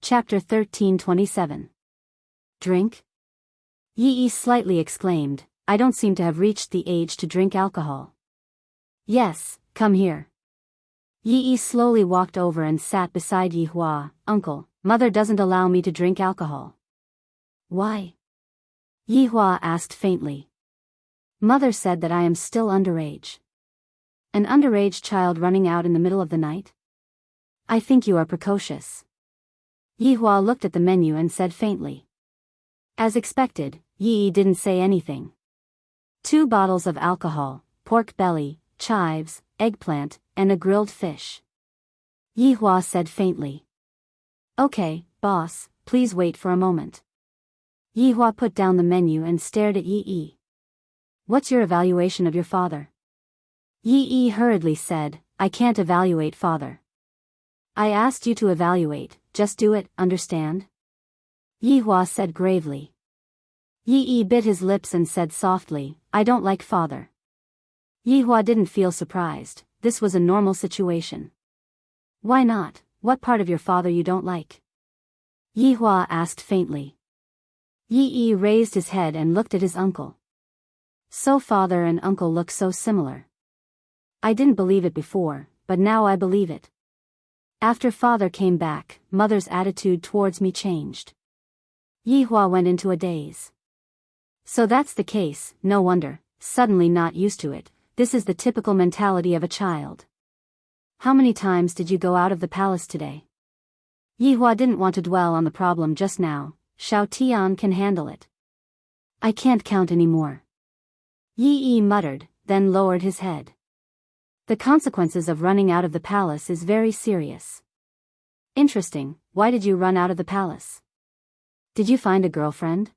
Chapter 1327. Drink? Yi slightly exclaimed, I don't seem to have reached the age to drink alcohol. Yes, come here. Yi slowly walked over and sat beside Yi Hua. Uncle, mother doesn't allow me to drink alcohol. Why? Yi Hua asked faintly. Mother said that I am still underage. An underage child running out in the middle of the night? I think you are precocious. Yi Hua looked at the menu and said faintly. As expected, Yi didn't say anything. 2 bottles of alcohol, pork belly, chives, eggplant, and a grilled fish. Yi Hua said faintly. Okay, boss, please wait for a moment. Yi Hua put down the menu and stared at Yi. What's your evaluation of your father? Yi hurriedly said, I can't evaluate father. I asked you to evaluate, just do it, understand? Yi Hua said gravely. Yi bit his lips and said softly, I don't like father. Yi Hua didn't feel surprised, this was a normal situation. Why not? What part of your father you don't like? Yi Hua asked faintly. Yi raised his head and looked at his uncle. So father and uncle look so similar. I didn't believe it before, but now I believe it. After father came back, mother's attitude towards me changed. Yi Hua went into a daze. So that's the case, no wonder, suddenly not used to it, this is the typical mentality of a child. How many times did you go out of the palace today? Yi Hua didn't want to dwell on the problem just now, Xiao Tian can handle it. I can't count anymore. Yi muttered, then lowered his head. The consequences of running out of the palace is very serious. Interesting, why did you run out of the palace? Did you find a girlfriend?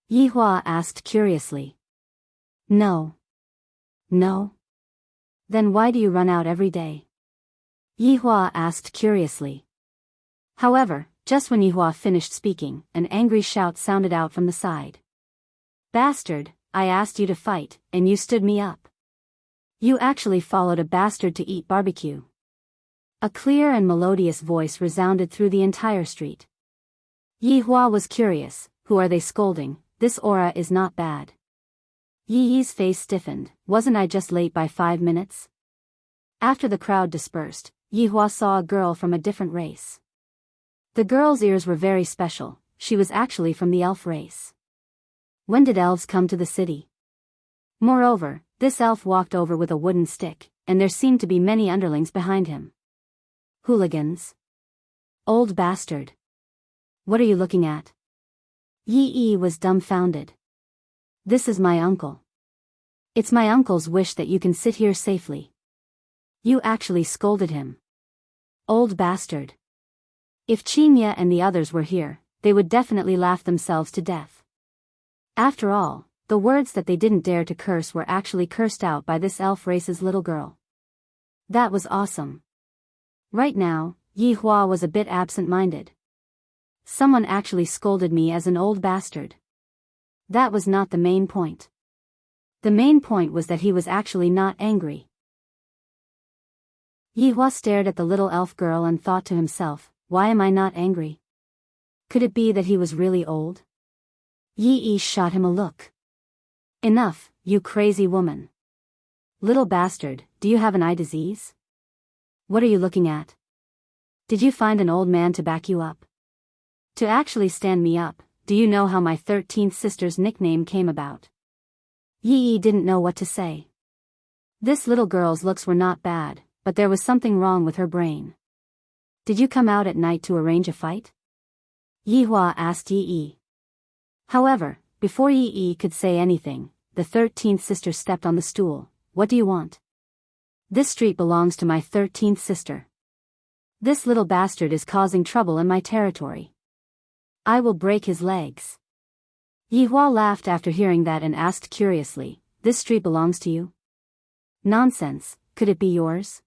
Yi Hua asked curiously. No. No? Then why do you run out every day? Yi Hua asked curiously. However, just when Yi Hua finished speaking, an angry shout sounded out from the side. Bastard, I asked you to fight, and you stood me up. You actually followed a bastard to eat barbecue. A clear and melodious voice resounded through the entire street. Yi Hua was curious, who are they scolding? This aura is not bad. Yi's face stiffened, wasn't I just late by 5 minutes? After the crowd dispersed, Yi Hua saw a girl from a different race. The girl's ears were very special, she was actually from the elf race. When did elves come to the city? Moreover, this elf walked over with a wooden stick, and there seemed to be many underlings behind him. Hooligans. Old bastard. What are you looking at? Yi was dumbfounded. This is my uncle. It's my uncle's wish that you can sit here safely. You actually scolded him. Old bastard. If Qinya and the others were here, they would definitely laugh themselves to death. After all, the words that they didn't dare to curse were actually cursed out by this elf race's little girl. That was awesome. Right now, Yi Hua was a bit absent-minded. Someone actually scolded me as an old bastard. That was not the main point. The main point was that he was actually not angry. Yi Hua stared at the little elf girl and thought to himself, why am I not angry? Could it be that he was really old? Yi shot him a look. Enough, you crazy woman. Little bastard, do you have an eye disease? What are you looking at? Did you find an old man to back you up? To actually stand me up, do you know how my 13th sister's nickname came about? Yi didn't know what to say. This little girl's looks were not bad, but there was something wrong with her brain. Did you come out at night to arrange a fight? Yi Hua asked Yi. However, before Yi could say anything, the 13th sister stepped on the stool. What do you want? This street belongs to my 13th sister. This little bastard is causing trouble in my territory. I will break his legs. Yi Hua laughed after hearing that and asked curiously, this street belongs to you? Nonsense, could it be yours?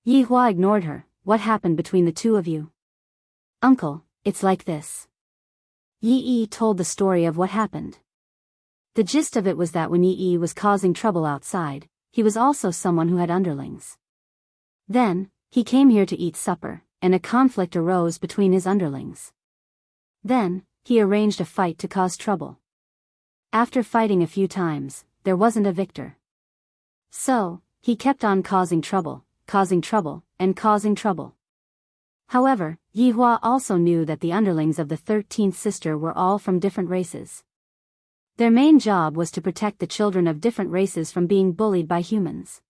Yi Hua ignored her, what happened between the two of you? Uncle, it's like this. Yi told the story of what happened. The gist of it was that when Yi was causing trouble outside, he was also someone who had underlings. Then, he came here to eat supper, and a conflict arose between his underlings. Then, he arranged a fight to cause trouble. After fighting a few times, there wasn't a victor. So, he kept on causing trouble, and causing trouble. However, Yihua also knew that the underlings of the 13th sister were all from different races. Their main job was to protect the children of different races from being bullied by humans.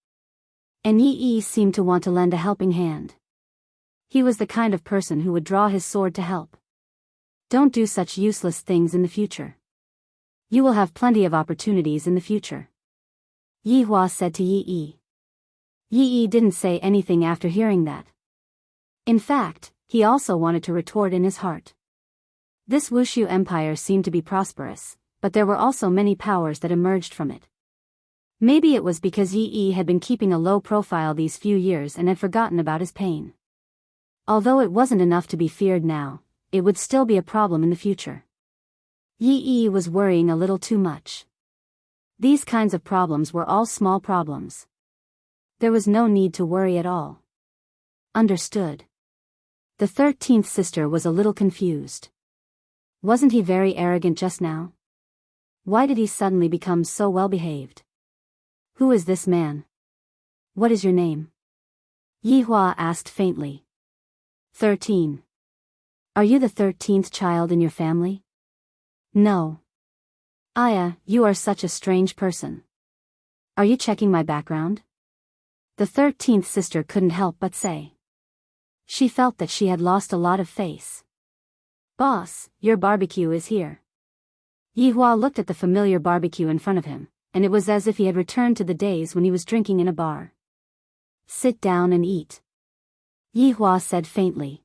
And Yi seemed to want to lend a helping hand. He was the kind of person who would draw his sword to help. Don't do such useless things in the future. You will have plenty of opportunities in the future. Yihua said to Yi. Yi didn't say anything after hearing that. In fact, he also wanted to retort in his heart. This Wushu Empire seemed to be prosperous, but there were also many powers that emerged from it. Maybe it was because Yi had been keeping a low profile these few years and had forgotten about his pain. Although it wasn't enough to be feared now, it would still be a problem in the future. Yi was worrying a little too much. These kinds of problems were all small problems. There was no need to worry at all. Understood. The 13th sister was a little confused. Wasn't he very arrogant just now? Why did he suddenly become so well-behaved? Who is this man? What is your name? Yihua asked faintly. 13. Are you the 13th child in your family? No. Aya, you are such a strange person. Are you checking my background? The 13th sister couldn't help but say. She felt that she had lost a lot of face. Boss, your barbecue is here. Yihua looked at the familiar barbecue in front of him, and it was as if he had returned to the days when he was drinking in a bar. Sit down and eat. Yihua said faintly.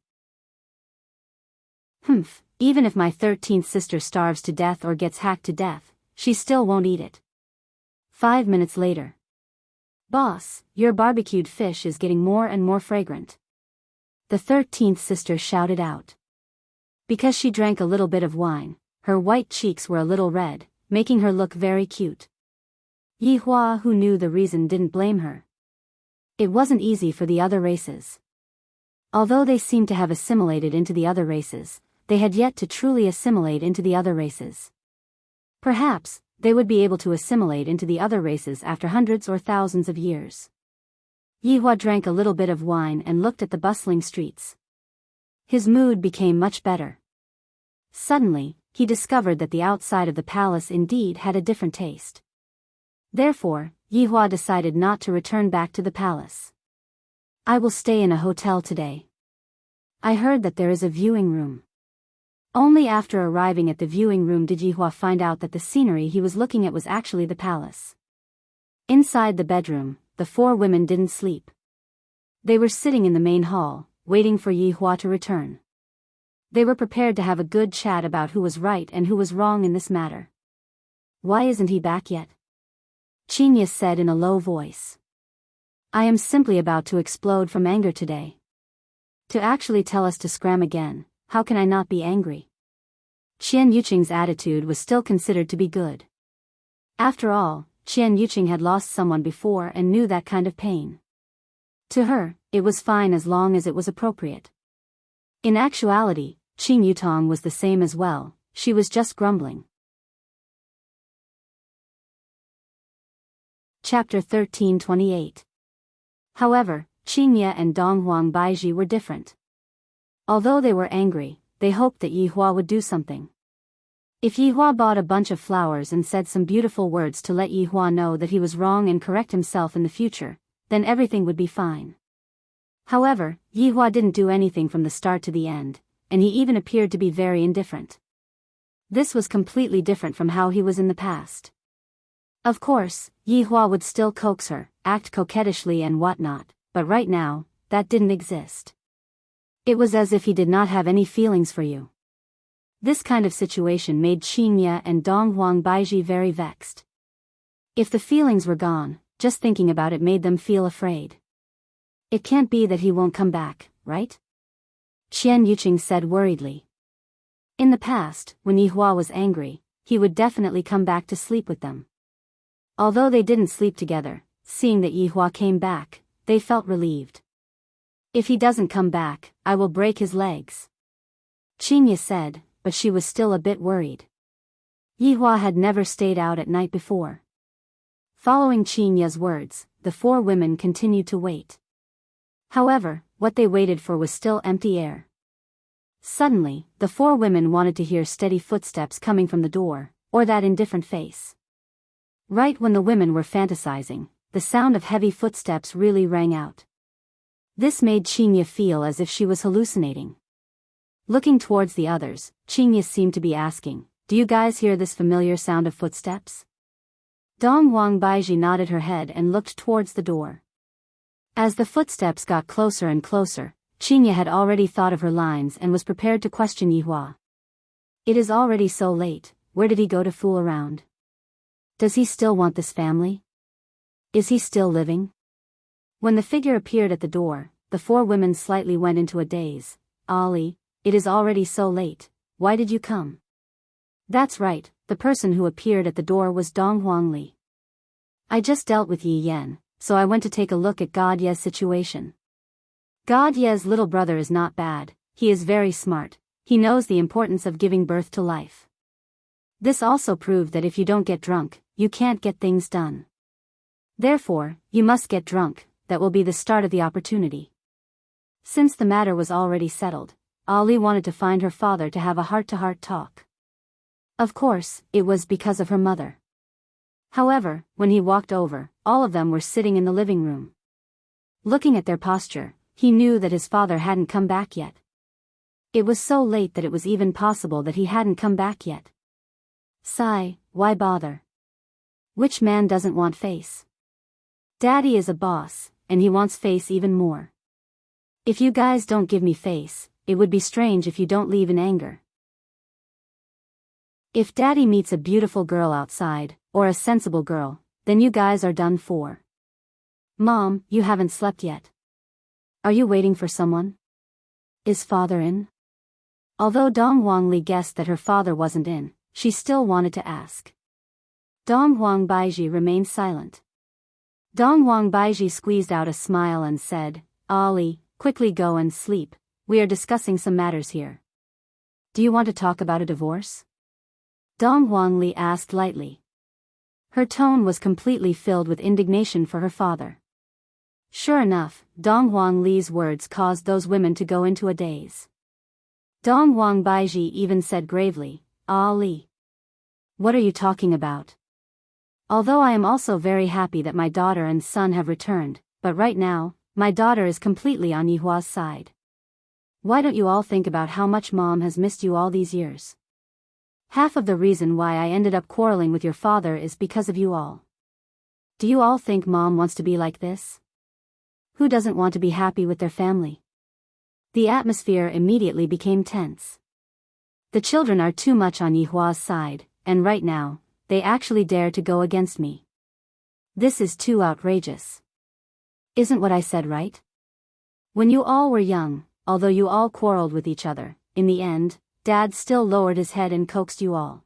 Even if my 13th sister starves to death or gets hacked to death, she still won't eat it. 5 minutes later. Boss, your barbecued fish is getting more and more fragrant. The 13th sister shouted out. Because she drank a little bit of wine, her white cheeks were a little red, making her look very cute. Yihua, who knew the reason, didn't blame her. It wasn't easy for the other races. Although they seemed to have assimilated into the other races, they had yet to truly assimilate into the other races. Perhaps, they would be able to assimilate into the other races after hundreds or thousands of years. Yihua drank a little bit of wine and looked at the bustling streets. His mood became much better. Suddenly, he discovered that the outside of the palace indeed had a different taste. Therefore, Yihua decided not to return back to the palace. I will stay in a hotel today. I heard that there is a viewing room. Only after arriving at the viewing room did Yihua find out that the scenery he was looking at was actually the palace. Inside the bedroom, the 4 women didn't sleep. They were sitting in the main hall, waiting for Yihua to return. They were prepared to have a good chat about who was right and who was wrong in this matter. Why isn't he back yet? Chinya said in a low voice. I am simply about to explode from anger today. To actually tell us to scram again, how can I not be angry? Qian Yuqing's attitude was still considered to be good. After all, Qian Yuqing had lost someone before and knew that kind of pain. To her, it was fine as long as it was appropriate. In actuality, Qing Yutong was the same as well, she was just grumbling. Chapter 1328. However, Qingye and Donghuang Baiji were different. Although they were angry, they hoped that Yihua would do something. If Yihua bought a bunch of flowers and said some beautiful words to let Yihua know that he was wrong and correct himself in the future, then everything would be fine. However, Yihua didn't do anything from the start to the end, and he even appeared to be very indifferent. This was completely different from how he was in the past. Of course, Yihua would still coax her, act coquettishly and whatnot, but right now, that didn't exist. It was as if he did not have any feelings for you. This kind of situation made Qingye and Donghuang Baiji very vexed. If the feelings were gone, just thinking about it made them feel afraid. It can't be that he won't come back, right? Qian Yuqing said worriedly. In the past, when Yihua was angry, he would definitely come back to sleep with them. Although they didn't sleep together, seeing that Yihua came back, they felt relieved. If he doesn't come back, I will break his legs. Qinya said, but she was still a bit worried. Yihua had never stayed out at night before. Following Qinya's words, the four women continued to wait. However, what they waited for was still empty air. Suddenly, the four women wanted to hear steady footsteps coming from the door, or that indifferent face. Right when the women were fantasizing, the sound of heavy footsteps really rang out. This made Qinya feel as if she was hallucinating. Looking towards the others, Qinya seemed to be asking, "Do you guys hear this familiar sound of footsteps?" Dongwang Baiji nodded her head and looked towards the door. As the footsteps got closer and closer, Qinya had already thought of her lines and was prepared to question Yihua. It is already so late, where did he go to fool around? Does he still want this family? Is he still living? When the figure appeared at the door, the four women slightly went into a daze. "Ali, it is already so late, why did you come?" That's right, the person who appeared at the door was Dong Huangli. "I just dealt with Yi Yan, so I went to take a look at God Ye's situation. God Ye's little brother is not bad, he is very smart, he knows the importance of giving birth to life. This also proved that if you don't get drunk, you can't get things done. Therefore, you must get drunk, that will be the start of the opportunity." Since the matter was already settled, Ali wanted to find her father to have a heart-to-heart talk. Of course, it was because of her mother. However, when he walked over, all of them were sitting in the living room. Looking at their posture, he knew that his father hadn't come back yet. It was so late that it was even possible that he hadn't come back yet. Sigh, why bother? Which man doesn't want face? Daddy is a boss, and he wants face even more. If you guys don't give me face, it would be strange if you don't leave in anger. If Daddy meets a beautiful girl outside, or a sensible girl, then you guys are done for. Mom, you haven't slept yet. Are you waiting for someone? Is father in? Although Dong Huangli guessed that her father wasn't in, she still wanted to ask. Dong Huang Baiji remained silent. Dong Huang Baiji squeezed out a smile and said, "Ali, quickly go and sleep, we are discussing some matters here." "Do you want to talk about a divorce?" Dong Huangli asked lightly. Her tone was completely filled with indignation for her father. Sure enough, Dong Huangli's words caused those women to go into a daze. Dong Huang Baiji even said gravely, "Ali, what are you talking about? Although I am also very happy that my daughter and son have returned, but right now, my daughter is completely on Yihua's side. Why don't you all think about how much Mom has missed you all these years? Half of the reason why I ended up quarreling with your father is because of you all. Do you all think Mom wants to be like this? Who doesn't want to be happy with their family?" The atmosphere immediately became tense. The children are too much on Yihua's side, and right now, they actually dare to go against me. This is too outrageous. Isn't what I said right? When you all were young, although you all quarreled with each other, in the end, Dad still lowered his head and coaxed you all.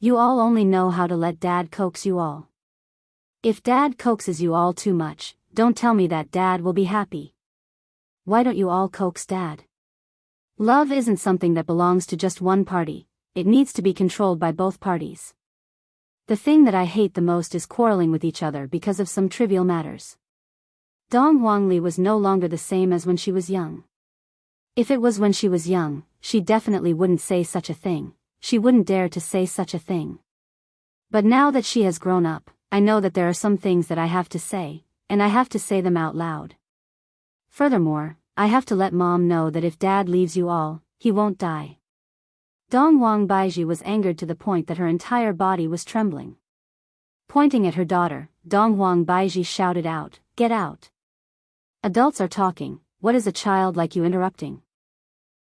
You all only know how to let Dad coax you all. If Dad coaxes you all too much, don't tell me that Dad will be happy. Why don't you all coax Dad? Love isn't something that belongs to just one party, it needs to be controlled by both parties. The thing that I hate the most is quarreling with each other because of some trivial matters. Dong Huangli was no longer the same as when she was young. If it was when she was young, she definitely wouldn't say such a thing, she wouldn't dare to say such a thing. But now that she has grown up, I know that there are some things that I have to say, and I have to say them out loud. Furthermore, I have to let Mom know that if Dad leaves you all, he won't die. Dong Huang Baiji was angered to the point that her entire body was trembling. Pointing at her daughter, Dong Huang Baiji shouted out, "Get out! Adults are talking, what is a child like you interrupting?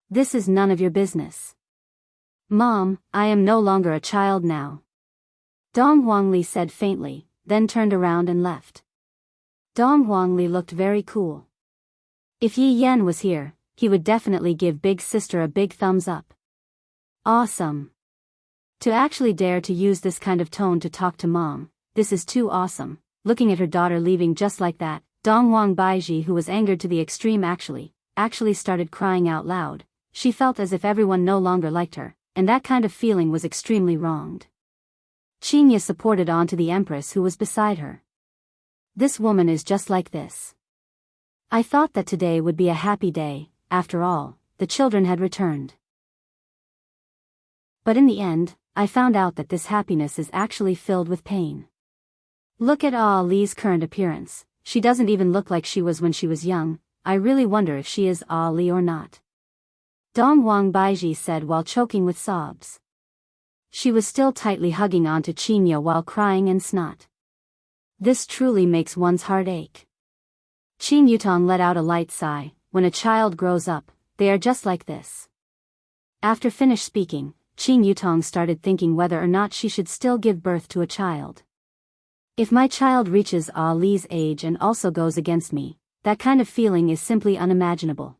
This is none of your business." "Mom, I am no longer a child now," Dong Huangli said faintly, then turned around and left. Dong Huangli looked very cool. If Yi Yan was here, he would definitely give big sister a big thumbs up. Awesome. To actually dare to use this kind of tone to talk to Mom, this is too awesome. Looking at her daughter leaving just like that, Dong Wang Baiji, who was angered to the extreme, actually started crying out loud. She felt as if everyone no longer liked her, and that kind of feeling was extremely wronged. Qinya supported onto the empress who was beside her. This woman is just like this. I thought that today would be a happy day. After all, the children had returned. But in the end, I found out that this happiness is actually filled with pain. Look at Li's current appearance. She doesn't even look like she was when she was young. I really wonder if she is Li or not. Dong Wang Baiji said while choking with sobs. She was still tightly hugging onto Qinya while crying and snot. This truly makes one's heart ache. Qin Yutong let out a light sigh. When a child grows up, they are just like this. After finished speaking, Qin Yutong started thinking whether or not she should still give birth to a child. If my child reaches Li's age and also goes against me, that kind of feeling is simply unimaginable.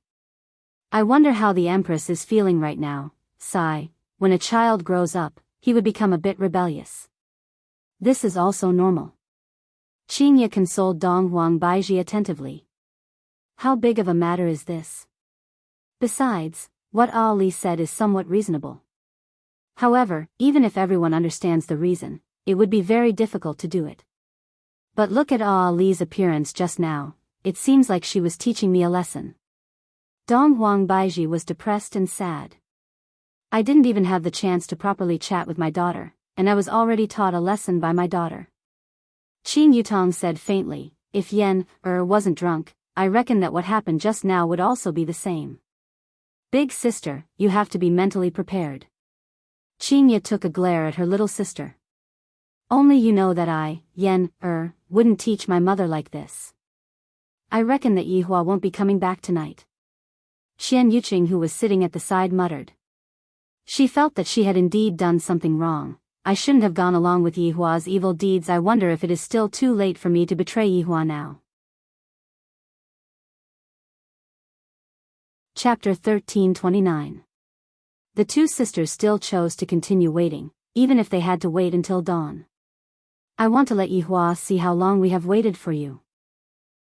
I wonder how the Empress is feeling right now. Sigh. When a child grows up, he would become a bit rebellious. This is also normal. Qinya consoled Dong Wang Baiji attentively. How big of a matter is this? Besides, what Ali said is somewhat reasonable. However, even if everyone understands the reason, it would be very difficult to do it. But look at Li's appearance just now. It seems like she was teaching me a lesson. Dong Wang Baiji was depressed and sad. I didn't even have the chance to properly chat with my daughter, and I was already taught a lesson by my daughter. Qin Yutong said faintly, if Yen wasn't drunk, I reckon that what happened just now would also be the same. Big sister, you have to be mentally prepared. Qinya took a glare at her little sister. Only you know that I, Yen, wouldn't teach my mother like this. I reckon that Yihua won't be coming back tonight. Xian Yuqing, who was sitting at the side, muttered. She felt that she had indeed done something wrong. I shouldn't have gone along with Yihua's evil deeds. I wonder if it is still too late for me to betray Yihua now. Chapter 1329. The two sisters still chose to continue waiting, even if they had to wait until dawn. I want to let Yihua see how long we have waited for you.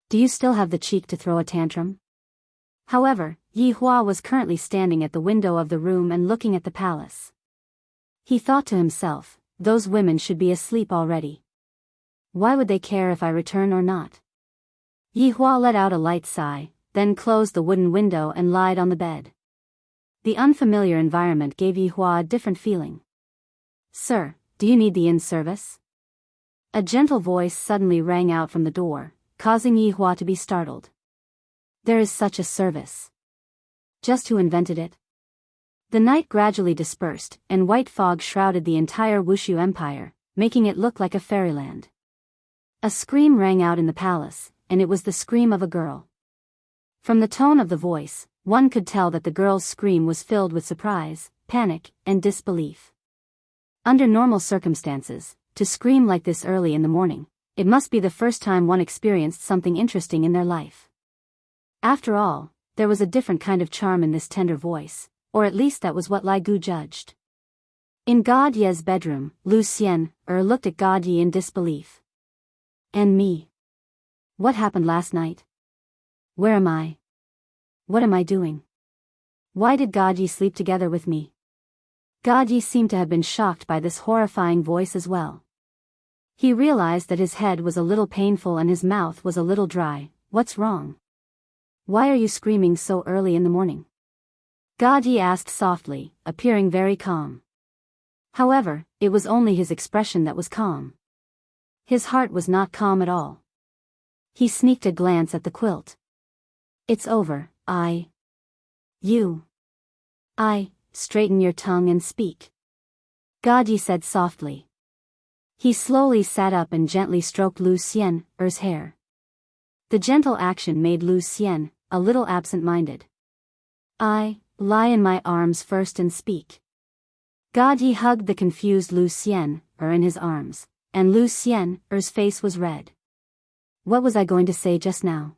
Do you still have the cheek to throw a tantrum? However, Yihua was currently standing at the window of the room and looking at the palace. He thought to himself, those women should be asleep already. Why would they care if I return or not? Yihua let out a light sigh, then closed the wooden window and lied on the bed. The unfamiliar environment gave Yihua a different feeling. Sir, do you need the inn service? A gentle voice suddenly rang out from the door, causing Yihua to be startled. There is such a service. Just who invented it? The night gradually dispersed, and white fog shrouded the entire Wushu Empire, making it look like a fairyland. A scream rang out in the palace, and it was the scream of a girl. From the tone of the voice, one could tell that the girl's scream was filled with surprise, panic, and disbelief. Under normal circumstances, to scream like this early in the morning, it must be the first time one experienced something interesting in their life. After all, there was a different kind of charm in this tender voice, or at least that was what Lai Gu judged. In God Ye's bedroom, Lu Xian looked at God Ye in disbelief. And me? What happened last night? Where am I? What am I doing? Why did God Ye sleep together with me? God Ye seemed to have been shocked by this horrifying voice as well. He realized that his head was a little painful and his mouth was a little dry. What's wrong? Why are you screaming so early in the morning? God Ye asked softly, appearing very calm. However, it was only his expression that was calm. His heart was not calm at all. He sneaked a glance at the quilt. It's over, straighten your tongue and speak. God Ye said softly. He slowly sat up and gently stroked Lu Xian's hair. The gentle action made Lu Xian a little absent-minded. Lie in my arms first and speak. God Ye hugged the confused Lu Xian in his arms, and Lu Xian's face was red. What was I going to say just now?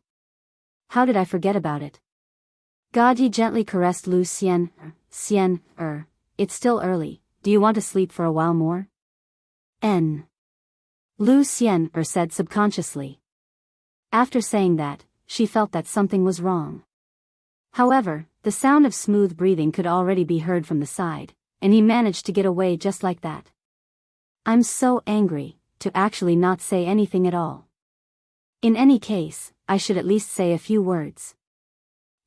How did I forget about it? God Ye gently caressed Lu Xian. It's still early, do you want to sleep for a while more? Lu Xian said subconsciously. After saying that, she felt that something was wrong. However, the sound of smooth breathing could already be heard from the side, and he managed to get away just like that. I'm so angry, to actually not say anything at all. In any case, I should at least say a few words.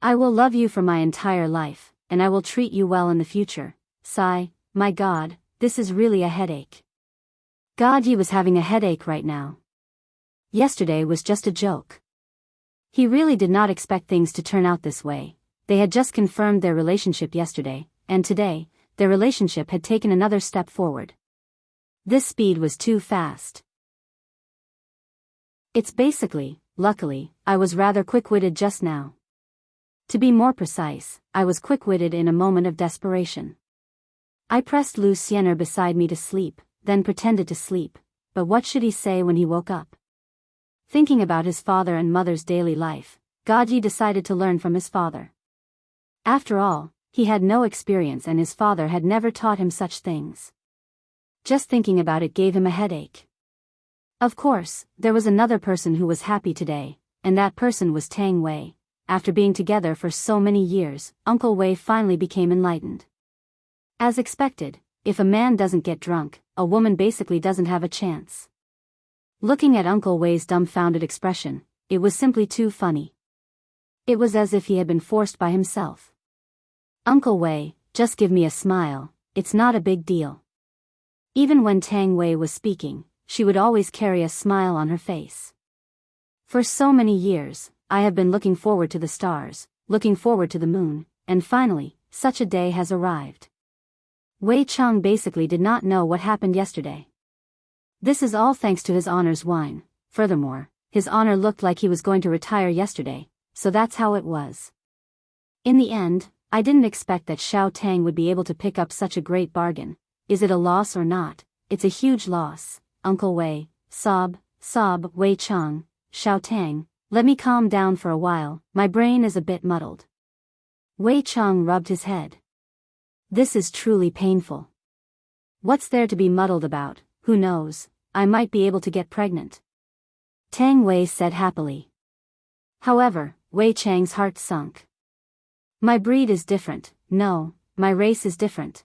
I will love you for my entire life, and I will treat you well in the future. Sigh, my God, this is really a headache. God, he was having a headache right now. Yesterday was just a joke. He really did not expect things to turn out this way. They had just confirmed their relationship yesterday, and today, their relationship had taken another step forward. This speed was too fast. It's basically, luckily, I was rather quick-witted just now. To be more precise, I was quick-witted in a moment of desperation. I pressed Lucien beside me to sleep, then pretended to sleep, but what should he say when he woke up? Thinking about his father and mother's daily life, Gaji decided to learn from his father. After all, he had no experience and his father had never taught him such things. Just thinking about it gave him a headache. Of course, there was another person who was happy today, and that person was Tang Wei. After being together for so many years, Uncle Wei finally became enlightened. As expected, if a man doesn't get drunk, a woman basically doesn't have a chance. Looking at Uncle Wei's dumbfounded expression, it was simply too funny. It was as if he had been forced by himself. Uncle Wei, just give me a smile, it's not a big deal. Even when Tang Wei was speaking, she would always carry a smile on her face. For so many years, I have been looking forward to the stars, looking forward to the moon, and finally, such a day has arrived. Wei Cheng basically did not know what happened yesterday. This is all thanks to his honor's wine. Furthermore, his honor looked like he was going to retire yesterday, so that's how it was. In the end, I didn't expect that Xiao Tang would be able to pick up such a great bargain. Is it a loss or not? It's a huge loss. Uncle Wei, sob, Wei Cheng, Xiao Tang, let me calm down for a while, my brain is a bit muddled. Wei Cheng rubbed his head. This is truly painful. What's there to be muddled about? Who knows, I might be able to get pregnant. Tang Wei said happily. However, Wei Cheng's heart sunk. My breed is different, no, my race is different.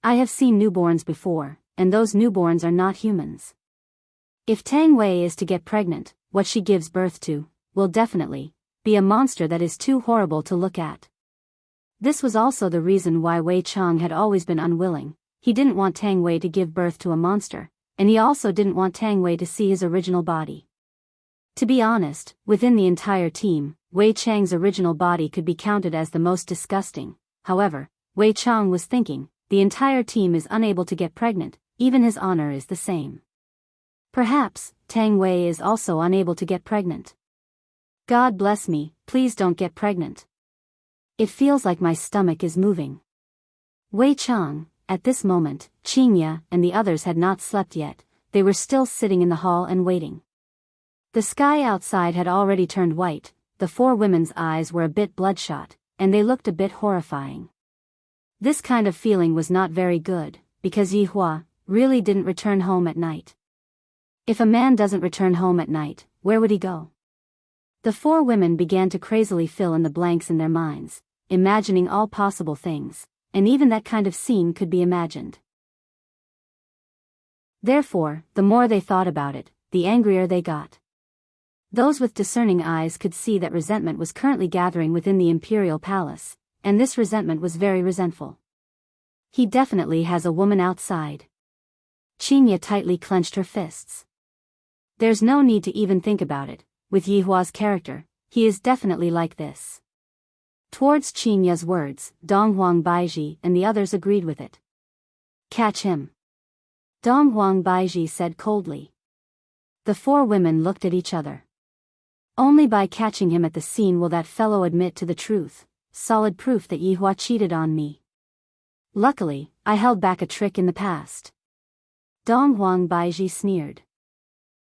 I have seen newborns before, and those newborns are not humans. If Tang Wei is to get pregnant, what she gives birth to, will definitely be a monster that is too horrible to look at. This was also the reason why Wei Cheng had always been unwilling. He didn't want Tang Wei to give birth to a monster, and he also didn't want Tang Wei to see his original body. To be honest, within the entire team, Wei Cheng's original body could be counted as the most disgusting. However, Wei Cheng was thinking, the entire team is unable to get pregnant, even his honor is the same. Perhaps, Tang Wei is also unable to get pregnant. God bless me, please don't get pregnant. It feels like my stomach is moving. Wei Cheng. At this moment, Qingya and the others had not slept yet, they were still sitting in the hall and waiting. The sky outside had already turned white, the four women's eyes were a bit bloodshot, and they looked a bit horrifying. This kind of feeling was not very good, because Yi Hua really didn't return home at night. If a man doesn't return home at night, where would he go? The four women began to crazily fill in the blanks in their minds, imagining all possible things. And even that kind of scene could be imagined. Therefore, the more they thought about it, the angrier they got. Those with discerning eyes could see that resentment was currently gathering within the imperial palace, and this resentment was very resentful. He definitely has a woman outside. Qingya tightly clenched her fists. There's no need to even think about it, with Yi Hua's character, he is definitely like this. Towards Qingya's words, Donghuang Baiji and the others agreed with it. Catch him. Donghuang Baiji said coldly. The four women looked at each other. Only by catching him at the scene will that fellow admit to the truth, solid proof that Yi Hua cheated on me. Luckily, I held back a trick in the past. Donghuang Baiji sneered.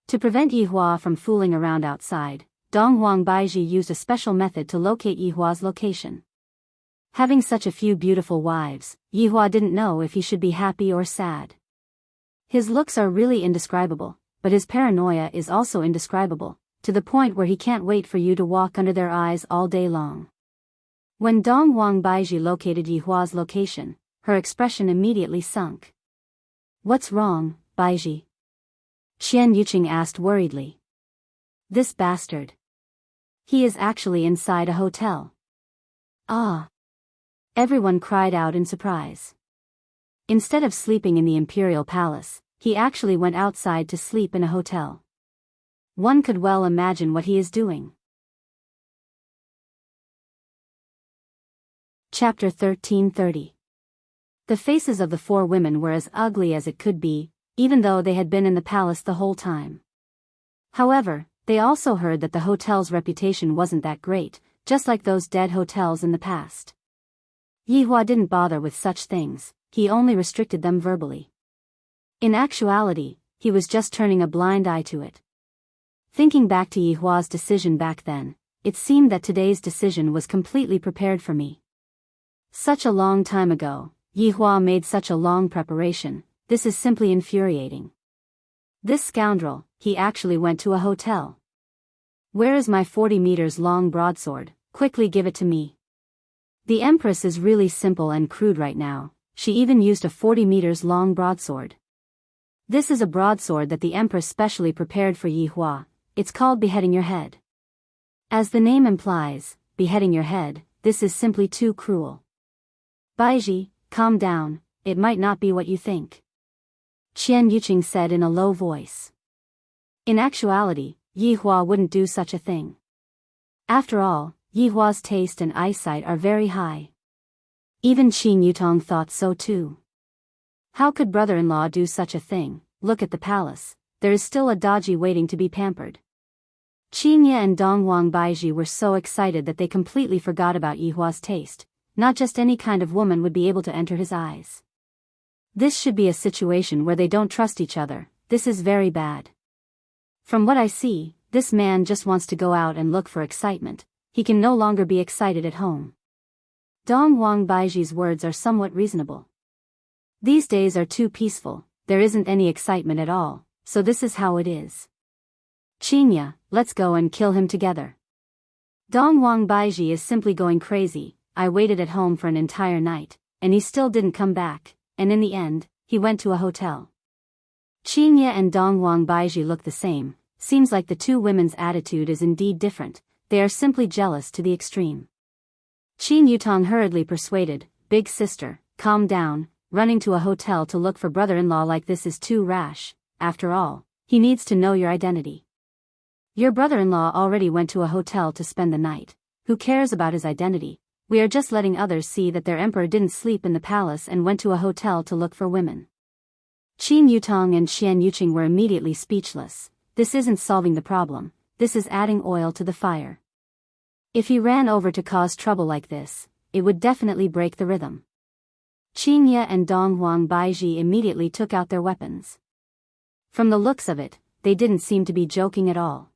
To prevent Yi Hua from fooling around outside, Donghuang Baiji used a special method to locate Yi Hua's location. Having such a few beautiful wives, Yi Hua didn't know if he should be happy or sad. His looks are really indescribable, but his paranoia is also indescribable. to the point where he can't wait for you to walk under their eyes all day long. When Dong Wang Baiji located Yihua's location, her expression immediately sunk. What's wrong, Baiji? Qian Yuqing asked worriedly. This bastard. He is actually inside a hotel. Ah! Everyone cried out in surprise. Instead of sleeping in the imperial palace, he actually went outside to sleep in a hotel. One could well imagine what he is doing. Chapter 1330. The faces of the four women were as ugly as it could be, even though they had been in the palace the whole time. However, they also heard that the hotel's reputation wasn't that great, just like those dead hotels in the past. Yihua didn't bother with such things, he only restricted them verbally. In actuality, he was just turning a blind eye to it. Thinking back to Yihua's decision back then, it seemed that today's decision was completely prepared for me. Such a long time ago, Yihua made such a long preparation, this is simply infuriating. This scoundrel, he actually went to a hotel. Where is my 40 meters long broadsword? Quickly give it to me. The Empress is really simple and crude right now, she even used a 40 meters long broadsword. This is a broadsword that the Empress specially prepared for Yihua, it's called beheading your head. As the name implies, beheading your head, this is simply too cruel. Baiji, calm down, it might not be what you think. Qian Yuqing said in a low voice. In actuality, Yihua wouldn't do such a thing. After all, Yihua's taste and eyesight are very high. Even Qin Yutong thought so too. How could brother-in-law do such a thing? Look at the palace, there is still a dodgy waiting to be pampered. Qin Ye and Dong Wang Baiji were so excited that they completely forgot about Yihua's taste. Not just any kind of woman would be able to enter his eyes. This should be a situation where they don't trust each other, this is very bad. From what I see, this man just wants to go out and look for excitement, he can no longer be excited at home. Dong Wang Baiji's words are somewhat reasonable. These days are too peaceful, there isn't any excitement at all, so this is how it is. Qinya, let's go and kill him together. Dong Wang Baiji is simply going crazy. I waited at home for an entire night, and he still didn't come back, and in the end, he went to a hotel. Qin Ye and Dong Wang Baiji look the same, seems like the two women's attitude is indeed different, they are simply jealous to the extreme. Qin Yutong hurriedly persuaded, big sister, calm down, running to a hotel to look for brother-in-law like this is too rash, after all, he needs to know your identity. Your brother-in-law already went to a hotel to spend the night, who cares about his identity? We are just letting others see that their emperor didn't sleep in the palace and went to a hotel to look for women. Qin Yutong and Qian Yuqing were immediately speechless. This isn't solving the problem, this is adding oil to the fire. If he ran over to cause trouble like this, it would definitely break the rhythm. Qin Ye and Dong Wang Baiji immediately took out their weapons. From the looks of it, they didn't seem to be joking at all.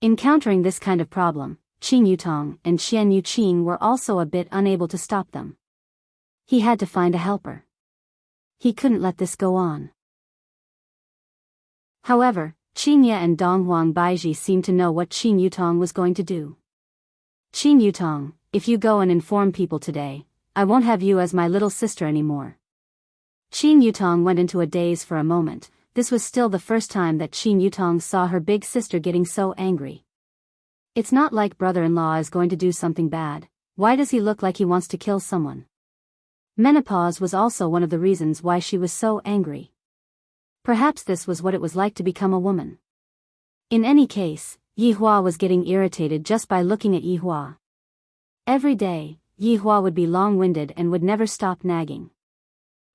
Encountering this kind of problem, Qin Yutong and Qian Yuqing were also a bit unable to stop them. He had to find a helper. He couldn't let this go on. However, Qin Ye and Dong Wang Baiji seemed to know what Qin Yutong was going to do. Qin Yutong, if you go and inform people today, I won't have you as my little sister anymore. Qin Yutong went into a daze for a moment, this was still the first time that Qin Yutong saw her big sister getting so angry. It's not like brother-in-law is going to do something bad, why does he look like he wants to kill someone? Menopause was also one of the reasons why she was so angry. Perhaps this was what it was like to become a woman. In any case, Yihua was getting irritated just by looking at Yihua. Every day, Yihua would be long-winded and would never stop nagging.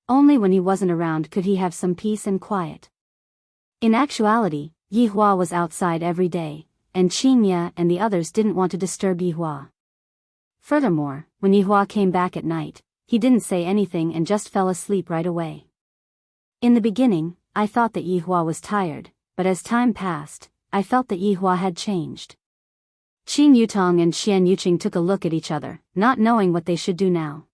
Only when he wasn't around could he have some peace and quiet. In actuality, Yihua was outside every day, and Qin Ye and the others didn't want to disturb Yihua. Furthermore, when Yihua came back at night, he didn't say anything and just fell asleep right away. In the beginning, I thought that Yihua was tired, but as time passed, I felt that Yihua had changed. Qin Yutong and Qian Yuqing took a look at each other, not knowing what they should do now.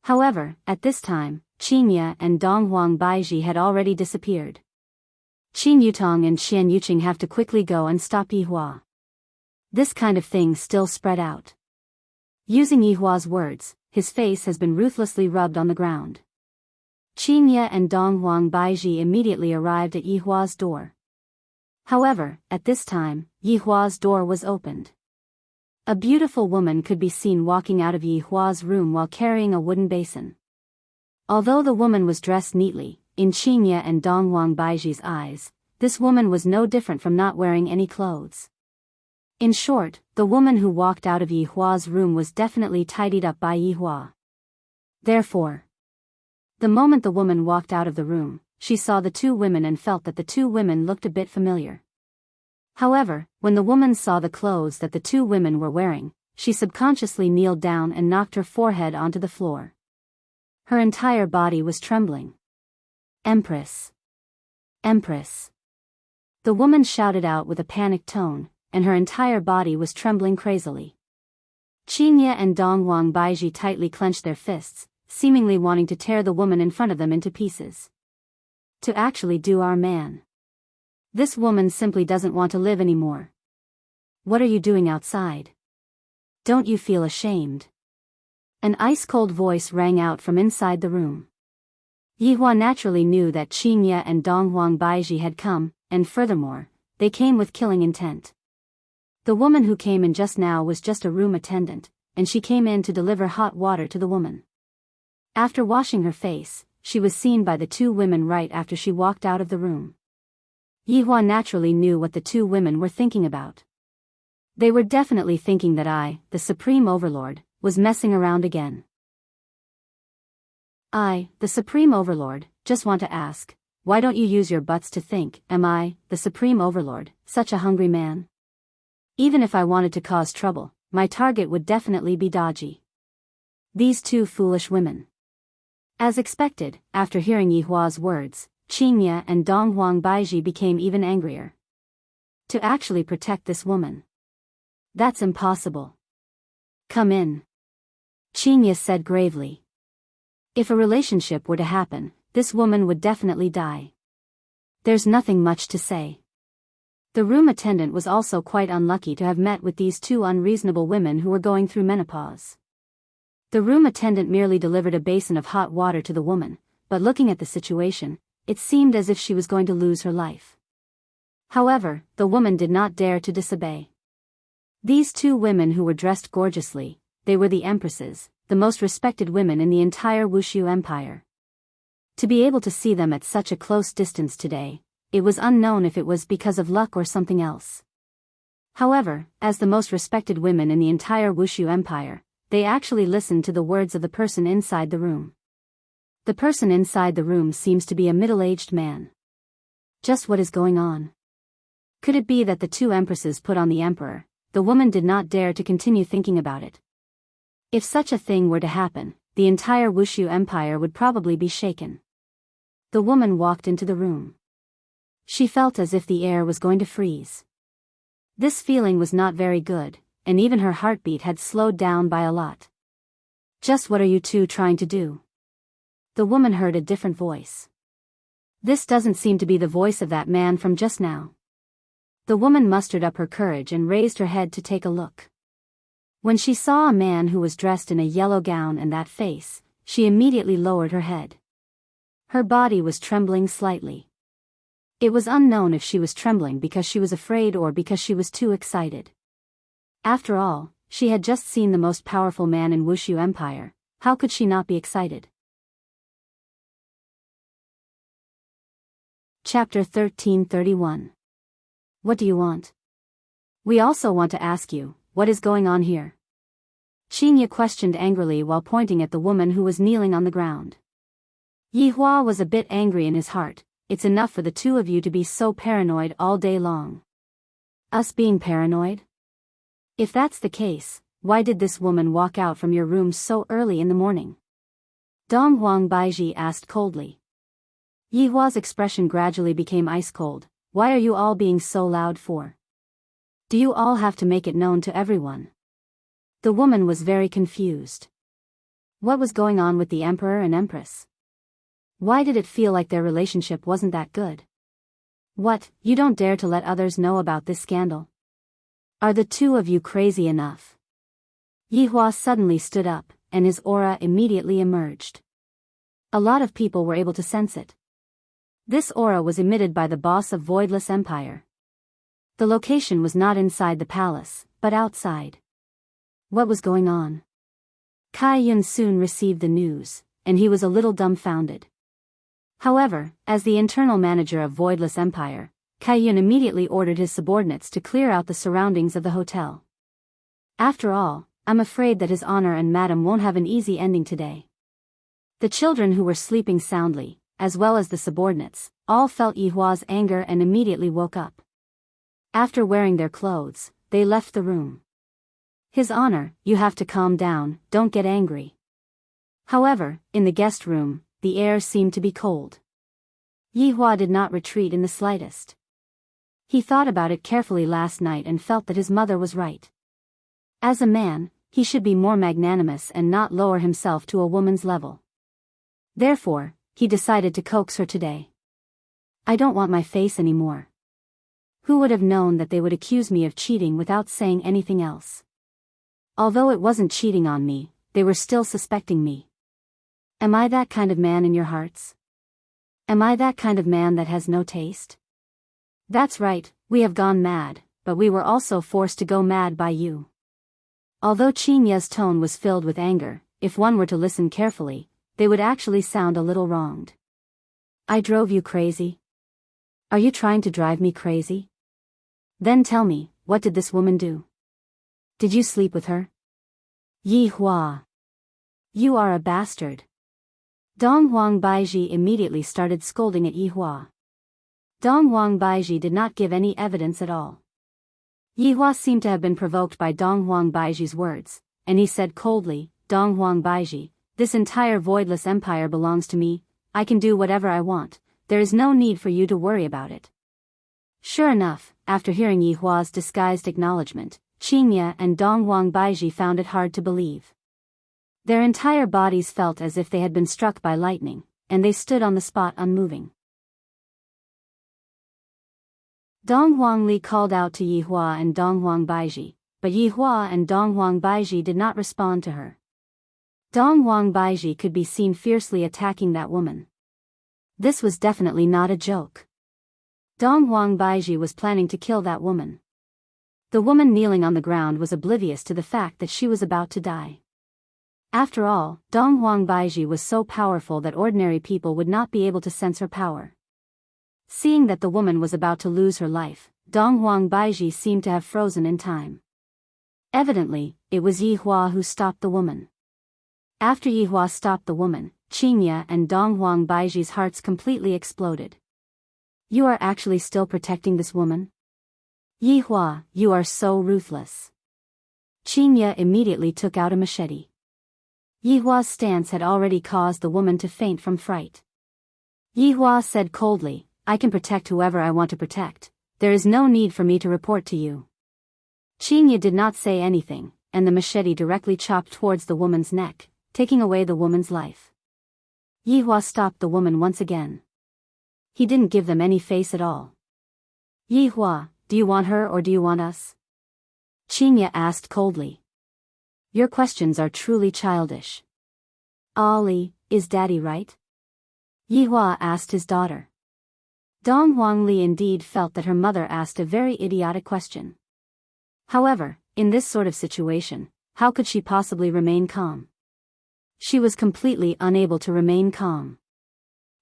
However, at this time, Qin Ye and Dong Wang Baiji had already disappeared. Qin Yutong and Xian Yuqing have to quickly go and stop Yihua. This kind of thing still spread out. Using Yihua's words, his face has been ruthlessly rubbed on the ground. Qin Ye and Dong Huang Baiji immediately arrived at Yihua's door. However, at this time, Yihua's door was opened. A beautiful woman could be seen walking out of Yihua's room while carrying a wooden basin. Although the woman was dressed neatly, in Qin Ye and Dong Huang Baiji's eyes, this woman was no different from not wearing any clothes. In short, the woman who walked out of Yihua's room was definitely tidied up by Yihua. Therefore, the moment the woman walked out of the room, she saw the two women and felt that the two women looked a bit familiar. However, when the woman saw the clothes that the two women were wearing, she subconsciously kneeled down and knocked her forehead onto the floor. Her entire body was trembling. "Empress! Empress!" The woman shouted out with a panicked tone, and her entire body was trembling crazily. Qin Ye and Dong Huang Baiji tightly clenched their fists, seemingly wanting to tear the woman in front of them into pieces. To actually do our man. This woman simply doesn't want to live anymore. What are you doing outside? Don't you feel ashamed? An ice-cold voice rang out from inside the room. Yihua naturally knew that Qin Ye and Dong Huang Baiji had come, and furthermore, they came with killing intent. The woman who came in just now was just a room attendant, and she came in to deliver hot water to the woman. After washing her face, she was seen by the two women right after she walked out of the room. Yihua naturally knew what the two women were thinking about. They were definitely thinking that I, the Supreme Overlord, was messing around again. I, the Supreme Overlord, just want to ask, why don't you use your butts to think? Am I, the Supreme Overlord, such a hungry man? Even if I wanted to cause trouble, my target would definitely be dodgy. These two foolish women. As expected, after hearing Yihua's words, Qin Ye and Dong Huang Baiji became even angrier. To actually protect this woman. That's impossible. Come in. Qin Ye said gravely. If a relationship were to happen, this woman would definitely die. There's nothing much to say. The room attendant was also quite unlucky to have met with these two unreasonable women who were going through menopause. The room attendant merely delivered a basin of hot water to the woman, but looking at the situation, it seemed as if she was going to lose her life. However, the woman did not dare to disobey. These two women who were dressed gorgeously, they were the empresses, the most respected women in the entire Wushu Empire. To be able to see them at such a close distance today, it was unknown if it was because of luck or something else. However, as the most respected women in the entire Wushu Empire, they actually listened to the words of the person inside the room. The person inside the room seems to be a middle-aged man. Just what is going on? Could it be that the two empresses put on the emperor? The woman did not dare to continue thinking about it. If such a thing were to happen, the entire Wushu Empire would probably be shaken. The woman walked into the room. She felt as if the air was going to freeze. This feeling was not very good, and even her heartbeat had slowed down by a lot. Just what are you two trying to do? The woman heard a different voice. This doesn't seem to be the voice of that man from just now. The woman mustered up her courage and raised her head to take a look. When she saw a man who was dressed in a yellow gown and that face, she immediately lowered her head. Her body was trembling slightly. It was unknown if she was trembling because she was afraid or because she was too excited. After all, she had just seen the most powerful man in Wushu Empire. How could she not be excited? Chapter 1331. What do you want? We also want to ask you, what is going on here? Qin Ye questioned angrily while pointing at the woman who was kneeling on the ground. Yihua was a bit angry in his heart. It's enough for the two of you to be so paranoid all day long. Us being paranoid? If that's the case, why did this woman walk out from your room so early in the morning? Dong Huang Baiji asked coldly. Yihua's expression gradually became ice-cold. Why are you all being so loud for? Do you all have to make it known to everyone? The woman was very confused. What was going on with the emperor and empress? Why did it feel like their relationship wasn't that good? What, you don't dare to let others know about this scandal? Are the two of you crazy enough? Yihua suddenly stood up, and his aura immediately emerged. A lot of people were able to sense it. This aura was emitted by the boss of Voidless Empire. The location was not inside the palace, but outside. What was going on? Kai Yun soon received the news, and he was a little dumbfounded. However, as the internal manager of Voidless Empire, Kai Yun immediately ordered his subordinates to clear out the surroundings of the hotel. After all, I'm afraid that His Honor and Madam won't have an easy ending today. The children who were sleeping soundly, as well as the subordinates, all felt Yihua's anger and immediately woke up. After wearing their clothes, they left the room. His Honor, you have to calm down, don't get angry. However, in the guest room, the air seemed to be cold. Yihua did not retreat in the slightest. He thought about it carefully last night and felt that his mother was right. As a man, he should be more magnanimous and not lower himself to a woman's level. Therefore, he decided to coax her today. I don't want my face anymore. Who would have known that they would accuse me of cheating without saying anything else? Although it wasn't cheating on me, they were still suspecting me. Am I that kind of man in your hearts? Am I that kind of man that has no taste? That's right, we have gone mad, but we were also forced to go mad by you. Although Qingya's tone was filled with anger, if one were to listen carefully, they would actually sound a little wronged. I drove you crazy? Are you trying to drive me crazy? Then tell me, what did this woman do? Did you sleep with her? Yihua. You are a bastard. Dong Huang Baiji immediately started scolding at Yihua. Dong Huang Baiji did not give any evidence at all. Yihua seemed to have been provoked by Dong Huang Baiji's words, and he said coldly, Dong Huang Baiji, this entire Voidless Empire belongs to me, I can do whatever I want, there is no need for you to worry about it. Sure enough, after hearing Yihua's disguised acknowledgement, Qingya and Dong Huang Baiji found it hard to believe. Their entire bodies felt as if they had been struck by lightning, and they stood on the spot unmoving. Dong Huangli called out to Yihua and Dong Huang Baiji, but Yihua and Dong Huang Baiji did not respond to her. Dong Huang Baiji could be seen fiercely attacking that woman. This was definitely not a joke. Dong Huang Baiji was planning to kill that woman. The woman kneeling on the ground was oblivious to the fact that she was about to die. After all, Dong Huang Baiji was so powerful that ordinary people would not be able to sense her power. Seeing that the woman was about to lose her life, Dong Huang Baiji seemed to have frozen in time. Evidently, it was Yihua who stopped the woman. After Yihua stopped the woman, Qingya and Dong Huang Baiji's hearts completely exploded. You are actually still protecting this woman? Yihua, you are so ruthless. Qingya immediately took out a machete. Yihua's stance had already caused the woman to faint from fright. Yihua said coldly, I can protect whoever I want to protect, there is no need for me to report to you. Qingya did not say anything, and the machete directly chopped towards the woman's neck, taking away the woman's life. Yihua stopped the woman once again. He didn't give them any face at all. Yihua, do you want her or do you want us? Qingya asked coldly. Your questions are truly childish. Ali, is Daddy right? Yihua asked his daughter. Dong Huangli indeed felt that her mother asked a very idiotic question. However, in this sort of situation, how could she possibly remain calm? She was completely unable to remain calm.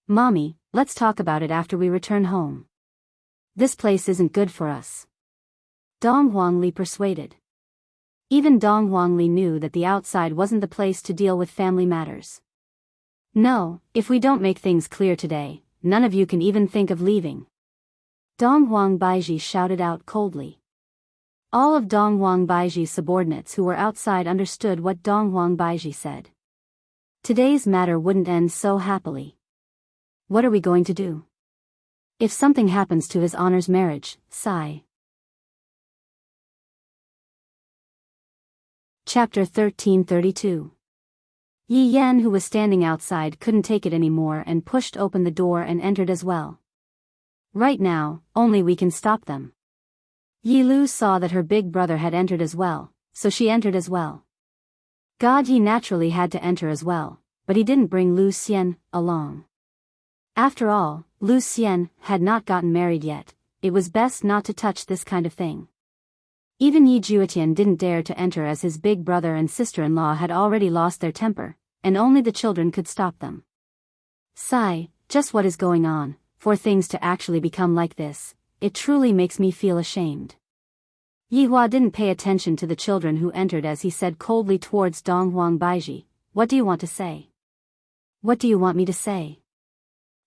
Mommy, let's talk about it after we return home. This place isn't good for us. Dong Huangli persuaded. Even Dong Huangli knew that the outside wasn't the place to deal with family matters. No, if we don't make things clear today, none of you can even think of leaving. Dong Huang Baiji shouted out coldly. All of Dong Huang Baiji's subordinates who were outside understood what Dong Huang Baiji said. Today's matter wouldn't end so happily. What are we going to do? If something happens to His Honor's marriage, sigh. Chapter 1332. Yi Yan, who was standing outside, couldn't take it anymore and pushed open the door and entered as well. Right now, only we can stop them. Yi Lu saw that her big brother had entered as well, so she entered as well. God Yi naturally had to enter as well, but he didn't bring Lu Xian along. After all, Lu Xian had not gotten married yet. It was best not to touch this kind of thing. Even Yi Juetian didn't dare to enter as his big brother and sister-in-law had already lost their temper, and only the children could stop them. Sigh, just what is going on, for things to actually become like this, it truly makes me feel ashamed. Yi Hua didn't pay attention to the children who entered as he said coldly towards Dong Huang Baiji, "What do you want to say?" "What do you want me to say?"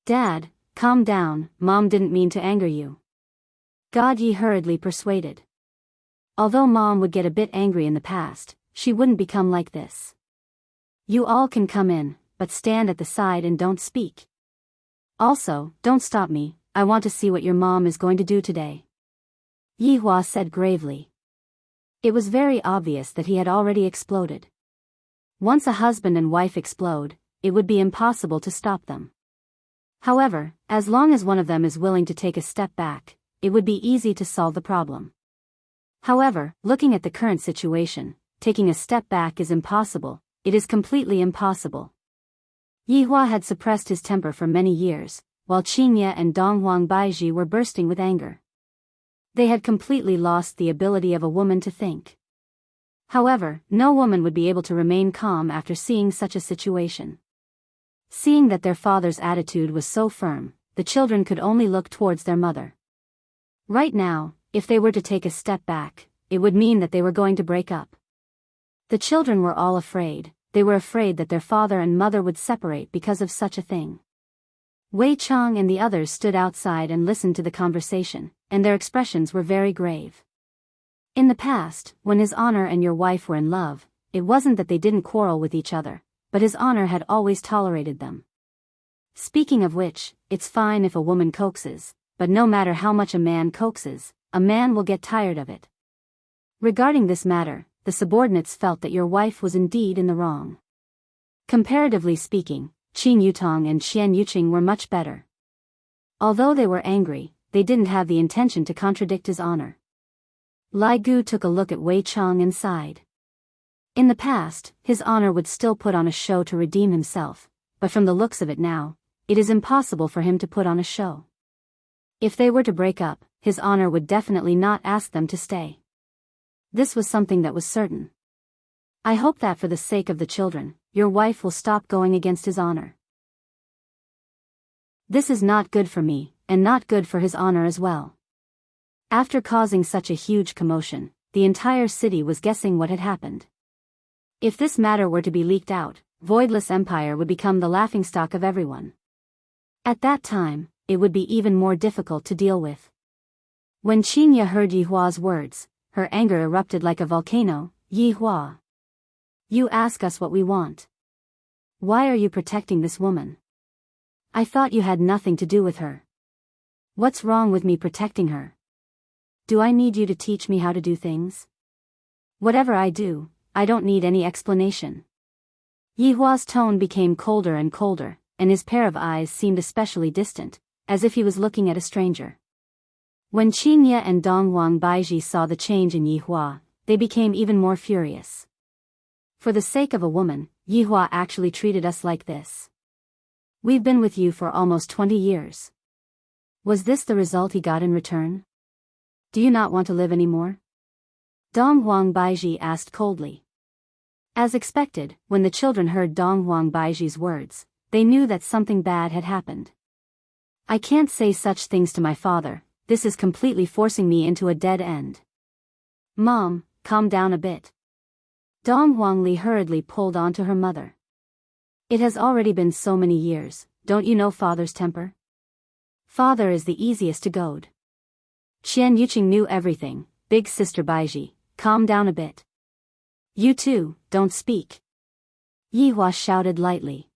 "Dad, calm down, Mom didn't mean to anger you." God Yi hurriedly persuaded. Although Mom would get a bit angry in the past, she wouldn't become like this. "You all can come in, but stand at the side and don't speak. Also, don't stop me, I want to see what your mom is going to do today," Yi Hua said gravely. It was very obvious that he had already exploded. Once a husband and wife explode, it would be impossible to stop them. However, as long as one of them is willing to take a step back, it would be easy to solve the problem. However, looking at the current situation, taking a step back is impossible, it is completely impossible. Yi Hua had suppressed his temper for many years, while Qingye and Dong Huang Baiji were bursting with anger. They had completely lost the ability of a woman to think. However, no woman would be able to remain calm after seeing such a situation. Seeing that their father's attitude was so firm, the children could only look towards their mother. Right now, if they were to take a step back, it would mean that they were going to break up. The children were all afraid, they were afraid that their father and mother would separate because of such a thing. Wei Chang and the others stood outside and listened to the conversation, and their expressions were very grave. In the past, when His Honor and your wife were in love, it wasn't that they didn't quarrel with each other, but His Honor had always tolerated them. Speaking of which, it's fine if a woman coaxes, but no matter how much a man coaxes, a man will get tired of it. Regarding this matter, the subordinates felt that your wife was indeed in the wrong. Comparatively speaking, Qin Yutong and Qian Yuqing were much better. Although they were angry, they didn't have the intention to contradict His Honor. Lai Gu took a look at Wei Chang and sighed. In the past, His Honor would still put on a show to redeem himself, but from the looks of it now, it is impossible for him to put on a show. If they were to break up, His Honor would definitely not ask them to stay. This was something that was certain. I hope that for the sake of the children, your wife will stop going against His Honor. This is not good for me, and not good for His Honor as well. After causing such a huge commotion, the entire city was guessing what had happened. If this matter were to be leaked out, Voidless Empire would become the laughingstock of everyone. At that time, it would be even more difficult to deal with. When Qingye heard Yi Hua's words, her anger erupted like a volcano. "Yi Hua, you ask us what we want. Why are you protecting this woman? I thought you had nothing to do with her. What's wrong with me protecting her? Do I need you to teach me how to do things? Whatever I do, I don't need any explanation." Yi Hua's tone became colder and colder, and his pair of eyes seemed especially distant, as if he was looking at a stranger. When Qingye and Dong Huang Baiji saw the change in Yi Hua, they became even more furious. For the sake of a woman, Yi Hua actually treated us like this. We've been with you for almost 20 years. Was this the result he got in return? Do you not want to live anymore? Dong Huang Baiji asked coldly. As expected, when the children heard Dong Huang Baiji's words, they knew that something bad had happened. I can't say such things to my father, this is completely forcing me into a dead end. Mom, calm down a bit. Dong Huangli hurriedly pulled on to her mother. It has already been so many years, don't you know father's temper? Father is the easiest to goad. Qian Yuqing knew everything. Big sister Baiji, calm down a bit. You too, don't speak. Yi Hua shouted lightly.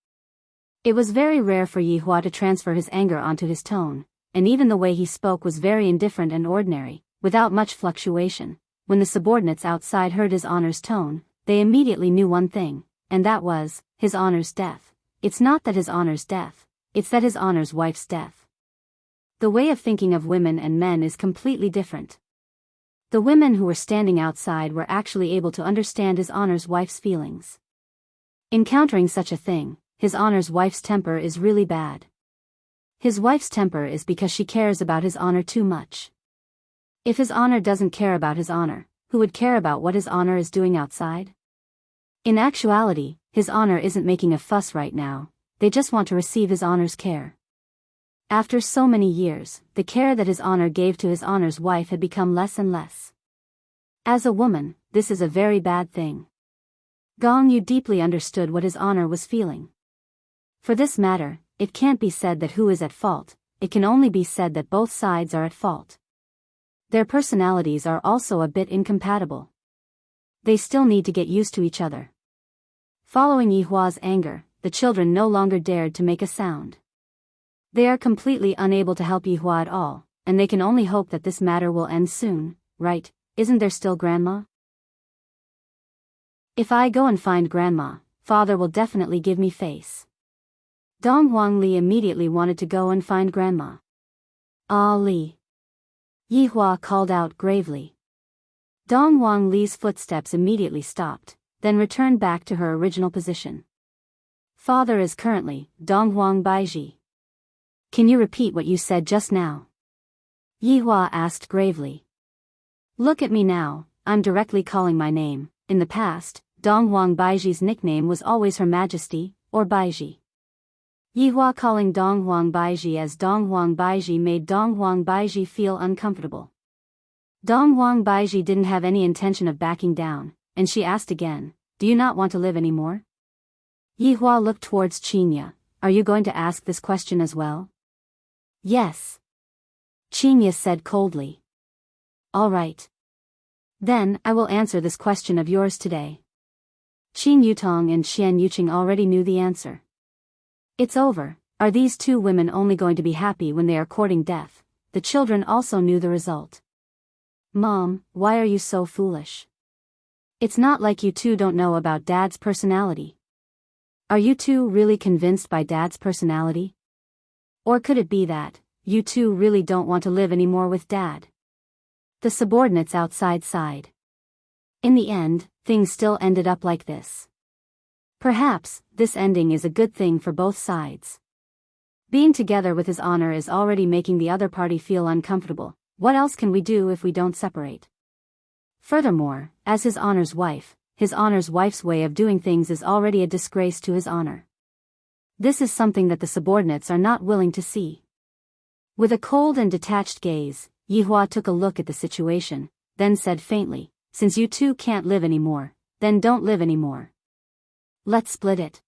It was very rare for Yi Hua to transfer his anger onto his tone, and even the way he spoke was very indifferent and ordinary, without much fluctuation. When the subordinates outside heard His Honor's tone, they immediately knew one thing, and that was, His Honor's death. It's not that His Honor's death, it's that His Honor's wife's death. The way of thinking of women and men is completely different. The women who were standing outside were actually able to understand His Honor's wife's feelings. Encountering such a thing, His Honor's wife's temper is really bad. His wife's temper is because she cares about His Honor too much. If His Honor doesn't care about His Honor, who would care about what His Honor is doing outside? In actuality, His Honor isn't making a fuss right now, they just want to receive His Honor's care. After so many years, the care that His Honor gave to His Honor's wife had become less and less. As a woman, this is a very bad thing. Gong Yu deeply understood what His Honor was feeling. For this matter, it can't be said that who is at fault, it can only be said that both sides are at fault. Their personalities are also a bit incompatible. They still need to get used to each other. Following Yihua's anger, the children no longer dared to make a sound. They are completely unable to help Yihua at all, and they can only hope that this matter will end soon, right? Isn't there still Grandma? If I go and find Grandma, Father will definitely give me face. Dong Huang Li immediately wanted to go and find Grandma. Ah Li. Yihua called out gravely. Dong Huang Li's footsteps immediately stopped, then returned back to her original position. Father is currently Dong Huang Baiji. Can you repeat what you said just now? Yihua asked gravely. Look at me now, I'm directly calling my name. In the past, Dong Huang Baiji's nickname was always Her Majesty, or Baiji. Yihua calling Dong Huang Baiji as Dong Huang Baiji made Dong Huang Baiji feel uncomfortable. Dong Huang Baiji didn't have any intention of backing down, and she asked again, do you not want to live anymore? Yihua looked towards Qinya. Are you going to ask this question as well? Yes. Qinya said coldly. All right. Then, I will answer this question of yours today. Qin Yutong and Xian Yuqing already knew the answer. It's over. Are these two women only going to be happy when they are courting death? The children also knew the result. Mom, why are you so foolish? It's not like you two don't know about Dad's personality. Are you two really convinced by Dad's personality? Or could it be that you two really don't want to live anymore with Dad? The subordinates outside sighed. In the end, things still ended up like this. Perhaps, this ending is a good thing for both sides. Being together with His Honor is already making the other party feel uncomfortable. What else can we do if we don't separate? Furthermore, as His Honor's wife, His Honor's wife's way of doing things is already a disgrace to His Honor. This is something that the subordinates are not willing to see. With a cold and detached gaze, Yihua took a look at the situation, then said faintly, since you two can't live anymore, then don't live anymore. Let's split it.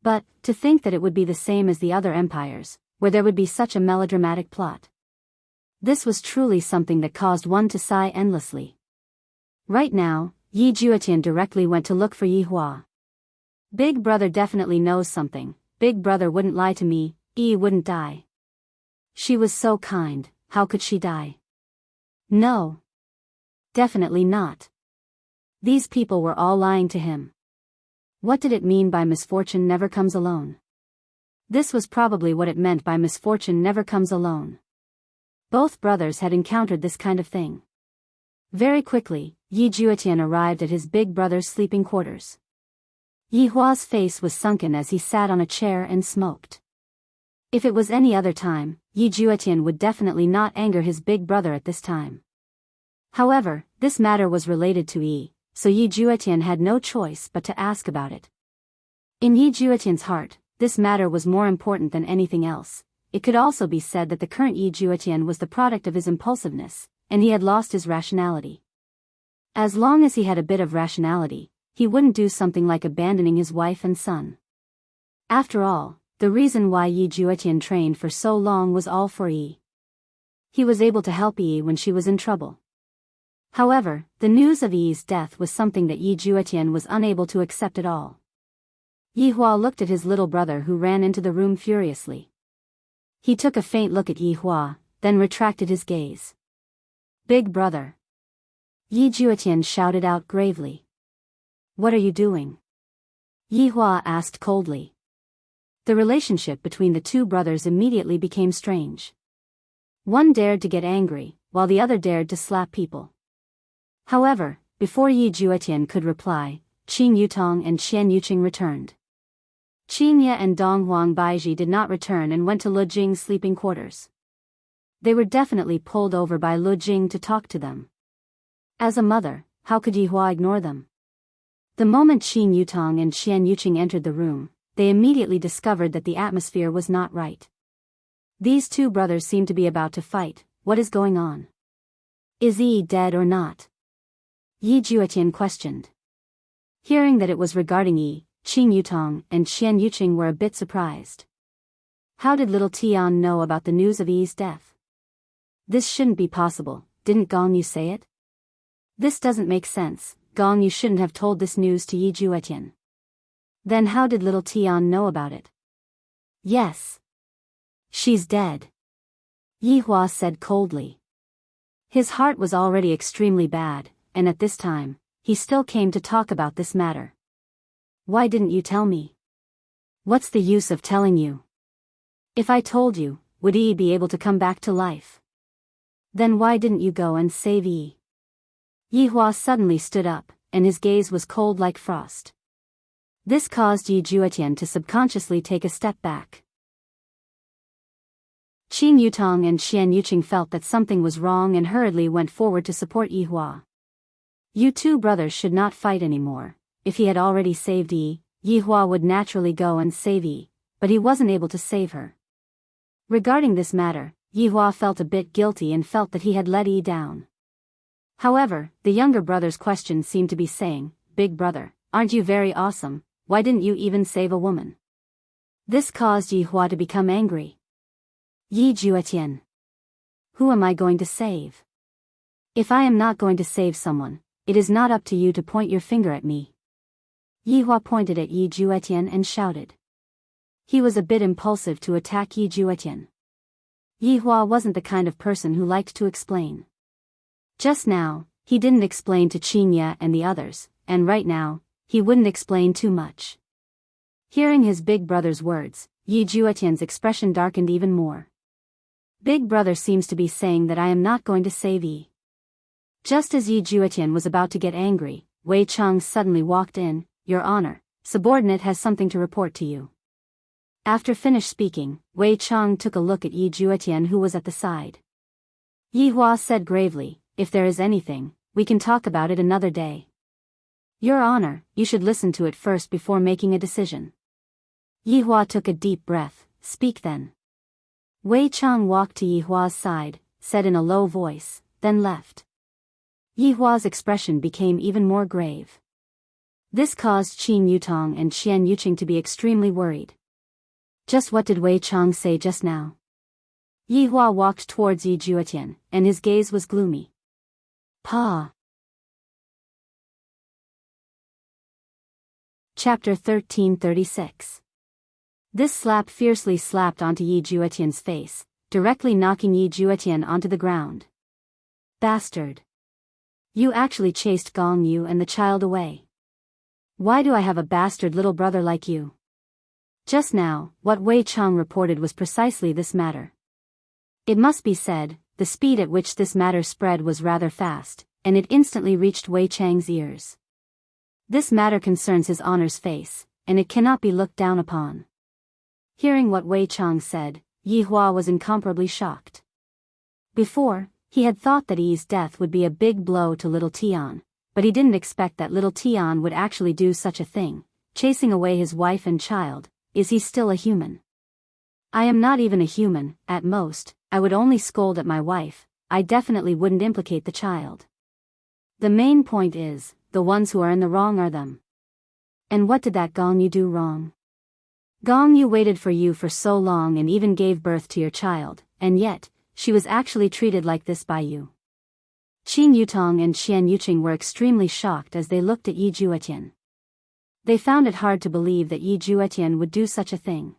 But, to think that it would be the same as the other empires, where there would be such a melodramatic plot. This was truly something that caused one to sigh endlessly. Right now, Yi Juetian directly went to look for Yihua. Big brother definitely knows something. Big brother wouldn't lie to me, Yi wouldn't die. She was so kind, how could she die? No. Definitely not. These people were all lying to him. What did it mean by misfortune never comes alone? This was probably what it meant by misfortune never comes alone. Both brothers had encountered this kind of thing. Very quickly, Yi Juetian arrived at his big brother's sleeping quarters. Yihua's face was sunken as he sat on a chair and smoked. If it was any other time, Yi Juetian would definitely not anger his big brother at this time. However, this matter was related to Yi, so Yi Juetian had no choice but to ask about it. In Yi Juetian's heart, this matter was more important than anything else. It could also be said that the current Yi Juetian was the product of his impulsiveness, and he had lost his rationality. As long as he had a bit of rationality, he wouldn't do something like abandoning his wife and son. After all, the reason why Yi Juetian trained for so long was all for Yi. He was able to help Yi when she was in trouble. However, the news of Yi's death was something that Yi Juetian was unable to accept at all. Yihua looked at his little brother who ran into the room furiously. He took a faint look at Yihua, then retracted his gaze. Big brother. Yi Juetian shouted out gravely. What are you doing? Yihua asked coldly. The relationship between the two brothers immediately became strange. One dared to get angry, while the other dared to slap people. However, before Yi Juetian could reply, Qin Yutong and Qian Yuqing returned. Qin Ye and Dong Huang Baiji did not return and went to Lu Jing's sleeping quarters. They were definitely pulled over by Lu Jing to talk to them. As a mother, how could Yi Hua ignore them? The moment Qin Yutong and Qian Yuqing entered the room, they immediately discovered that the atmosphere was not right. These two brothers seem to be about to fight. What is going on? Is Yi dead or not? Yi Juetian questioned. Hearing that it was regarding Yi, Qin Yutong and Qian Yuqing were a bit surprised. How did little Tian know about the news of Yi's death? This shouldn't be possible, didn't Gong Yu say it? This doesn't make sense, Gong Yu shouldn't have told this news to Yi Juetian. Then how did little Tian know about it? Yes. She's dead. Yi Hua said coldly. His heart was already extremely bad, and at this time, he still came to talk about this matter. Why didn't you tell me? What's the use of telling you? If I told you, would Yi be able to come back to life? Then why didn't you go and save Yi? Yi Hua suddenly stood up, and his gaze was cold like frost. This caused Yi Juetian to subconsciously take a step back. Qin Yutong and Qian Yuqing felt that something was wrong and hurriedly went forward to support Yi Hua. You two brothers should not fight anymore. If he had already saved Yi, Yi Hua would naturally go and save Yi, but he wasn't able to save her. Regarding this matter, Yi Hua felt a bit guilty and felt that he had let Yi down. However, the younger brother's question seemed to be saying, "Big brother, aren't you very awesome? Why didn't you even save a woman?" This caused Yi Hua to become angry. Yi Juetian. Who am I going to save? If I am not going to save someone, it is not up to you to point your finger at me. Yi Hua pointed at Yi Juetian and shouted. He was a bit impulsive to attack Yi Juetian. Yi Hua wasn't the kind of person who liked to explain. Just now, he didn't explain to Qin Ye and the others, and right now, he wouldn't explain too much. Hearing his big brother's words, Yi Juetian's expression darkened even more. Big brother seems to be saying that I am not going to save Yi. Just as Yi Juetian was about to get angry, Wei Cheng suddenly walked in. Your Honor, subordinate has something to report to you. After finished speaking, Wei Cheng took a look at Yi Juetian who was at the side. Yi Hua said gravely, if there is anything, we can talk about it another day. Your Honor, you should listen to it first before making a decision. Yi Hua took a deep breath. Speak then. Wei Cheng walked to Yi Hua's side, said in a low voice, then left. Yi Hua's expression became even more grave. This caused Qin Yutong and Qian Yuqing to be extremely worried. Just what did Wei Cheng say just now? Yi Hua walked towards Yi Juetian, and his gaze was gloomy. Pa. Chapter 1336. This slap fiercely slapped onto Yi Juetian's face, directly knocking Yi Juetian onto the ground. Bastard. You actually chased Gong Yu and the child away. Why do I have a bastard little brother like you? Just now, what Wei Cheng reported was precisely this matter. It must be said, the speed at which this matter spread was rather fast, and it instantly reached Wei Cheng's ears. This matter concerns his honor's face, and it cannot be looked down upon. Hearing what Wei Cheng said, Yi Hua was incomparably shocked. Before, he had thought that Yi's death would be a big blow to little Tian, but he didn't expect that little Tian would actually do such a thing, chasing away his wife and child. Is he still a human? I am not even a human. At most, I would only scold at my wife. I definitely wouldn't implicate the child. The main point is, the ones who are in the wrong are them. And what did that Gong Yu do wrong? Gong Yu waited for you for so long and even gave birth to your child, and yet, she was actually treated like this by you. Qin Yutong and Qian Yuqing were extremely shocked as they looked at Yi Juetian. They found it hard to believe that Yi Juetian would do such a thing.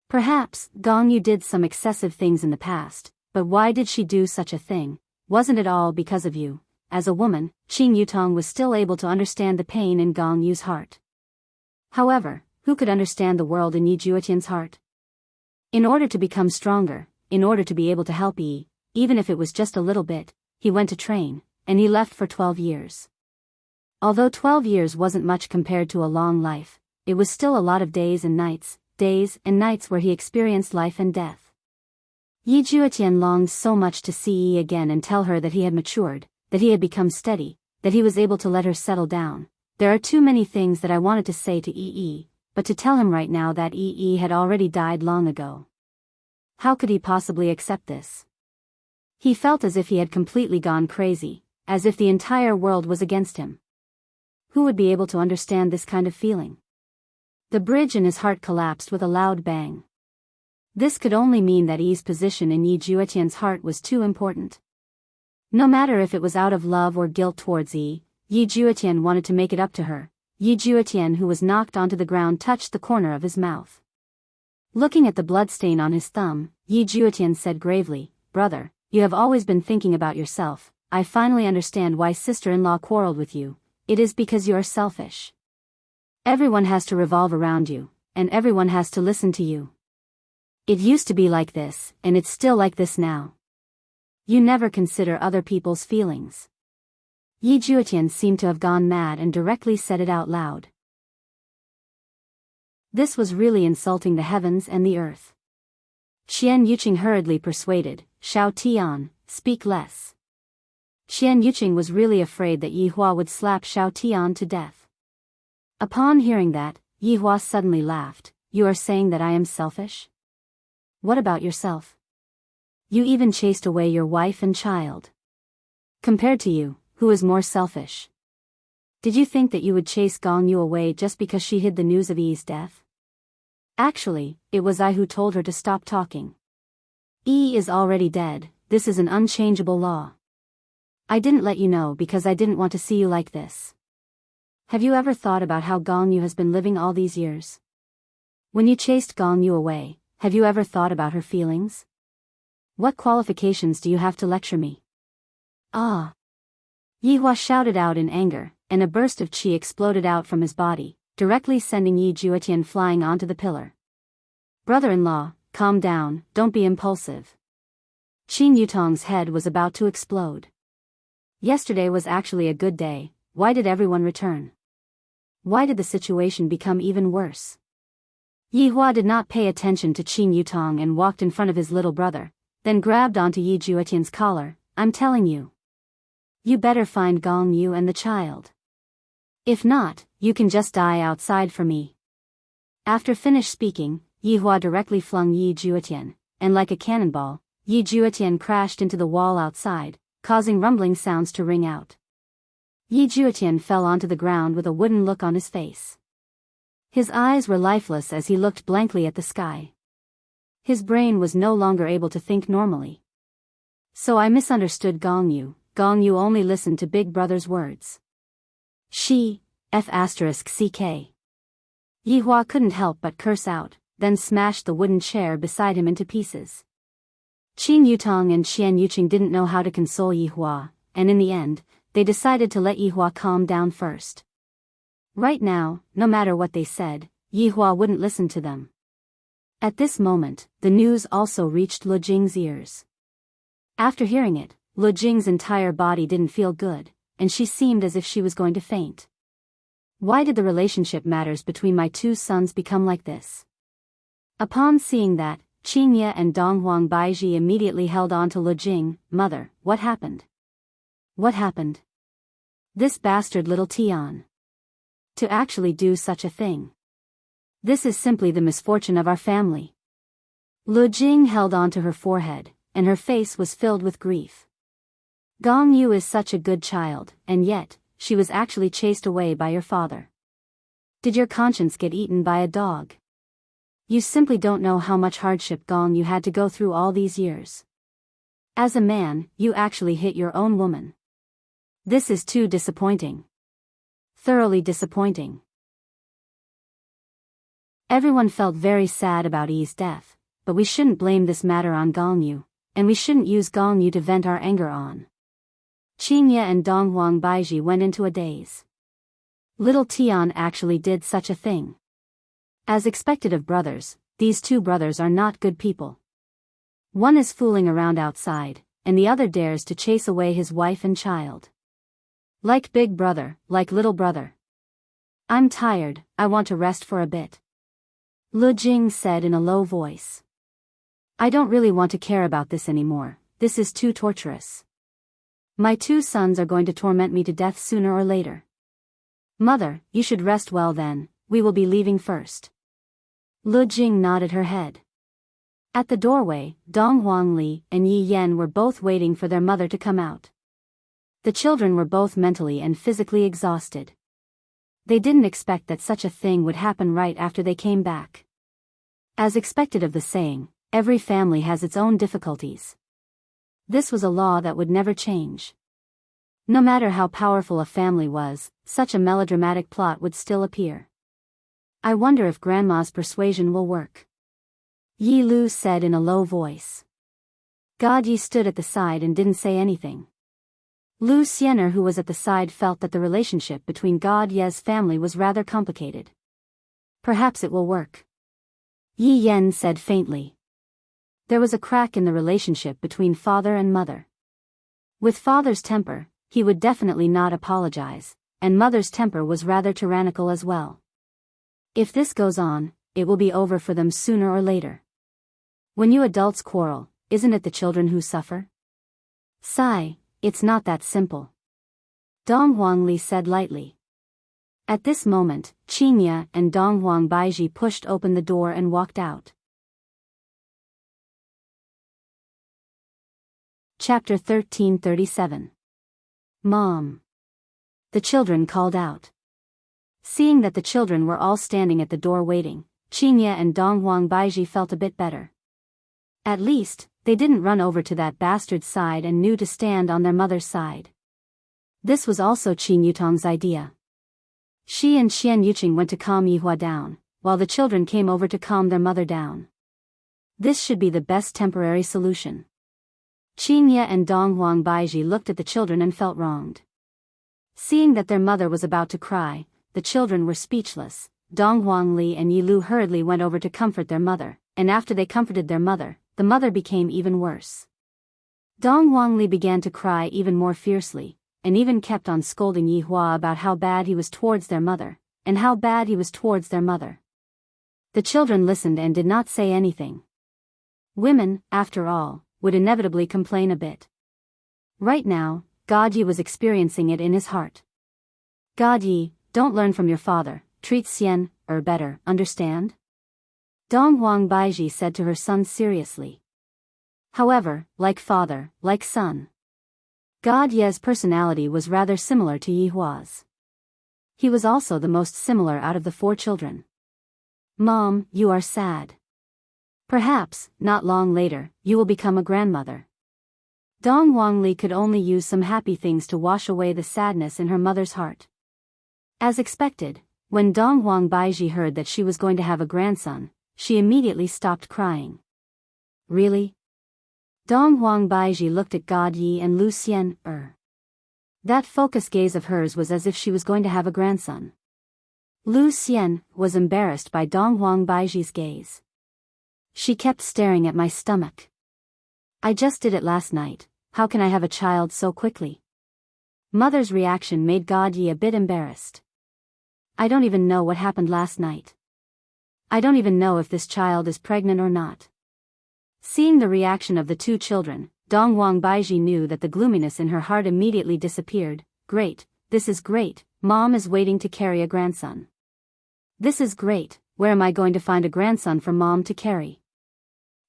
Perhaps, Gong Yu did some excessive things in the past, but why did she do such a thing? Wasn't it all because of you? As a woman, Qin Yutong was still able to understand the pain in Gong Yu's heart. However, who could understand the world in Yi Juetian's heart? In order to become stronger, in order to be able to help Yi, even if it was just a little bit, he went to train, and he left for 12 years. Although 12 years wasn't much compared to a long life, it was still a lot of days and nights where he experienced life and death. Yi Juetian longed so much to see Yi again and tell her that he had matured, that he had become steady, that he was able to let her settle down. There are too many things that I wanted to say to Yi, but to tell him right now that Yi had already died long ago. How could he possibly accept this? He felt as if he had completely gone crazy, as if the entire world was against him. Who would be able to understand this kind of feeling? The bridge in his heart collapsed with a loud bang. This could only mean that Yi's position in Yi Juetian's heart was too important. No matter if it was out of love or guilt towards Yi Juetian wanted to make it up to her. Yi Juetian, who was knocked onto the ground, touched the corner of his mouth. Looking at the bloodstain on his thumb, Yi Juetian said gravely, "Brother, you have always been thinking about yourself. I finally understand why sister-in-law quarreled with you. It is because you are selfish. Everyone has to revolve around you, and everyone has to listen to you. It used to be like this, and it's still like this now. You never consider other people's feelings." Yi Juetian seemed to have gone mad and directly said it out loud. This was really insulting the heavens and the earth. Qian Yuqing hurriedly persuaded, "Shao Tian, speak less." Qian Yuqing was really afraid that Yi Hua would slap Shao Tian to death. Upon hearing that, Yi Hua suddenly laughed. "You are saying that I am selfish? What about yourself? You even chased away your wife and child. Compared to you, who is more selfish? Did you think that you would chase Gong Yu away just because she hid the news of Yi's death? Actually, it was I who told her to stop talking. Yi is already dead, this is an unchangeable law. I didn't let you know because I didn't want to see you like this. Have you ever thought about how Gong Yu has been living all these years? When you chased Gong Yu away, have you ever thought about her feelings? What qualifications do you have to lecture me?" "Ah!" Yi Hua shouted out in anger, and a burst of qi exploded out from his body, directly sending Yi Juetian flying onto the pillar. "Brother-in-law, calm down, don't be impulsive." Qin Yutong's head was about to explode. Yesterday was actually a good day. Why did everyone return? Why did the situation become even worse? Yi Hua did not pay attention to Qin Yutong and walked in front of his little brother, then grabbed onto Yi Juetian's collar. "I'm telling you. You better find Gong Yu and the child. If not, you can just die outside for me." After finished speaking, Yi Hua directly flung Yi Juetian, and like a cannonball, Yi Juetian crashed into the wall outside, causing rumbling sounds to ring out. Yi Juetian fell onto the ground with a wooden look on his face. His eyes were lifeless as he looked blankly at the sky. His brain was no longer able to think normally. "So I misunderstood Gong Yu. Gong Yu only listened to Big Brother's words. She, F***ck. Yi Hua couldn't help but curse out, then smashed the wooden chair beside him into pieces. Qin Yutong and Qian Yuqing didn't know how to console Yi Hua, and in the end, they decided to let Yi Hua calm down first. Right now, no matter what they said, Yi Hua wouldn't listen to them. At this moment, the news also reached Lu Jing's ears. After hearing it, Lu Jing's entire body didn't feel good, and she seemed as if she was going to faint. Why did the relationship matters between my two sons become like this? Upon seeing that, Qingye and Donghuang Baiji immediately held on to Lu Jing. "Mother, what happened? What happened? This bastard little Tian. To actually do such a thing. This is simply the misfortune of our family." Lu Jing held on to her forehead, and her face was filled with grief. Gong Yu is such a good child, and yet, she was actually chased away by your father. Did your conscience get eaten by a dog? You simply don't know how much hardship Gong Yu had to go through all these years. As a man, you actually hit your own woman. This is too disappointing. Thoroughly disappointing. Everyone felt very sad about Yi's death, but we shouldn't blame this matter on Gong Yu, and we shouldn't use Gong Yu to vent our anger on. Qingye and Donghuang Baiji went into a daze. Little Tian actually did such a thing. As expected of brothers, these two brothers are not good people. One is fooling around outside, and the other dares to chase away his wife and child. Like big brother, like little brother. I'm tired, I want to rest for a bit. Lu Jing said in a low voice. I don't really want to care about this anymore, this is too torturous. My two sons are going to torment me to death sooner or later. Mother, you should rest well then, we will be leaving first. Lu Jing nodded her head. At the doorway, Dong Huangli and Yi Yan were both waiting for their mother to come out. The children were both mentally and physically exhausted. They didn't expect that such a thing would happen right after they came back. As expected of the saying, every family has its own difficulties. This was a law that would never change. No matter how powerful a family was, such a melodramatic plot would still appear. I wonder if Grandma's persuasion will work. Yi Lu said in a low voice. God Yi stood at the side and didn't say anything. Lu Xiener, who was at the side, felt that the relationship between God Ye's family was rather complicated. Perhaps it will work. Yi Yan said faintly. There was a crack in the relationship between father and mother. With father's temper, he would definitely not apologize, and mother's temper was rather tyrannical as well. If this goes on, it will be over for them sooner or later. When you adults quarrel, isn't it the children who suffer? Sigh, it's not that simple. Dong Huangli said lightly. At this moment, Qinya and Dong Huang Baiji pushed open the door and walked out. Chapter 1337. Mom. The children called out. Seeing that the children were all standing at the door waiting, Qinya and Dong Huang Baiji felt a bit better. At least, they didn't run over to that bastard's side and knew to stand on their mother's side. This was also Qin Yutong's idea. She and Xian Yuqing went to calm Yihua down, while the children came over to calm their mother down. This should be the best temporary solution. Qinya and Dong Huang Baiji looked at the children and felt wronged. Seeing that their mother was about to cry, the children were speechless. Dong Huangli and Yi Lu hurriedly went over to comfort their mother, and after they comforted their mother, the mother became even worse. Dong Huangli began to cry even more fiercely, and even kept on scolding Yihua about how bad he was towards their mother, and how bad he was towards their mother. The children listened and did not say anything. Women, after all, would inevitably complain a bit. Right now, God Yi was experiencing it in his heart. God Yi, don't learn from your father, treat Xian, better, understand? Dong Huang Baiji said to her son seriously. However, like father, like son. God Ye's personality was rather similar to Yihua's. He was also the most similar out of the four children. Mom, you are sad. Perhaps, not long later, you will become a grandmother. Dong Huangli could only use some happy things to wash away the sadness in her mother's heart. As expected, when Dong Huang Baiji heard that she was going to have a grandson, she immediately stopped crying. Really? Dong Huang Baiji looked at God Yi and Lu Xian. That focused gaze of hers was as if she was going to have a grandson. Lu Xian was embarrassed by Dong Huang Baiji's gaze. She kept staring at my stomach. I just did it last night, how can I have a child so quickly? Mother's reaction made God Yi a bit embarrassed. I don't even know what happened last night. I don't even know if this child is pregnant or not. Seeing the reaction of the two children, Dong Huang Baiji knew that the gloominess in her heart immediately disappeared. Great, this is great, Mom is waiting to carry a grandson. This is great, where am I going to find a grandson for Mom to carry?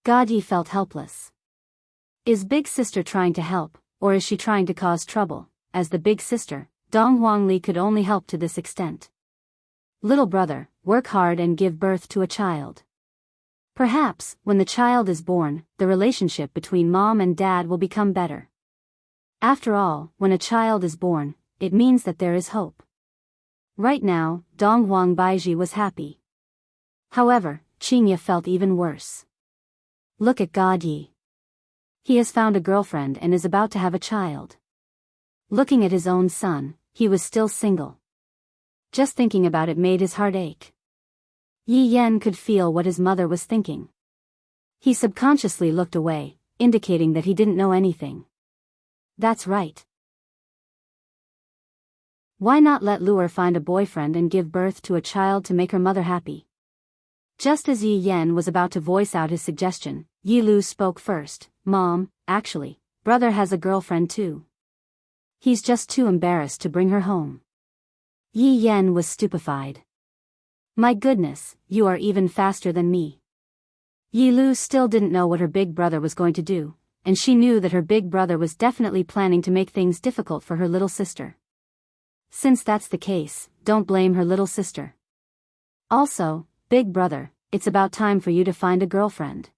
God Yi felt helpless. Is big sister trying to help, or is she trying to cause trouble? As the big sister, Dong Huangli could only help to this extent. Little brother, work hard and give birth to a child. Perhaps, when the child is born, the relationship between mom and dad will become better. After all, when a child is born, it means that there is hope. Right now, Dong Huang Baiji was happy. However, Qinya felt even worse. Look at God Yi. He has found a girlfriend and is about to have a child. Looking at his own son, he was still single. Just thinking about it made his heart ache. Yi Yan could feel what his mother was thinking. He subconsciously looked away, indicating that he didn't know anything. That's right. Why not let Luer find a boyfriend and give birth to a child to make her mother happy? Just as Yi Yan was about to voice out his suggestion, Yi Lu spoke first. Mom, actually, brother has a girlfriend too. He's just too embarrassed to bring her home. Yi Yan was stupefied. My goodness, you are even faster than me. Yi Lu still didn't know what her big brother was going to do, and she knew that her big brother was definitely planning to make things difficult for her little sister. Since that's the case, don't blame her little sister. Also, big brother, it's about time for you to find a girlfriend.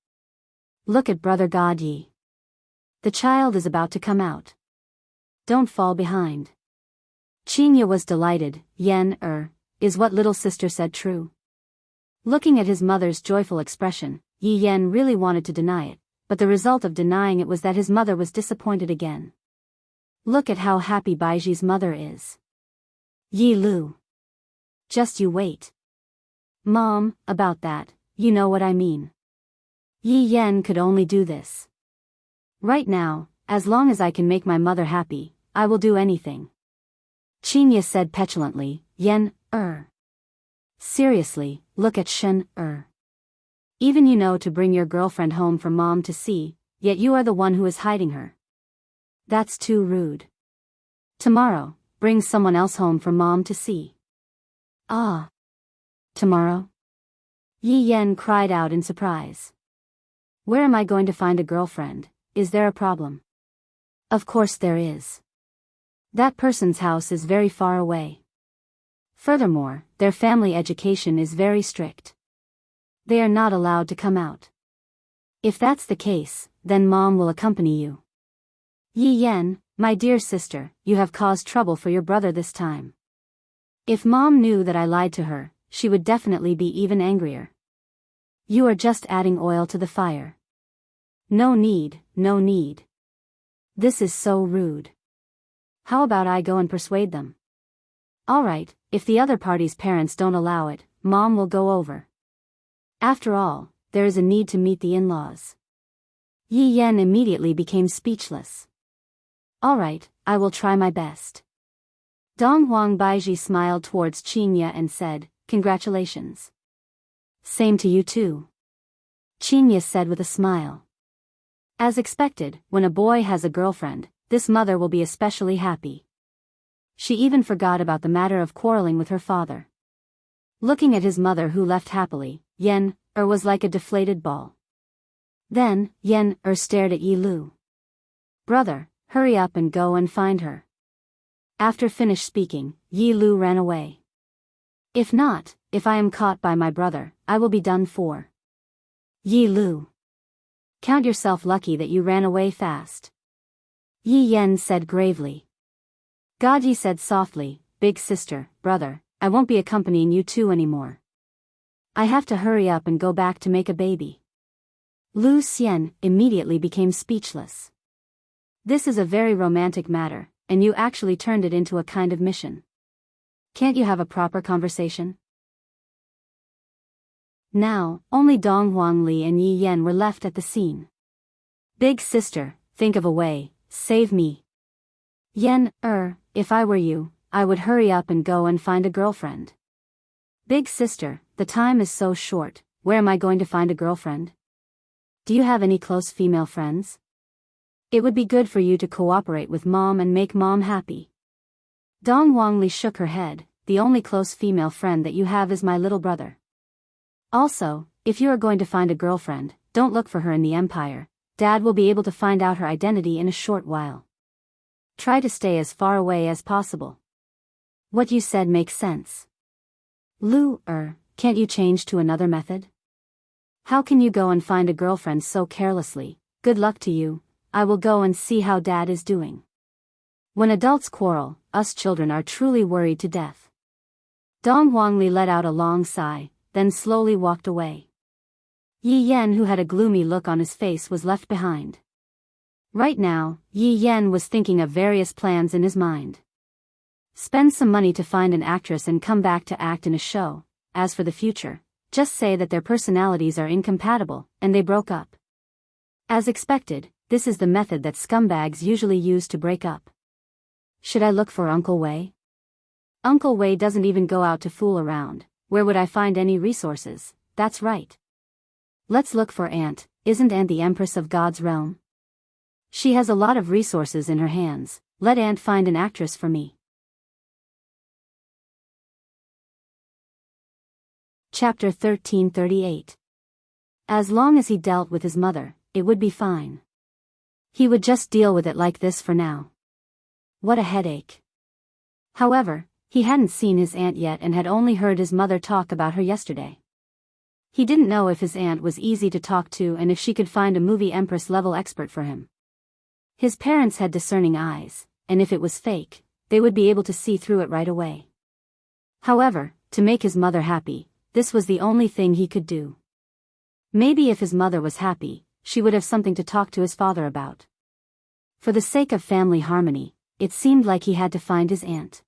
Look at brother God Yi. The child is about to come out. Don't fall behind. Qinya was delighted. Yan, is what little sister said true? Looking at his mother's joyful expression, Yi Yan really wanted to deny it, but the result of denying it was that his mother was disappointed again. Look at how happy Baiji's mother is. Yi Lu. Just you wait. Mom, about that, you know what I mean. Yi Yan could only do this. Right now, as long as I can make my mother happy, I will do anything. Qinya said petulantly. Yan, Seriously, look at Shen, Even you know to bring your girlfriend home for mom to see, yet you are the one who is hiding her. That's too rude. Tomorrow, bring someone else home for mom to see. Ah. Tomorrow? Yi Yan cried out in surprise. Where am I going to find a girlfriend? Is there a problem? Of course there is. That person's house is very far away. Furthermore, their family education is very strict. They are not allowed to come out. If that's the case, then mom will accompany you. Yi Yan, my dear sister, you have caused trouble for your brother this time. If mom knew that I lied to her, she would definitely be even angrier. You are just adding oil to the fire. No need, no need. This is so rude. How about I go and persuade them? Alright, if the other party's parents don't allow it, mom will go over. After all, there is a need to meet the in-laws. Yi Yan immediately became speechless. Alright, I will try my best. Dong Huang Baiji smiled towards Qinya and said, Congratulations. Same to you too. Qinya said with a smile. As expected, when a boy has a girlfriend, this mother will be especially happy. She even forgot about the matter of quarreling with her father. Looking at his mother who left happily, Yan, was like a deflated ball. Then, Yan, stared at Yi Lu. Brother, hurry up and go and find her. After finished speaking, Yi Lu ran away. If not, if I am caught by my brother, I will be done for. Yi Lu. Count yourself lucky that you ran away fast. Yi Yan said gravely. Gaji said softly, Big sister, brother, I won't be accompanying you two anymore. I have to hurry up and go back to make a baby. Lu Xian immediately became speechless. This is a very romantic matter, and you actually turned it into a kind of mission. Can't you have a proper conversation? Now, only Dong Huangli and Yi Yan were left at the scene. Big sister, think of a way, save me. Yan, if I were you, I would hurry up and go and find a girlfriend. Big sister, the time is so short, where am I going to find a girlfriend? Do you have any close female friends? It would be good for you to cooperate with mom and make mom happy. Dong Huangli shook her head, the only close female friend that you have is my little brother. Also, if you are going to find a girlfriend, don't look for her in the empire, Dad will be able to find out her identity in a short while. Try to stay as far away as possible. What you said makes sense. Lu, can't you change to another method? How can you go and find a girlfriend so carelessly? Good luck to you, I will go and see how Dad is doing. When adults quarrel, us children are truly worried to death. Dong Huangli let out a long sigh, then slowly walked away. Yi Yan, who had a gloomy look on his face, was left behind. Right now, Yi Yan was thinking of various plans in his mind. Spend some money to find an actress and come back to act in a show. As for the future, Just say that their personalities are incompatible, and they broke up. As expected, this is the method that scumbags usually use to break up. Should I look for Uncle Wei? Uncle Wei doesn't even go out to fool around. Where would I find any resources? That's right. Let's look for Aunt. Isn't Aunt the Empress of God's realm? She has a lot of resources in her hands. Let Aunt find an actress for me. Chapter 1338. As long as he dealt with his mother, it would be fine. He would just deal with it like this for now. What a headache. However, he hadn't seen his aunt yet and had only heard his mother talk about her yesterday. He didn't know if his aunt was easy to talk to and if she could find a movie Empress-level expert for him. His parents had discerning eyes, and if it was fake, they would be able to see through it right away. However, to make his mother happy, this was the only thing he could do. Maybe if his mother was happy, she would have something to talk to his father about. For the sake of family harmony, it seemed like he had to find his aunt.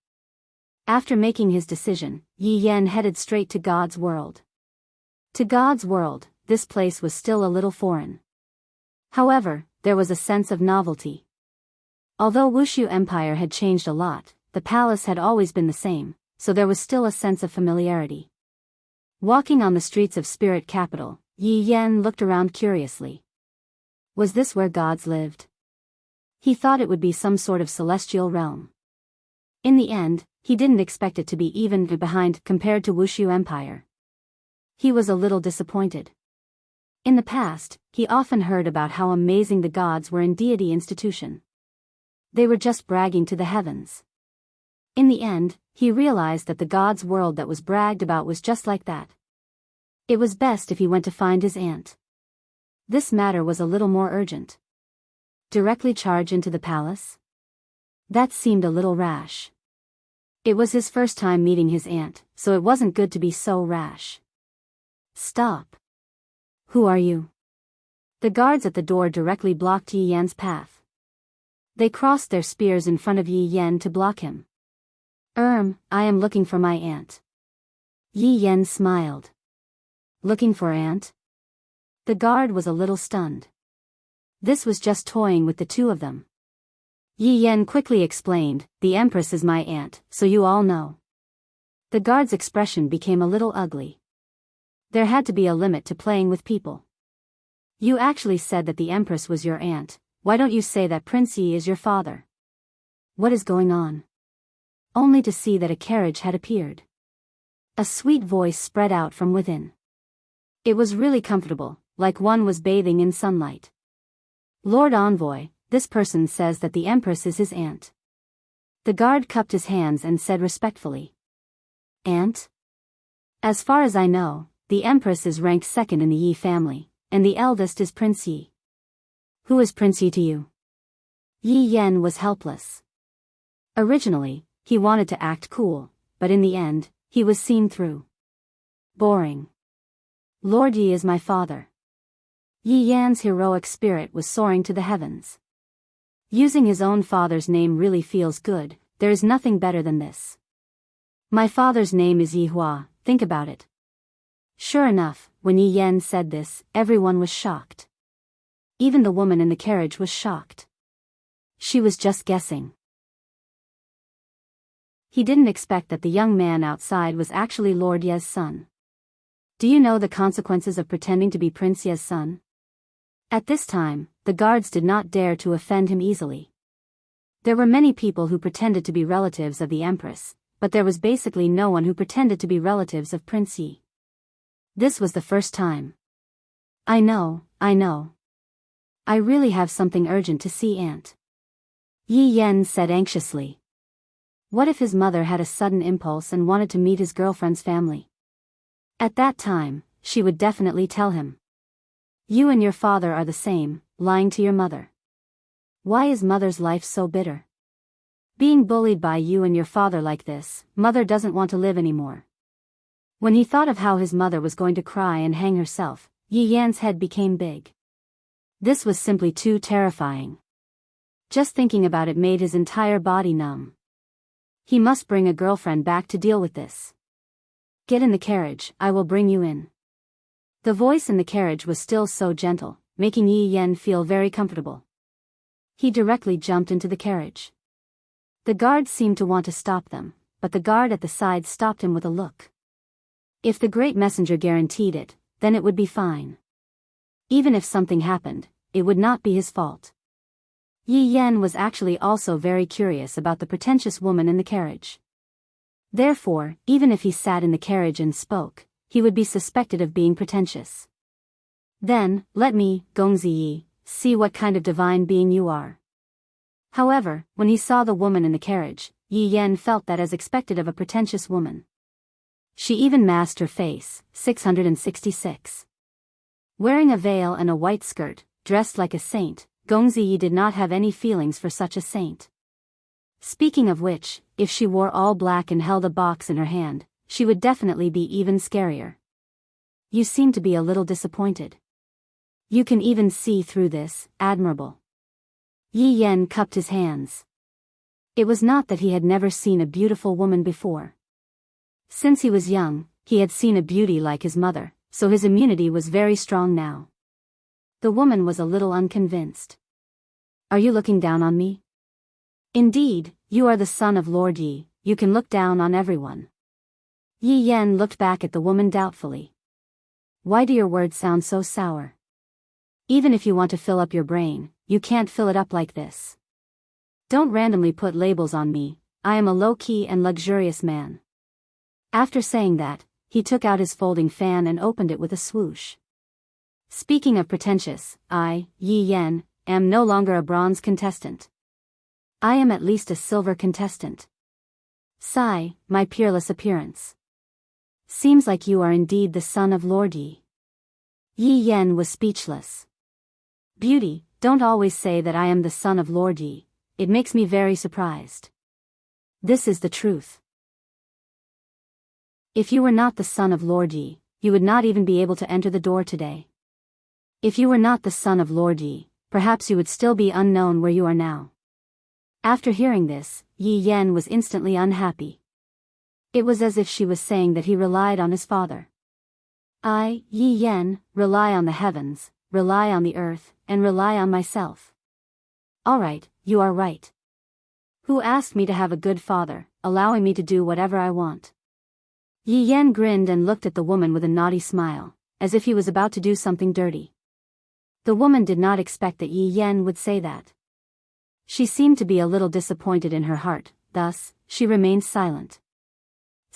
After making his decision, Yi Yan headed straight to God's world. To God's world, this place was still a little foreign. However, there was a sense of novelty. Although Wushu Empire had changed a lot, the palace had always been the same, so there was still a sense of familiarity. Walking on the streets of Spirit Capital, Yi Yan looked around curiously. Was this where gods lived? He thought it would be some sort of celestial realm. In the end, he didn't expect it to be even behind compared to Wushu Empire. He was a little disappointed. In the past, he often heard about how amazing the gods were in deity institution. They were just bragging to the heavens. In the end, he realized that the gods' world that was bragged about was just like that. It was best if he went to find his aunt. This matter was a little more urgent. Directly charge into the palace? That seemed a little rash. It was his first time meeting his aunt, so it wasn't good to be so rash. Stop. Who are you? The guards at the door directly blocked Yi Yan's path. They crossed their spears in front of Yi Yan to block him. I am looking for my aunt. Yi Yan smiled. Looking for aunt? The guard was a little stunned. This was just toying with the two of them. Yi Yan quickly explained, the Empress is my aunt, so you all know. The guard's expression became a little ugly. There had to be a limit to playing with people. You actually said that the Empress was your aunt, why don't you say that Prince Yi is your father? What is going on? Only to see that a carriage had appeared. A sweet voice spread out from within. It was really comfortable, like one was bathing in sunlight. Lord Envoy, this person says that the Empress is his aunt. The guard cupped his hands and said respectfully. Aunt? As far as I know, the Empress is ranked second in the Yi family, and the eldest is Prince Yi. Who is Prince Yi to you? Yi Yan was helpless. Originally, he wanted to act cool, but in the end, he was seen through. Boring. Lord Yi is my father. Yi Yan's heroic spirit was soaring to the heavens. Using his own father's name really feels good, there is nothing better than this. My father's name is Yi Hua, think about it. Sure enough, when Yi Yan said this, everyone was shocked. Even the woman in the carriage was shocked. She was just guessing. He didn't expect that the young man outside was actually Lord Ye's son. Do you know the consequences of pretending to be Prince Ye's son? At this time, the guards did not dare to offend him easily. There were many people who pretended to be relatives of the Empress, but there was basically no one who pretended to be relatives of Prince Yi. This was the first time. I know. I really have something urgent to see Aunt. Yi Yan said anxiously. What if his mother had a sudden impulse and wanted to meet his girlfriend's family? At that time, she would definitely tell him. You and your father are the same, lying to your mother. Why is mother's life so bitter? Being bullied by you and your father like this, mother doesn't want to live anymore. When he thought of how his mother was going to cry and hang herself, Yi Yan's head became big. This was simply too terrifying. Just thinking about it made his entire body numb. He must bring a girlfriend back to deal with this. Get in the carriage, I will bring you in. The voice in the carriage was still so gentle, making Yi Yan feel very comfortable. He directly jumped into the carriage. The guards seemed to want to stop them, but the guard at the side stopped him with a look. If the great messenger guaranteed it, then it would be fine. Even if something happened, it would not be his fault. Yi Yan was actually also very curious about the pretentious woman in the carriage. Therefore, even if he sat in the carriage and spoke, he would be suspected of being pretentious. Then, let me, Gongzi, see what kind of divine being you are. However, when he saw the woman in the carriage, Yi Yan felt that as expected of a pretentious woman. She even masked her face. 666. Wearing a veil and a white skirt, dressed like a saint, Gongzi did not have any feelings for such a saint. Speaking of which, if she wore all black and held a box in her hand, she would definitely be even scarier. You seem to be a little disappointed. You can even see through this, admirable. Yi Yan cupped his hands. It was not that he had never seen a beautiful woman before. Since he was young, he had seen a beauty like his mother, so his immunity was very strong now. The woman was a little unconvinced. Are you looking down on me? Indeed, you are the son of Lord Yi, you can look down on everyone. Yi Yan looked back at the woman doubtfully. Why do your words sound so sour? Even if you want to fill up your brain, you can't fill it up like this. Don't randomly put labels on me, I am a low-key and luxurious man. After saying that, he took out his folding fan and opened it with a swoosh. Speaking of pretentious, I, Yi Yan, am no longer a bronze contestant. I am at least a silver contestant. Sigh, my peerless appearance. Seems like you are indeed the son of Lord Yi. Yi Yan was speechless. Beauty, don't always say that I am the son of Lord Yi, it makes me very surprised. This is the truth. If you were not the son of Lord Yi, you would not even be able to enter the door today. If you were not the son of Lord Yi, perhaps you would still be unknown where you are now. After hearing this, Yi Yan was instantly unhappy. It was as if she was saying that he relied on his father. I, Yi Yan, rely on the heavens, rely on the earth, and rely on myself. Alright, you are right. Who asked me to have a good father, allowing me to do whatever I want? Yi Yan grinned and looked at the woman with a naughty smile, as if he was about to do something dirty. The woman did not expect that Yi Yan would say that. She seemed to be a little disappointed in her heart, thus, she remained silent.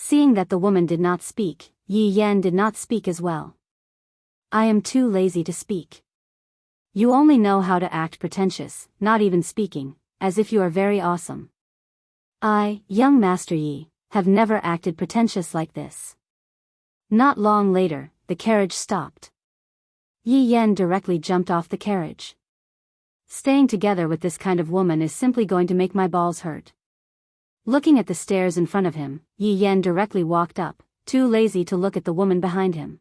Seeing that the woman did not speak, Yi Yan did not speak as well. I am too lazy to speak. You only know how to act pretentious, not even speaking, as if you are very awesome. I, young Master Yi, have never acted pretentious like this. Not long later, the carriage stopped. Yi Yan directly jumped off the carriage. Staying together with this kind of woman is simply going to make my balls hurt. Looking at the stairs in front of him, Yi Yan directly walked up, too lazy to look at the woman behind him.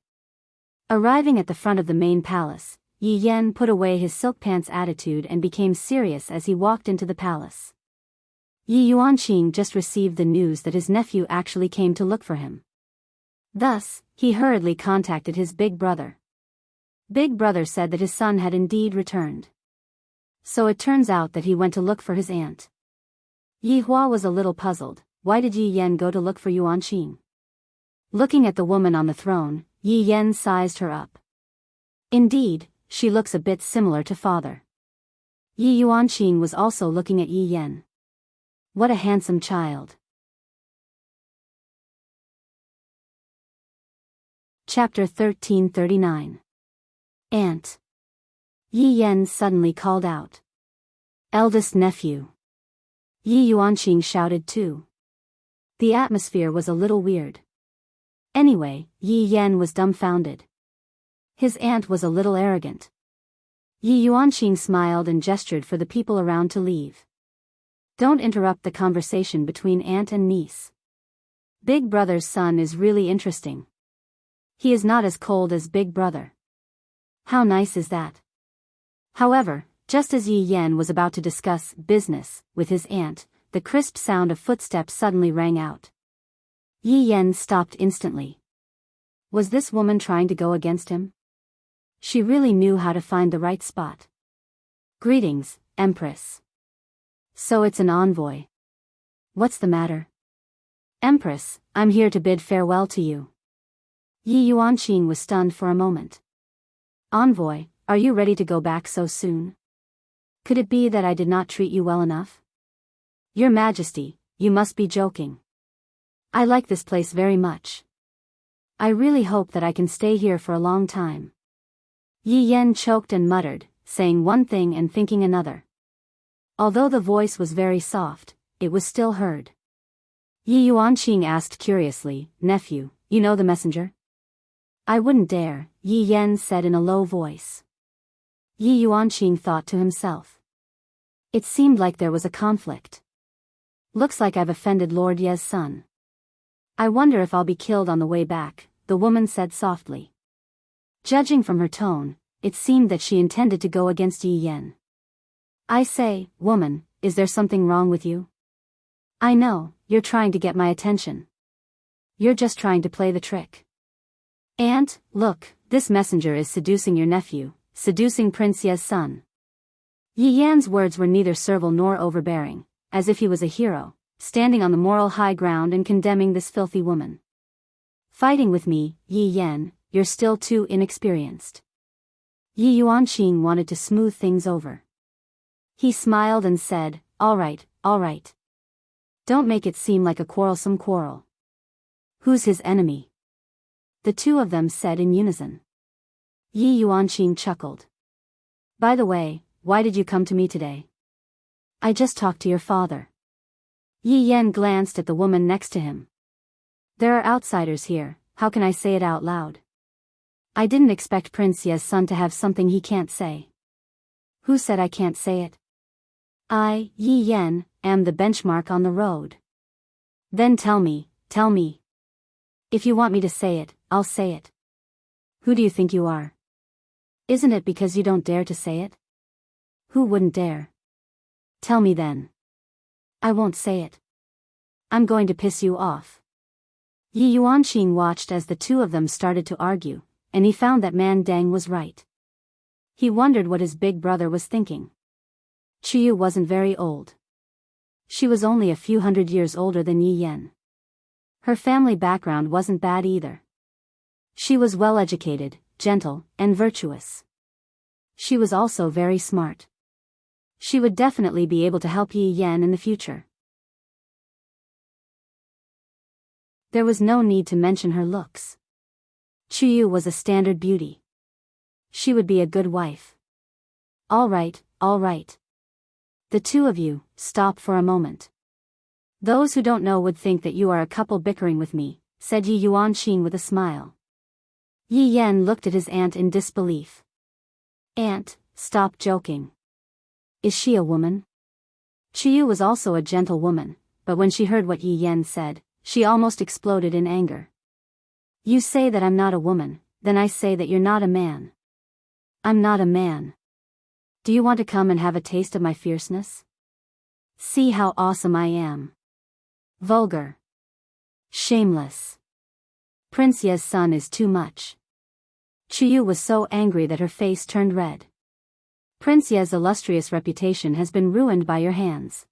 Arriving at the front of the main palace, Yi Yan put away his silk pants attitude and became serious as he walked into the palace. Yi Yuanqing just received the news that his nephew actually came to look for him. Thus, he hurriedly contacted his big brother. Big brother said that his son had indeed returned. So it turns out that he went to look for his aunt. Yi Hua was a little puzzled. Why did Yi Yan go to look for Yuanqing? Looking at the woman on the throne, Yi Yan sized her up. Indeed, she looks a bit similar to father. Yi Yuanqing was also looking at Yi Yan. What a handsome child. Chapter 1339. Aunt. Yi Yan suddenly called out. Eldest nephew. Yi Yuanqing shouted too. The atmosphere was a little weird. Anyway, Yi Yan was dumbfounded. His aunt was a little arrogant. Yi Yuanqing smiled and gestured for the people around to leave. Don't interrupt the conversation between aunt and niece. Big brother's son is really interesting. He is not as cold as big brother. How nice is that? However, just as Yi Yan was about to discuss business with his aunt, the crisp sound of footsteps suddenly rang out. Yi Yan stopped instantly. Was this woman trying to go against him? She really knew how to find the right spot. Greetings, Empress. So it's an envoy. What's the matter? Empress, I'm here to bid farewell to you. Yi Yuanqing was stunned for a moment. Envoy, are you ready to go back so soon? Could it be that I did not treat you well enough? Your Majesty, you must be joking. I like this place very much. I really hope that I can stay here for a long time. Yi Yan choked and muttered, saying one thing and thinking another. Although the voice was very soft, it was still heard. Yi Yuanqing asked curiously, Nephew, you know the messenger? I wouldn't dare, Yi Yan said in a low voice. Yi Yuanqing thought to himself. It seemed like there was a conflict. Looks like I've offended Lord Ye's son. I wonder if I'll be killed on the way back, the woman said softly. Judging from her tone, it seemed that she intended to go against Yi Yan. I say, woman, is there something wrong with you? I know, you're trying to get my attention. You're just trying to play the trick. And, look, this messenger is seducing your nephew, seducing Prince Ye's son. Yi Yan's words were neither servile nor overbearing, as if he was a hero, standing on the moral high ground and condemning this filthy woman. Fighting with me, Yi Yan, you're still too inexperienced. Yi Yuanqing wanted to smooth things over. He smiled and said, all right. Don't make it seem like a quarrelsome quarrel. Who's his enemy? The two of them said in unison. Yi Yuanqing chuckled. By the way, why did you come to me today? I just talked to your father. Yi Yan glanced at the woman next to him. There are outsiders here, how can I say it out loud? I didn't expect Prince Ye's son to have something he can't say. Who said I can't say it? I, Yi Yan, am the benchmark on the road. Then tell me. If you want me to say it, I'll say it. Who do you think you are? Isn't it because you don't dare to say it? Who wouldn't dare? Tell me then. I won't say it. I'm going to piss you off. Yi Yuanqing watched as the two of them started to argue, and he found that Man Deng was right. He wondered what his big brother was thinking. Qiyu wasn't very old. She was only a few hundred years older than Yi Yan. Her family background wasn't bad either. She was well educated, gentle, and virtuous. She was also very smart. She would definitely be able to help Yi Yan in the future. There was no need to mention her looks. Qiyu was a standard beauty. She would be a good wife. All right. The two of you, stop for a moment. Those who don't know would think that you are a couple bickering with me, said Yi Yuanqing with a smile. Yi Yan looked at his aunt in disbelief. Aunt, stop joking. Is she a woman? Qiyu was also a gentle woman, but when she heard what Yi Yan said, she almost exploded in anger. You say that I'm not a woman, then I say that you're not a man. I'm not a man. Do you want to come and have a taste of my fierceness? See how awesome I am. Vulgar. Shameless. Prince Ye's son is too much. Qiyu was so angry that her face turned red. Prince Ye's illustrious reputation has been ruined by your hands.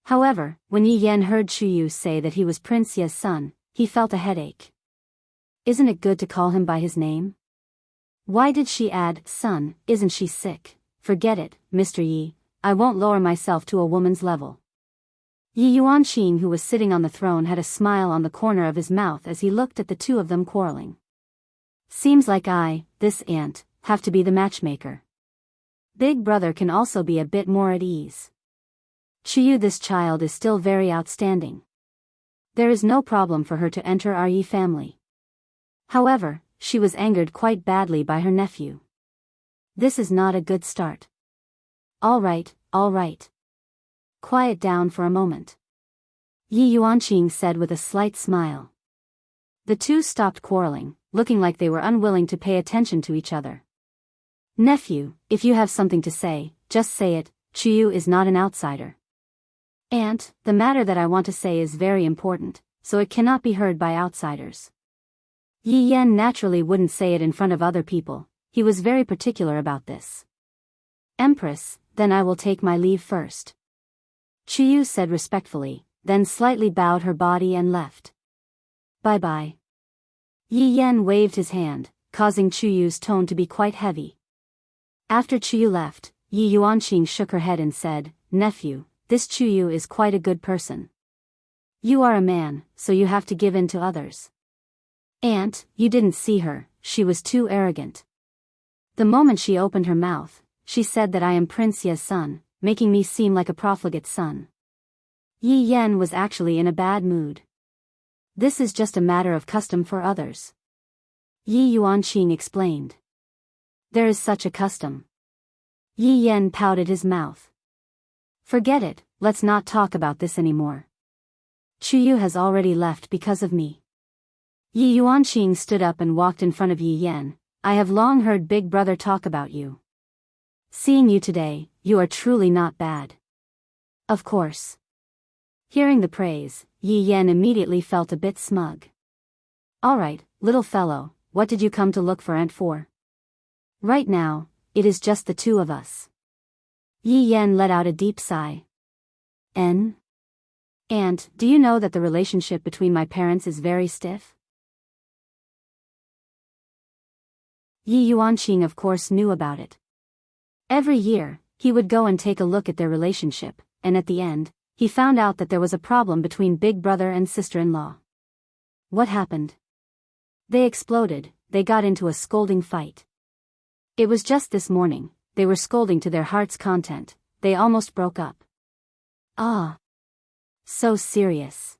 However, when Yi Yan heard Qiyu say that he was Prince Ye's son, he felt a headache. Isn't it good to call him by his name? Why did she add, son, isn't she sick? Forget it, Mr. Yi, I won't lower myself to a woman's level. Yi Yuanqing, who was sitting on the throne, had a smile on the corner of his mouth as he looked at the two of them quarreling. Seems like this aunt, have to be the matchmaker. Big brother can also be a bit more at ease. Qiyu, this child is still very outstanding. There is no problem for her to enter our Yi family. However, she was angered quite badly by her nephew. This is not a good start. All right. Quiet down for a moment. Yi Yuanqing said with a slight smile. The two stopped quarreling, looking like they were unwilling to pay attention to each other. Nephew, if you have something to say, just say it. Qiyu is not an outsider. Aunt, the matter that I want to say is very important, so it cannot be heard by outsiders. Yi Yan naturally wouldn't say it in front of other people. he was very particular about this. Empress, then I will take my leave first. Chuyu said respectfully, then slightly bowed her body and left. Bye-bye. Yi Yan waved his hand, causing Chuyu's tone to be quite heavy. After Chuyu left, Yi Yuanqing shook her head and said, Nephew, this Chuyu is quite a good person. You are a man, so you have to give in to others. Aunt, you didn't see her, she was too arrogant. The moment she opened her mouth, she said that I am Prince Ye's son, making me seem like a profligate son. Yi Yan was actually in a bad mood. This is just a matter of custom for others. Yi Yuanqing explained. There is such a custom. Yi Yan pouted his mouth. Forget it, let's not talk about this anymore. Chuyu has already left because of me. Yi Yuanqing stood up and walked in front of Yi Yan. I have long heard Big Brother talk about you. Seeing you today, you are truly not bad. Of course. Hearing the praise, Yi Yan immediately felt a bit smug. Alright, little fellow, what did you come to look for Aunt for? Right now, it is just the two of us. Yi Yan let out a deep sigh. Aunt, do you know that the relationship between my parents is very stiff? Yi Yuanqing of course knew about it. Every year, he would go and take a look at their relationship, and at the end, he found out that there was a problem between big brother and sister-in-law. What happened? They exploded, they got into a scolding fight. It was just this morning, they were scolding to their heart's content, they almost broke up. Ah. So serious.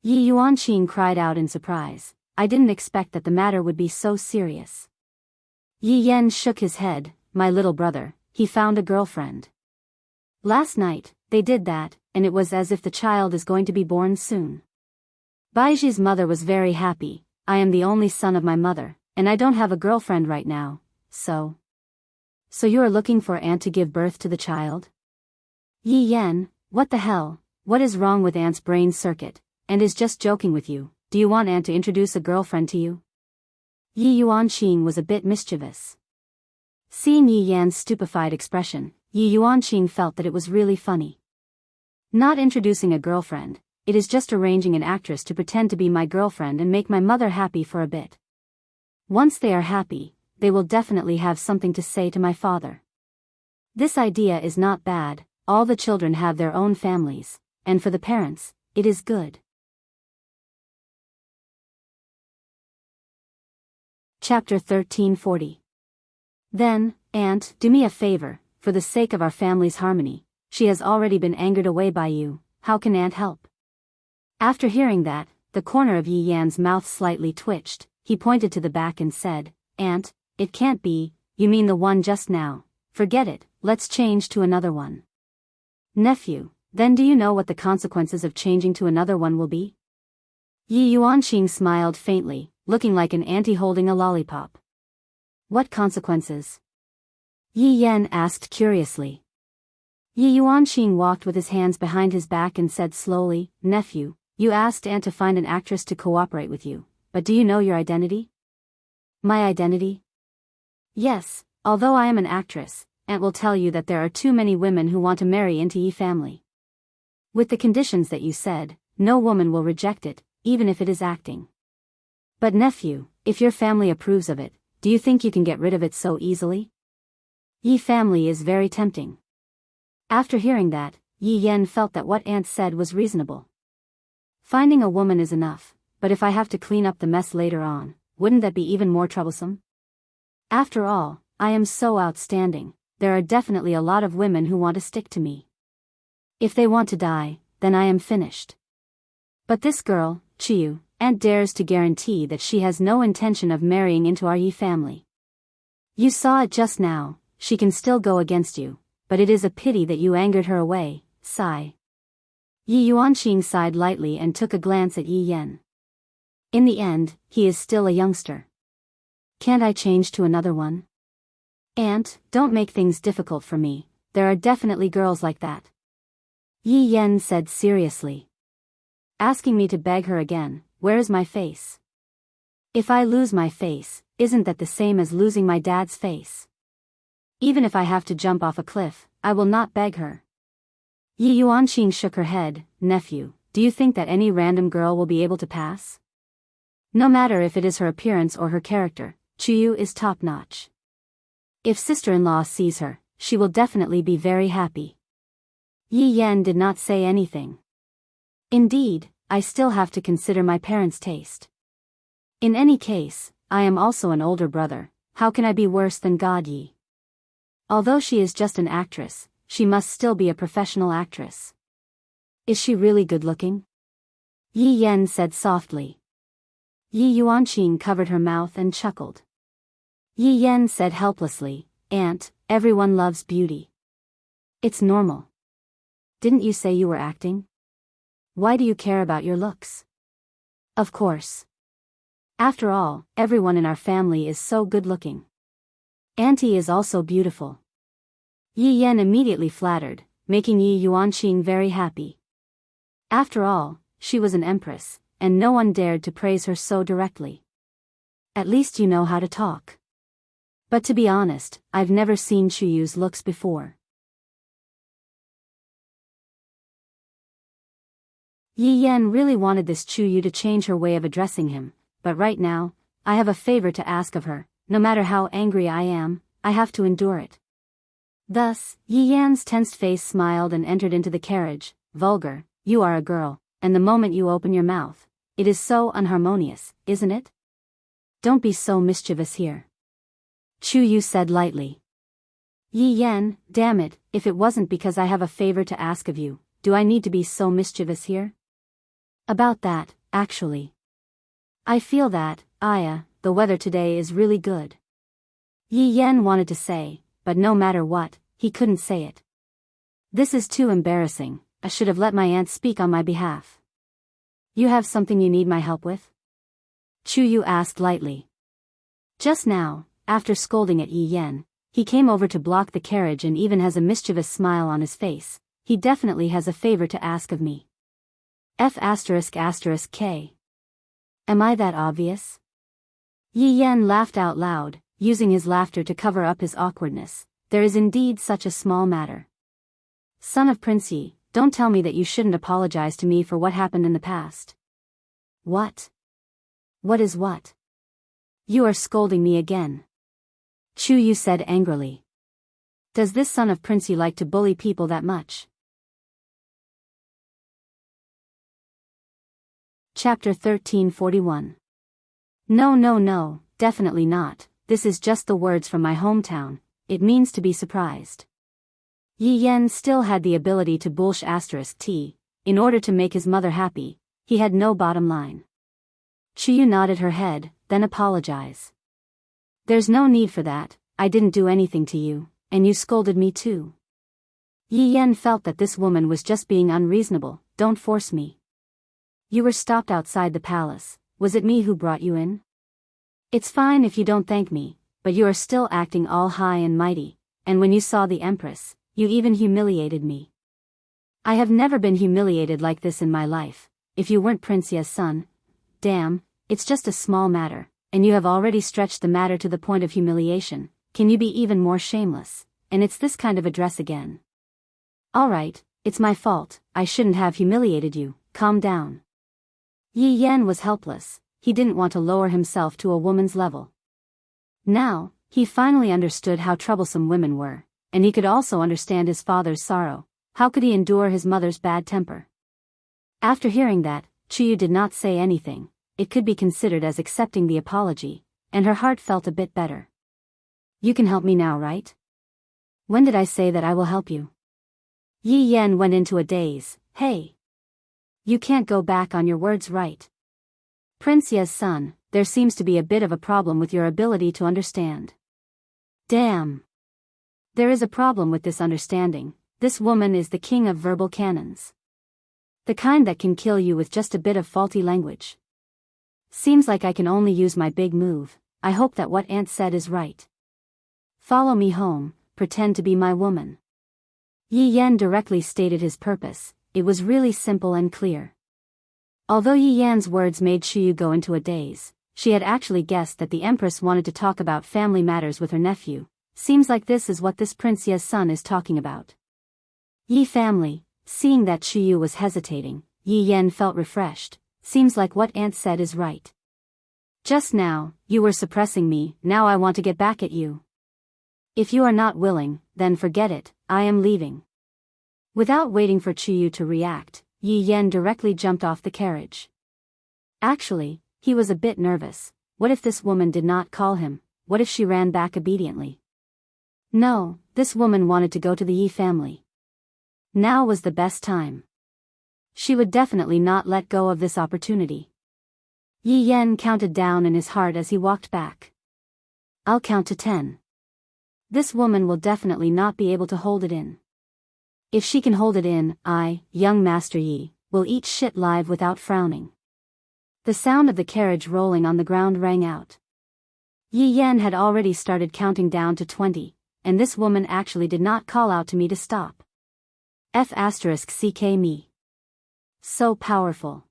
Yi Yuanqing cried out in surprise, I didn't expect that the matter would be so serious. Yi Yan shook his head, my little brother, he found a girlfriend. Last night, they did that, and it was as if the child is going to be born soon. Baiji's mother was very happy, I am the only son of my mother, and I don't have a girlfriend right now, so you are looking for Aunt to give birth to the child? Yi Yan, what the hell, what is wrong with Aunt's brain circuit, and is just joking with you, do you want Aunt to introduce a girlfriend to you? Yi Yuanqing was a bit mischievous. Seeing Yi Yan's stupefied expression, Yi Yuanqing felt that it was really funny. Not introducing a girlfriend, it is just arranging an actress to pretend to be my girlfriend and make my mother happy for a bit. Once they are happy, they will definitely have something to say to my father. This idea is not bad, all the children have their own families, and for the parents, it is good. Chapter 1340. Then, Aunt, do me a favor, for the sake of our family's harmony, she has already been angered away by you, how can Aunt help? After hearing that, the corner of Yi Yan's mouth slightly twitched, he pointed to the back and said, Aunt, it can't be, you mean the one just now, forget it, let's change to another one. Nephew, then do you know what the consequences of changing to another one will be? Yi Yuanqing smiled faintly, looking like an auntie holding a lollipop. What consequences? Yi Yan asked curiously. Yi Yuanqing walked with his hands behind his back and said slowly, Nephew, you asked Aunt to find an actress to cooperate with you, but do you know your identity? My identity? Yes, although I am an actress, Aunt will tell you that there are too many women who want to marry into Yi family. With the conditions that you said, no woman will reject it, even if it is acting. But nephew, if your family approves of it, do you think you can get rid of it so easily? Yi family is very tempting. After hearing that, Yi Yan felt that what Aunt said was reasonable. Finding a woman is enough, but if I have to clean up the mess later on, wouldn't that be even more troublesome? After all, I am so outstanding, there are definitely a lot of women who want to stick to me. If they want to die, then I am finished. But this girl, Chiyu, Aunt dares to guarantee that she has no intention of marrying into our Yi family. You saw it just now, she can still go against you, but it is a pity that you angered her away, sigh. Yi Yuanqing sighed lightly and took a glance at Yi Yan. In the end, he is still a youngster. Can't I change to another one? Aunt, don't make things difficult for me, there are definitely girls like that. Yi Yan said seriously. Asking me to beg her again, where is my face? If I lose my face, isn't that the same as losing my dad's face? Even if I have to jump off a cliff, I will not beg her. Yi Yuanqing shook her head. Nephew, do you think that any random girl will be able to pass? No matter if it is her appearance or her character, Chuyu is top-notch. If sister-in-law sees her, she will definitely be very happy. Yi Yan did not say anything. Indeed, I still have to consider my parents' taste. In any case, I am also an older brother. How can I be worse than God Yi? Although she is just an actress, she must still be a professional actress. Is she really good-looking? Yi Yan said softly. Yi Yuanqing covered her mouth and chuckled. Yi Yan said helplessly, Aunt, everyone loves beauty. It's normal. Didn't you say you were acting? Why do you care about your looks? Of course. After all, everyone in our family is so good-looking. Auntie is also beautiful. Yi Yan immediately flattered, making Yi Yuanqing very happy. After all, she was an empress, and no one dared to praise her so directly. At least you know how to talk. But to be honest, I've never seen Chuyu's looks before. Yi Yan really wanted this Chuyu to change her way of addressing him, but right now, I have a favor to ask of her. No matter how angry I am, I have to endure it. Thus, Yi Yan's tensed face smiled and entered into the carriage. Vulgar, you are a girl, and the moment you open your mouth, it is so unharmonious, isn't it? Don't be so mischievous here. Chuyu said lightly. Yi Yan, damn it, if it wasn't because I have a favor to ask of you, do I need to be so mischievous here? About that, actually. I feel that, Aya, the weather today is really good. Yi Yan wanted to say, but no matter what, he couldn't say it. This is too embarrassing. I should have let my aunt speak on my behalf. You have something you need my help with? Chuyu asked lightly. Just now, after scolding at Yi Yan, he came over to block the carriage and even has a mischievous smile on his face. He definitely has a favor to ask of me. F***K. Am I that obvious? Yi Yan laughed out loud, using his laughter to cover up his awkwardness. There is indeed such a small matter. Son of Prince Yi, don't tell me that you shouldn't apologize to me for what happened in the past. What? What is what? You are scolding me again. Chuyu said angrily. Does this son of Prince Yi like to bully people that much? Chapter 1341. No, definitely not. This is just the words from my hometown. It means to be surprised. Yi Yan still had the ability to bullsh***. In order to make his mother happy, he had no bottom line. Chuyu nodded her head, then apologize. There's no need for that. I didn't do anything to you, and you scolded me too. Yi Yan felt that this woman was just being unreasonable. Don't force me. You were stopped outside the palace. Was it me who brought you in? It's fine if you don't thank me, but you are still acting all high and mighty, and when you saw the Empress, you even humiliated me. I have never been humiliated like this in my life. If you weren't Prince Ye's son, damn, it's just a small matter, and you have already stretched the matter to the point of humiliation. Can you be even more shameless? And it's this kind of address again. Alright, it's my fault. I shouldn't have humiliated you. Calm down. Yi Yan was helpless. He didn't want to lower himself to a woman's level. Now, he finally understood how troublesome women were, and he could also understand his father's sorrow. How could he endure his mother's bad temper? After hearing that, Chuyu did not say anything. It could be considered as accepting the apology, and her heart felt a bit better. You can help me now, right? When did I say that I will help you? Yi Yan went into a daze. Hey! You can't go back on your words, right? Prince Ye's son, there seems to be a bit of a problem with your ability to understand. Damn! There is a problem with this understanding. This woman is the king of verbal cannons. The kind that can kill you with just a bit of faulty language. Seems like I can only use my big move. I hope that what Aunt said is right. Follow me home, pretend to be my woman. Yi Yan directly stated his purpose. It was really simple and clear. Although Yi Yan's words made Chuyu go into a daze, she had actually guessed that the Empress wanted to talk about family matters with her nephew. Seems like this is what this Prince Ye's son is talking about. Yi family. Seeing that Chuyu was hesitating, Yi Yan felt refreshed. Seems like what Aunt said is right. Just now, you were suppressing me, now I want to get back at you. If you are not willing, then forget it, I am leaving. Without waiting for Chuyu to react, Yi Yan directly jumped off the carriage. Actually, he was a bit nervous. What if this woman did not call him? What if she ran back obediently? No, this woman wanted to go to the Yi family. Now was the best time. She would definitely not let go of this opportunity. Yi Yan counted down in his heart as he walked back. I'll count to 10. This woman will definitely not be able to hold it in. If she can hold it in, I, young Master Yi, will eat shit live without frowning. The sound of the carriage rolling on the ground rang out. Yi Yan had already started counting down to 20, and this woman actually did not call out to me to stop. F***ck me. So powerful.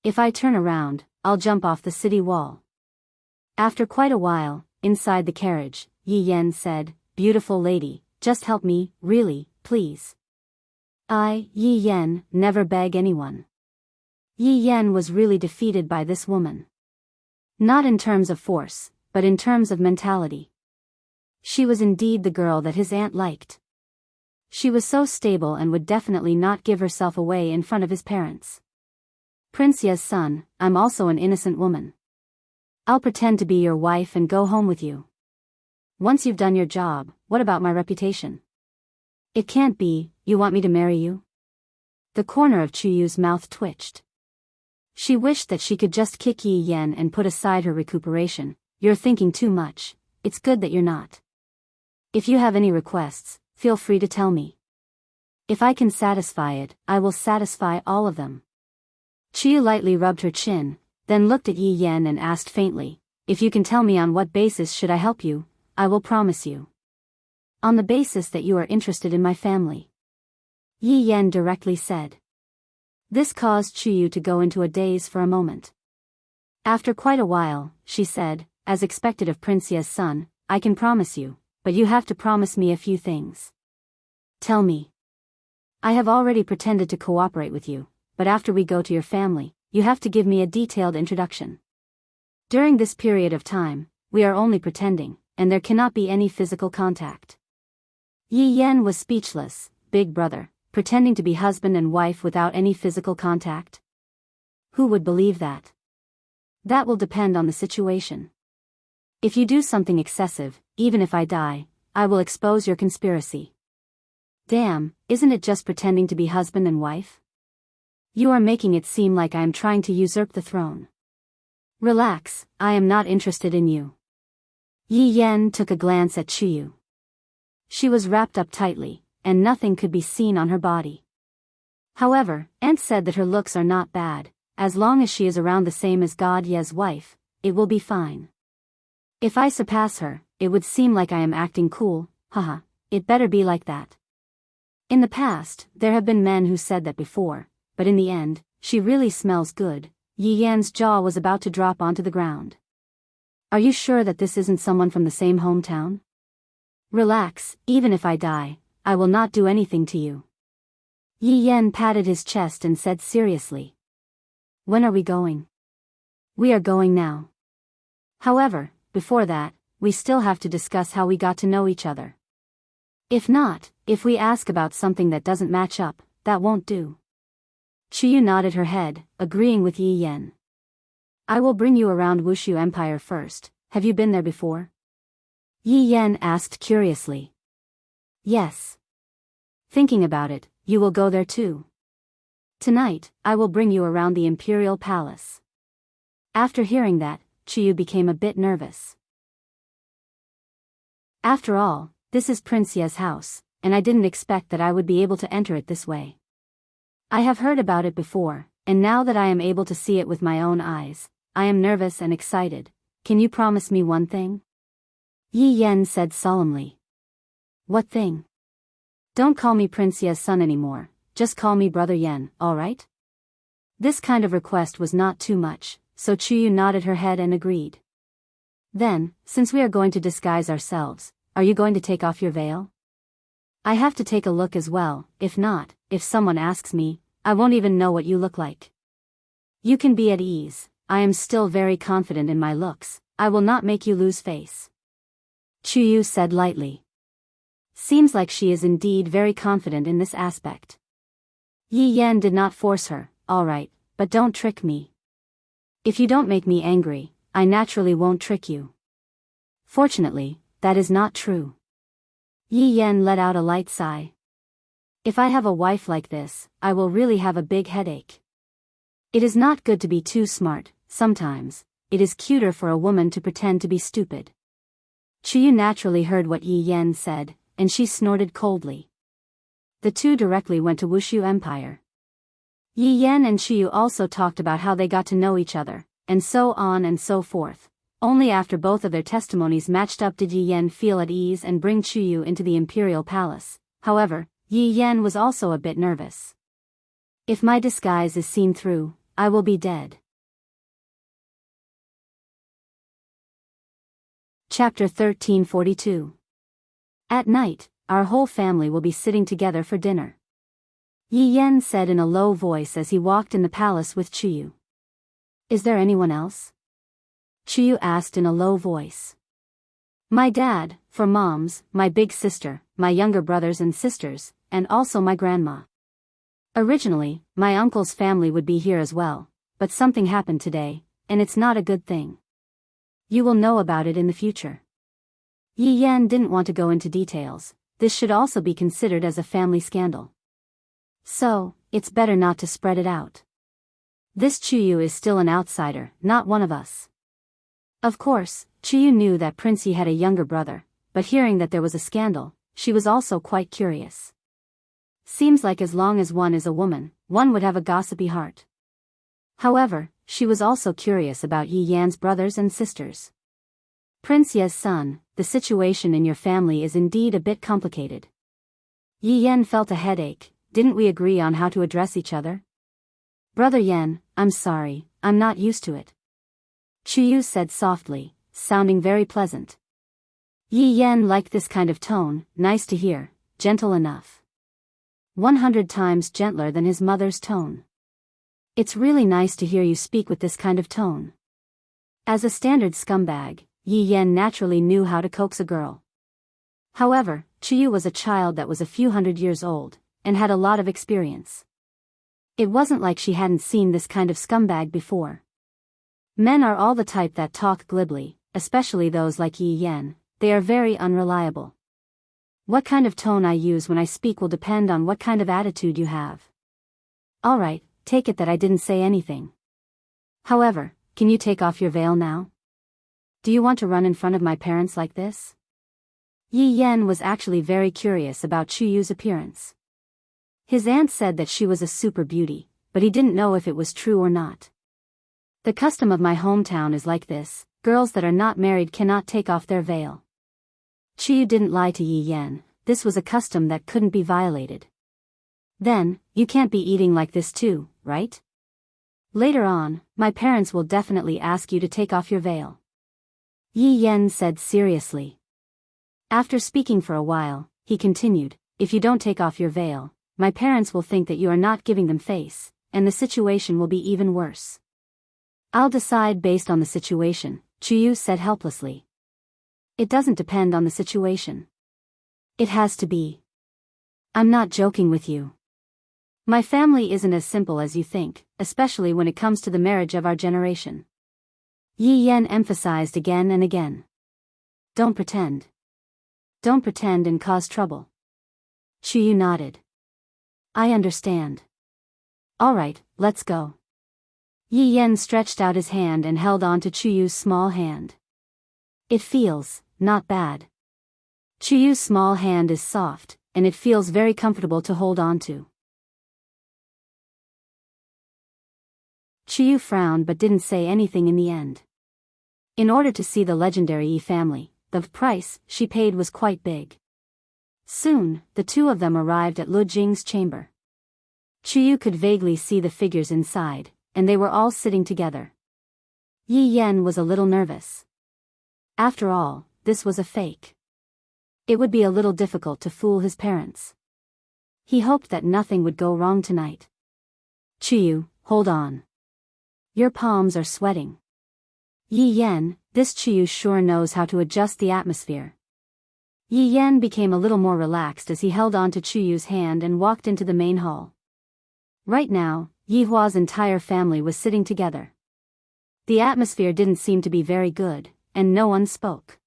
If I turn around, I'll jump off the city wall. After quite a while, inside the carriage, Yi Yan said, beautiful lady, just help me, really, please. I, Yi Yan, never beg anyone. Yi Yan was really defeated by this woman. Not in terms of force, but in terms of mentality. She was indeed the girl that his aunt liked. She was so stable and would definitely not give herself away in front of his parents. Prince Ye's son, I'm also an innocent woman. I'll pretend to be your wife and go home with you. Once you've done your job, what about my reputation? It can't be, you want me to marry you? The corner of Chuyu's mouth twitched. She wished that she could just kick Yi Yan and put aside her recuperation. You're thinking too much, it's good that you're not. If you have any requests, feel free to tell me. If I can satisfy it, I will satisfy all of them. Chuyu lightly rubbed her chin, then looked at Yi Yan and asked faintly, if you can tell me on what basis should I help you, I will promise you. On the basis that you are interested in my family. Yi Yan directly said. This caused Chuyu to go into a daze for a moment. After quite a while, she said, as expected of Prince Ye's son, I can promise you, but you have to promise me a few things. Tell me. I have already pretended to cooperate with you, but after we go to your family, you have to give me a detailed introduction. During this period of time, we are only pretending, and there cannot be any physical contact. Yi Yan was speechless. Big brother, pretending to be husband and wife without any physical contact? Who would believe that? That will depend on the situation. If you do something excessive, even if I die, I will expose your conspiracy. Damn, isn't it just pretending to be husband and wife? You are making it seem like I am trying to usurp the throne. Relax, I am not interested in you. Yi Yan took a glance at Chuyu. She was wrapped up tightly, and nothing could be seen on her body. However, Aunt said that her looks are not bad, as long as she is around the same as God Ye's wife, it will be fine. If I surpass her, it would seem like I am acting cool, haha, it better be like that. In the past, there have been men who said that before, but in the end, she really smells good. Yi Yan's jaw was about to drop onto the ground. Are you sure that this isn't someone from the same hometown? Relax, even if I die, I will not do anything to you. Yi Yan patted his chest and said seriously. When are we going? We are going now. However, before that, we still have to discuss how we got to know each other. If not, if we ask about something that doesn't match up, that won't do. Chuyu nodded her head, agreeing with Yi Yan. I will bring you around Wushu Empire first. Have you been there before? Yi Yan asked curiously. Yes. Thinking about it, you will go there too. Tonight, I will bring you around the Imperial Palace. After hearing that, Chuyu became a bit nervous. After all, this is Prince Ye's house, and I didn't expect that I would be able to enter it this way. I have heard about it before, and now that I am able to see it with my own eyes, I am nervous and excited. Can you promise me one thing? Yi Yan said solemnly. What thing? Don't call me Prince Ye's son anymore, just call me Brother Yan, alright? This kind of request was not too much, so Chuyu nodded her head and agreed. Then, since we are going to disguise ourselves, are you going to take off your veil? I have to take a look as well, if not, if someone asks me, I won't even know what you look like. You can be at ease, I am still very confident in my looks, I will not make you lose face. Chuyu said lightly. Seems like she is indeed very confident in this aspect. Yi Yan did not force her, alright, but don't trick me. If you don't make me angry, I naturally won't trick you. Fortunately, that is not true. Yi Yan let out a light sigh. If I have a wife like this, I will really have a big headache. It is not good to be too smart, sometimes, it is cuter for a woman to pretend to be stupid. Chuyu naturally heard what Yi Yan said, and she snorted coldly. The two directly went to Wushu Empire. Yi Yan and Chuyu also talked about how they got to know each other, and so on and so forth. Only after both of their testimonies matched up did Yi Yan feel at ease and bring Chuyu into the imperial palace. However, Yi Yan was also a bit nervous. If my disguise is seen through, I will be dead. Chapter 1342. At night, our whole family will be sitting together for dinner. Yi Yan said in a low voice as he walked in the palace with Chuyu. Is there anyone else? Chuyu asked in a low voice. My dad, for moms, my big sister, my younger brothers and sisters, and also my grandma. Originally, my uncle's family would be here as well, but something happened today, and it's not a good thing. You will know about it in the future. Yi Yan didn't want to go into details, this should also be considered as a family scandal. So, it's better not to spread it out. This Chuyu is still an outsider, not one of us. Of course, Chuyu knew that Prince Yi had a younger brother, but hearing that there was a scandal, she was also quite curious. Seems like as long as one is a woman, one would have a gossipy heart. However, she was also curious about Yi Yan's brothers and sisters. Prince Ye's son, the situation in your family is indeed a bit complicated. Yi Yan felt a headache. Didn't we agree on how to address each other? Brother Yan, I'm sorry, I'm not used to it. Chuyu said softly, sounding very pleasant. Yi Yan liked this kind of tone, nice to hear, gentle enough. 100 times gentler than his mother's tone. It's really nice to hear you speak with this kind of tone. As a standard scumbag, Yi Yan naturally knew how to coax a girl. However, Chuyu was a child that was a few hundred years old, and had a lot of experience. It wasn't like she hadn't seen this kind of scumbag before. Men are all the type that talk glibly, especially those like Yi Yan, they are very unreliable. What kind of tone I use when I speak will depend on what kind of attitude you have. Alright, take it that I didn't say anything. However, can you take off your veil now? Do you want to run in front of my parents like this? Yi Yan was actually very curious about Chuyu's appearance. His aunt said that she was a super beauty, but he didn't know if it was true or not. The custom of my hometown is like this, girls that are not married cannot take off their veil. Chuyu didn't lie to Yi Yan, this was a custom that couldn't be violated. Then, you can't be eating like this too, right? Later on, my parents will definitely ask you to take off your veil. Yi Yan said seriously. After speaking for a while, he continued, if you don't take off your veil, my parents will think that you are not giving them face, and the situation will be even worse. I'll decide based on the situation, Chuyu said helplessly. It doesn't depend on the situation. It has to be. I'm not joking with you. My family isn't as simple as you think, especially when it comes to the marriage of our generation. Yi Yan emphasized again and again. Don't pretend. Don't pretend and cause trouble. Chuyu nodded. I understand. Alright, let's go. Yi Yan stretched out his hand and held on to Chuyu's small hand. It feels, not bad. Chuyu's small hand is soft, and it feels very comfortable to hold on to. Chuyu frowned but didn't say anything in the end. In order to see the legendary Yi family, the price she paid was quite big. Soon, the two of them arrived at Lu Jing's chamber. Chuyu could vaguely see the figures inside, and they were all sitting together. Yi Yen was a little nervous. After all, this was a fake. It would be a little difficult to fool his parents. He hoped that nothing would go wrong tonight. Chuyu, hold on. Your palms are sweating. Yi Yen, this Chuyu sure knows how to adjust the atmosphere. Yi Yen became a little more relaxed as he held on to Chuyu's hand and walked into the main hall. Right now, Yi Hua's entire family was sitting together. The atmosphere didn't seem to be very good, and no one spoke.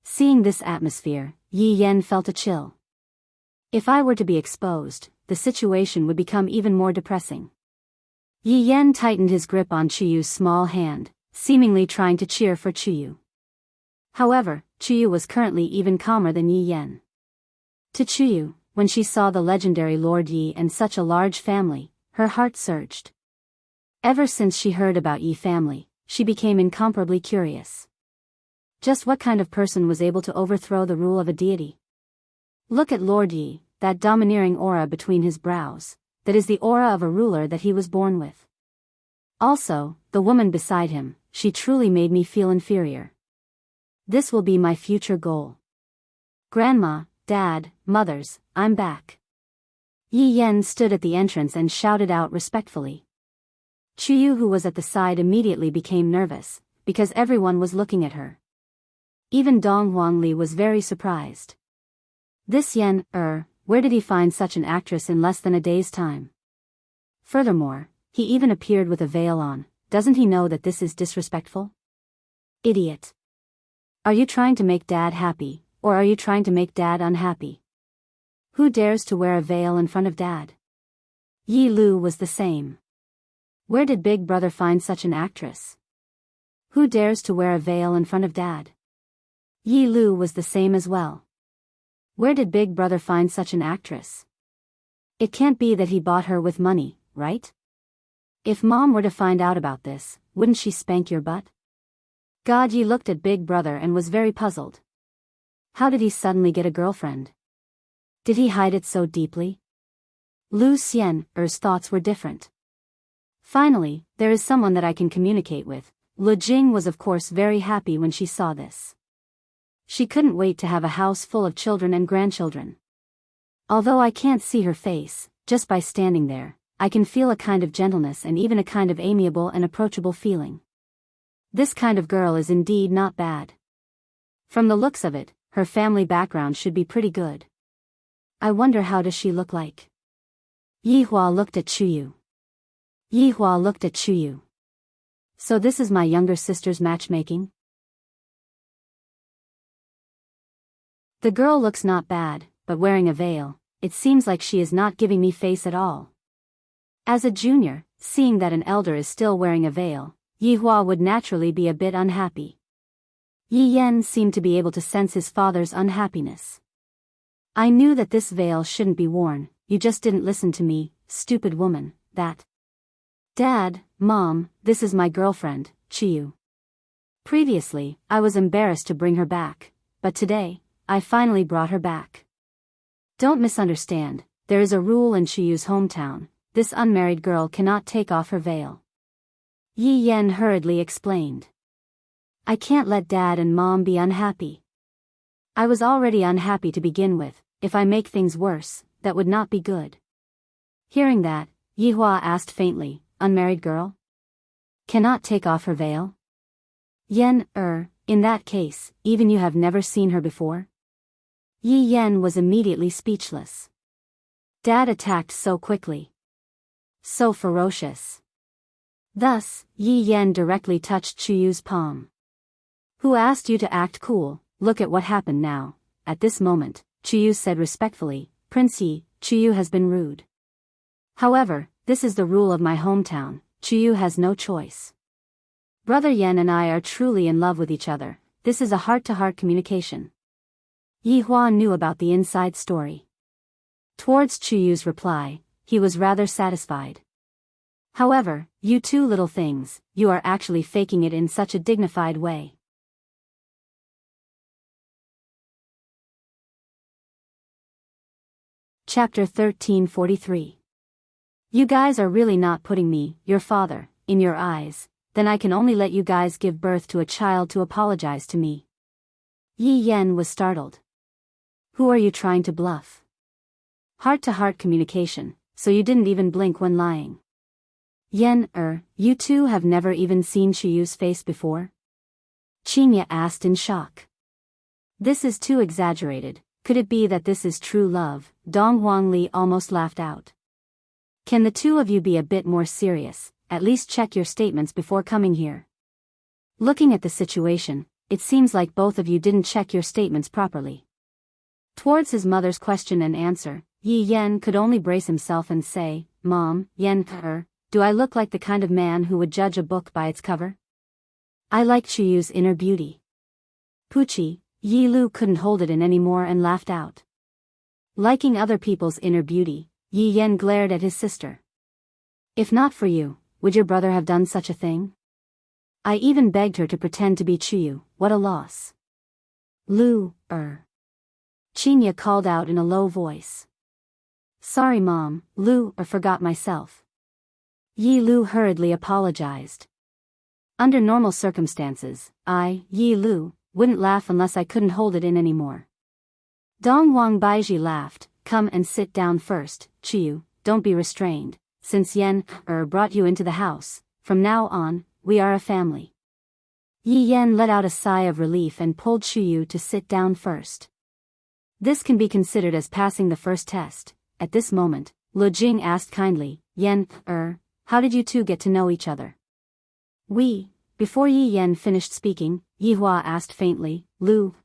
Seeing this atmosphere, Yi Yen felt a chill. If I were to be exposed, the situation would become even more depressing. Yi Yen tightened his grip on Chuyu's small hand, seemingly trying to cheer for Chuyu. However, Chuyu was currently even calmer than Yi Yen. To Chuyu, when she saw the legendary Lord Yi and such a large family, her heart surged. Ever since she heard about Yi family, she became incomparably curious. Just what kind of person was able to overthrow the rule of a deity? Look at Lord Yi, that domineering aura between his brows, that is the aura of a ruler that he was born with. Also, the woman beside him, she truly made me feel inferior. This will be my future goal. Grandma, Dad, Mothers, I'm back. Yi Yen stood at the entrance and shouted out respectfully. Chuyu, who was at the side, immediately became nervous, because everyone was looking at her. Even Dong Huangli was very surprised. This Yen, where did he find such an actress in less than a day's time? Furthermore, he even appeared with a veil on. Doesn't he know that this is disrespectful? Idiot. Are you trying to make Dad happy, or are you trying to make Dad unhappy? Who dares to wear a veil in front of Dad? Yi Lu was the same. Where did Big Brother find such an actress? Who dares to wear a veil in front of Dad? Yi Lu was the same as well. Where did Big Brother find such an actress? It can't be that he bought her with money, right? If Mom were to find out about this, wouldn't she spank your butt? God, Yi looked at Big Brother and was very puzzled. How did he suddenly get a girlfriend? Did he hide it so deeply? Lu Xian's thoughts were different. Finally, there is someone that I can communicate with. Lu Jing was of course very happy when she saw this. She couldn't wait to have a house full of children and grandchildren. Although I can't see her face, just by standing there, I can feel a kind of gentleness and even a kind of amiable and approachable feeling. This kind of girl is indeed not bad. From the looks of it, her family background should be pretty good. I wonder how does she look like? Yi Hua looked at Chuyu. Yi Hua looked at Chuyu. So this is my younger sister's matchmaking? The girl looks not bad, but wearing a veil, it seems like she is not giving me face at all. As a junior, seeing that an elder is still wearing a veil, Yi Hua would naturally be a bit unhappy. Yi Yen seemed to be able to sense his father's unhappiness. I knew that this veil shouldn't be worn, you just didn't listen to me, stupid woman, that. Dad, Mom, this is my girlfriend, Chuyu. Previously, I was embarrassed to bring her back, but today, I finally brought her back. Don't misunderstand, there is a rule in Chuyu's hometown, this unmarried girl cannot take off her veil. Yi Yen hurriedly explained. I can't let Dad and Mom be unhappy. I was already unhappy to begin with, if I make things worse, that would not be good. Hearing that, Yi Hua asked faintly, unmarried girl? Cannot take off her veil? Yen, in that case, even you have never seen her before? Yi Yen was immediately speechless. Dad attacked so quickly. So ferocious. Thus, Yi Yen directly touched Chuyu's palm. Who asked you to act cool? Look at what happened now. At this moment, Chuyu said respectfully, Prince Yi, Chuyu has been rude. However, this is the rule of my hometown, Chuyu has no choice. Brother Yen and I are truly in love with each other, this is a heart-to-heart communication. Yi Hua knew about the inside story. Towards Chuyu's reply, he was rather satisfied. However, you two little things, you are actually faking it in such a dignified way. Chapter 1343. You guys are really not putting me, your father, in your eyes, then I can only let you guys give birth to a child to apologize to me. Yi Yan was startled. Who are you trying to bluff? Heart-to-heart communication, so you didn't even blink when lying. Yan, you two have never even seen Shiyu's face before? Qinya asked in shock. This is too exaggerated, could it be that this is true love? Dong Huangli almost laughed out. Can the two of you be a bit more serious, at least check your statements before coming here? Looking at the situation, it seems like both of you didn't check your statements properly. Towards his mother's question and answer, Yi Yan could only brace himself and say, Mom, Yan, do I look like the kind of man who would judge a book by its cover? I like Chuyu's inner beauty. Puchi, Yi Lu couldn't hold it in anymore and laughed out. Liking other people's inner beauty, Yi Yan glared at his sister. If not for you, would your brother have done such a thing? I even begged her to pretend to be Chuyu, what a loss. Lu, Qinya called out in a low voice. Sorry Mom, Lu, forgot myself. Yi Lu hurriedly apologized. Under normal circumstances, Yi Lu, wouldn't laugh unless I couldn't hold it in anymore. Dong Wang Baiji laughed, come and sit down first, Chiyu, don't be restrained, since Yan, brought you into the house, from now on, we are a family. Yi Yan let out a sigh of relief and pulled Chiyu to sit down first. This can be considered as passing the first test. At this moment, Lu Jing asked kindly, Yan, how did you two get to know each other? Before Yi Yan finished speaking, Yi Hua asked faintly, Lu,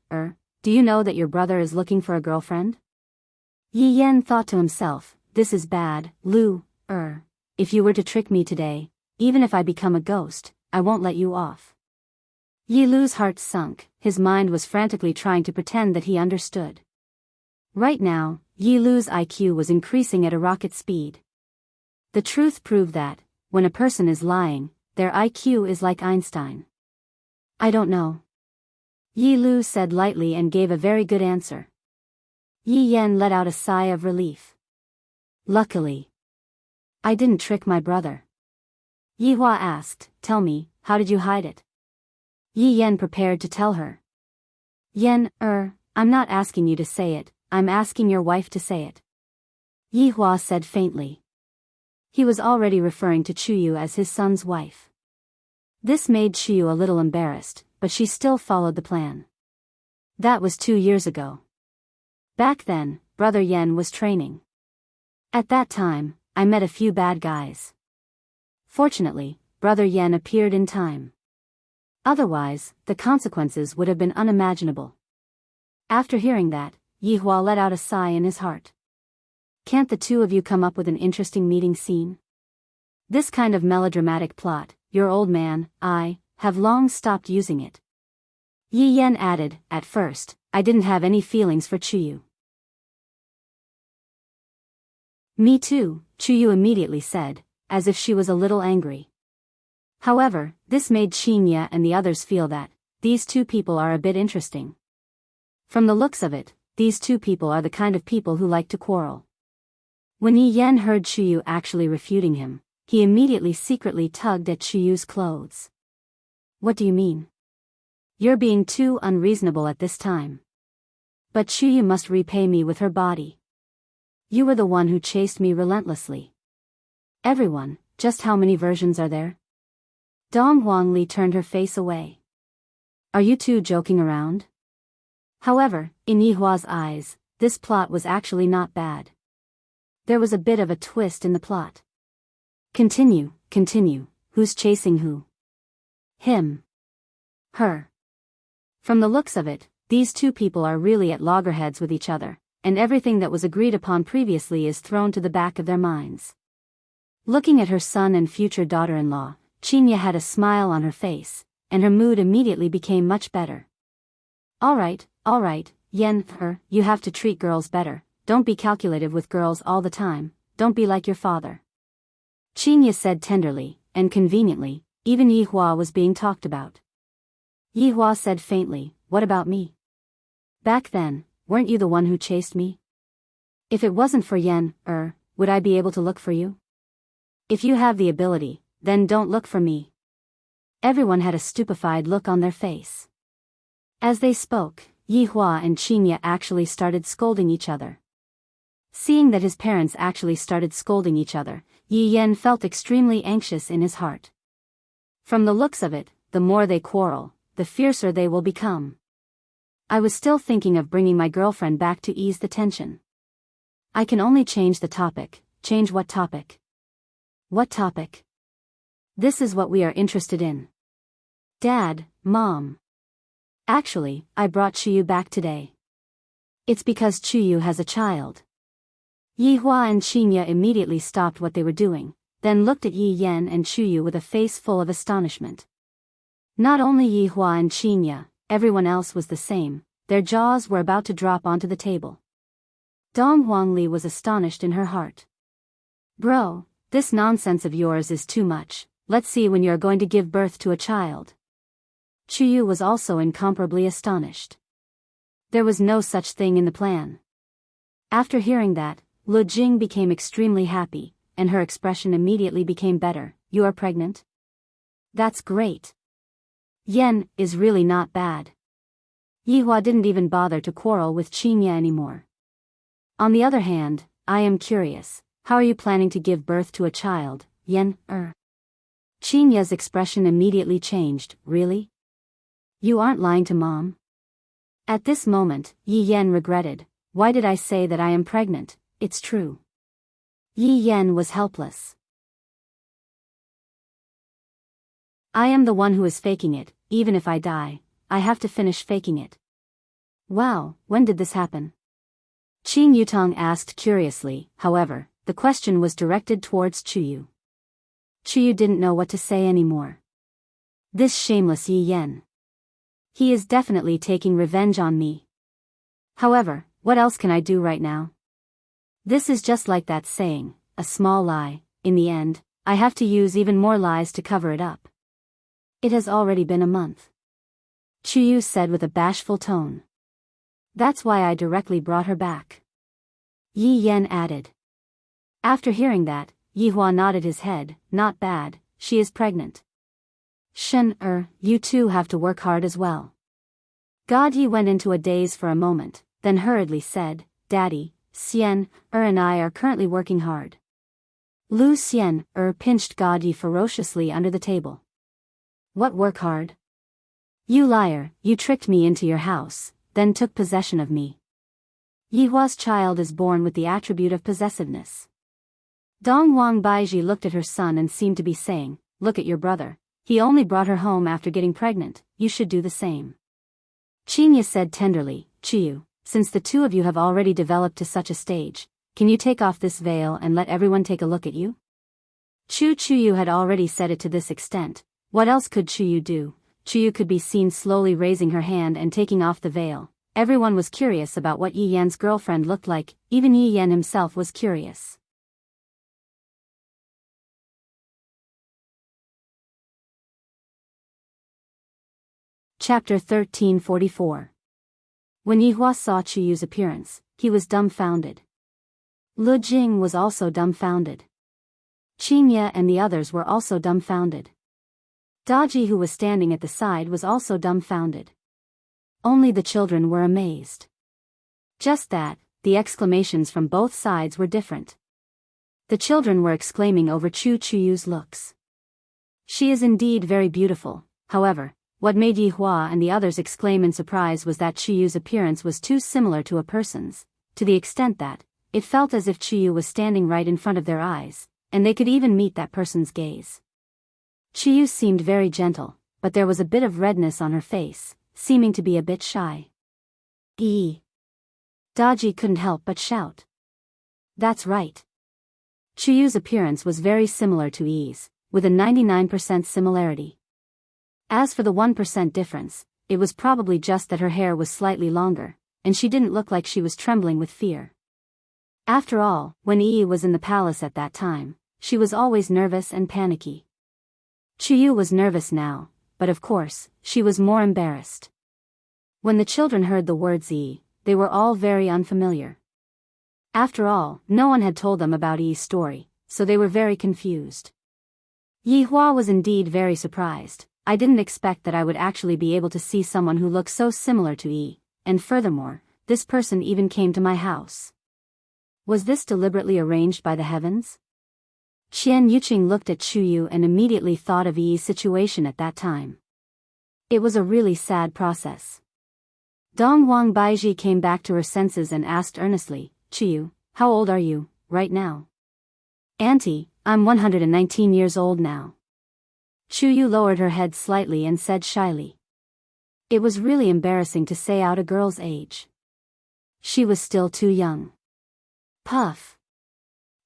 do you know that your brother is looking for a girlfriend? Yi Yan thought to himself, this is bad, Lu, if you were to trick me today, even if I become a ghost, I won't let you off. Yi Lu's heart sunk, his mind was frantically trying to pretend that he understood. Right now, Yi Lu's IQ was increasing at a rocket speed. The truth proved that, when a person is lying, their IQ is like Einstein. I don't know. Yi Lu said lightly and gave a very good answer. Yi Yan let out a sigh of relief. Luckily, I didn't trick my brother. Yi Hua asked, tell me, how did you hide it? Yi Yan prepared to tell her. Yan, I'm not asking you to say it, I'm asking your wife to say it. Yi Hua said faintly. He was already referring to Chuyu as his son's wife. This made Chuyu a little embarrassed, but she still followed the plan. That was 2 years ago. Back then, Brother Yan was training. At that time, I met a few bad guys. Fortunately, Brother Yan appeared in time. Otherwise, the consequences would have been unimaginable. After hearing that, Yi Hua let out a sigh in his heart. Can't the two of you come up with an interesting meeting scene? This kind of melodramatic plot, your old man, I, have long stopped using it. Yi Yan added, at first, I didn't have any feelings for Chuyu. Me too, Chuyu immediately said, as if she was a little angry. However, this made Qinya and the others feel that, these two people are a bit interesting. From the looks of it, these two people are the kind of people who like to quarrel. When Yi Yan heard Chuyu actually refuting him, he immediately secretly tugged at Chuyu's clothes. What do you mean? You're being too unreasonable at this time. But Chuyu must repay me with her body. You were the one who chased me relentlessly. Everyone, just how many versions are there? Dong Huangli turned her face away. Are you two joking around? However, in Yi Hua's eyes, this plot was actually not bad. There was a bit of a twist in the plot. Continue, who's chasing who? Him. Her. From the looks of it, these two people are really at loggerheads with each other, and everything that was agreed upon previously is thrown to the back of their minds. Looking at her son and future daughter-in-law, Qinya had a smile on her face, and her mood immediately became much better. All right, Yan, you have to treat girls better, don't be calculative with girls all the time, don't be like your father. Qinya said tenderly, and conveniently, even Yi Hua was being talked about. Yi Hua said faintly, what about me? Back then, weren't you the one who chased me? If it wasn't for Yan, would I be able to look for you? If you have the ability, then don't look for me. Everyone had a stupefied look on their face. As they spoke, Yihua and Qinya actually started scolding each other. Seeing that his parents actually started scolding each other, Yi Yan felt extremely anxious in his heart. From the looks of it, the more they quarrel, the fiercer they will become. I was still thinking of bringing my girlfriend back to ease the tension. I can only change the topic. Change what topic? What topic? This is what we are interested in. Dad, Mom. Actually, I brought Chuyu back today. It's because Chuyu has a child. Yihua and Qinya immediately stopped what they were doing, then looked at Yi Yan and Chuyu with a face full of astonishment. Not only Yihua and Qinya, everyone else was the same, their jaws were about to drop onto the table. Dong Huangli was astonished in her heart. Bro, this nonsense of yours is too much, let's see when you are going to give birth to a child. Chuyu was also incomparably astonished. There was no such thing in the plan. After hearing that, Lu Jing became extremely happy, and her expression immediately became better. You are pregnant? That's great. Yen is really not bad. Yihua didn't even bother to quarrel with Qinya anymore. On the other hand, I am curious, how are you planning to give birth to a child, Yen? Qinya's expression immediately changed. Really? You aren't lying to Mom? At this moment, Yi Yan regretted. Why did I say that I am pregnant? It's true. Yi Yan was helpless. I am the one who is faking it. Even if I die, I have to finish faking it. Wow, when did this happen? Qin Yutong asked curiously. However, the question was directed towards Chuyu. Chuyu didn't know what to say anymore. This shameless Yi Yan. He is definitely taking revenge on me. However, what else can I do right now? This is just like that saying, a small lie. In the end, I have to use even more lies to cover it up. It has already been a month. Chuyu said with a bashful tone. That's why I directly brought her back. Yi Yan added. After hearing that, Yihua nodded his head. Not bad, she is pregnant. You two have to work hard as well. God Yi went into a daze for a moment, then hurriedly said, Daddy, Xian, and I are currently working hard. Lu Xian, pinched God Yi ferociously under the table. What work hard? You liar, you tricked me into your house, then took possession of me. Yihua's child is born with the attribute of possessiveness. Dong Wang Baiji looked at her son and seemed to be saying, look at your brother. He only brought her home after getting pregnant, you should do the same. Qinya said tenderly, Chuyu, since the two of you have already developed to such a stage, can you take off this veil and let everyone take a look at you? Chuyu had already said it to this extent. What else could Chuyu do? Chuyu could be seen slowly raising her hand and taking off the veil. Everyone was curious about what Yi Yan's girlfriend looked like, even Yi Yan himself was curious. Chapter 1344. When Yihua saw Chuyu's appearance, he was dumbfounded. Lu Jing was also dumbfounded. Qinya and the others were also dumbfounded. Daji, who was standing at the side, was also dumbfounded. Only the children were amazed. Just that, the exclamations from both sides were different. The children were exclaiming over Chuyu's looks. She is indeed very beautiful. However, what made Yihua and the others exclaim in surprise was that Chuyu's appearance was too similar to a person's, to the extent that it felt as if Chuyu was standing right in front of their eyes, and they could even meet that person's gaze. Chuyu seemed very gentle, but there was a bit of redness on her face, seeming to be a bit shy. Daji couldn't help but shout. That's right. Chuyu's appearance was very similar to Yi's, with a 99% similarity. As for the 1% difference, it was probably just that her hair was slightly longer, and she didn't look like she was trembling with fear. After all, when Yi was in the palace at that time, she was always nervous and panicky. Chuyu was nervous now, but of course, she was more embarrassed. When the children heard the words Yi, they were all very unfamiliar. After all, no one had told them about Yi's story, so they were very confused. Yi Hua was indeed very surprised. I didn't expect that I would actually be able to see someone who looked so similar to Yi, and furthermore, this person even came to my house. Was this deliberately arranged by the heavens? Qian Yuqing looked at Chu Yu and immediately thought of Yi's situation at that time. It was a really sad process. Dong Wang Baiji came back to her senses and asked earnestly, Chu Yu, how old are you, right now? Auntie, I'm 119 years old now. Chu Yu lowered her head slightly and said shyly. It was really embarrassing to say out a girl's age. She was still too young. Puff.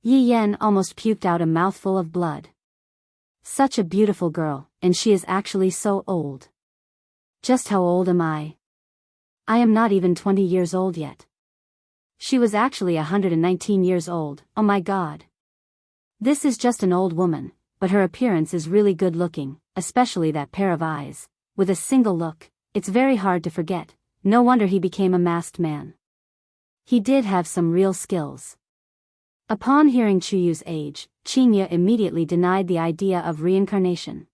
Yi Yan almost puked out a mouthful of blood. Such a beautiful girl, and she is actually so old. Just how old am I? I am not even 20 years old yet. She was actually 119 years old, oh my god. This is just an old woman, but her appearance is really good looking, especially that pair of eyes. With a single look, it's very hard to forget. No wonder he became a masked man. He did have some real skills. Upon hearing Chu Yu's age, Qingye immediately denied the idea of reincarnation.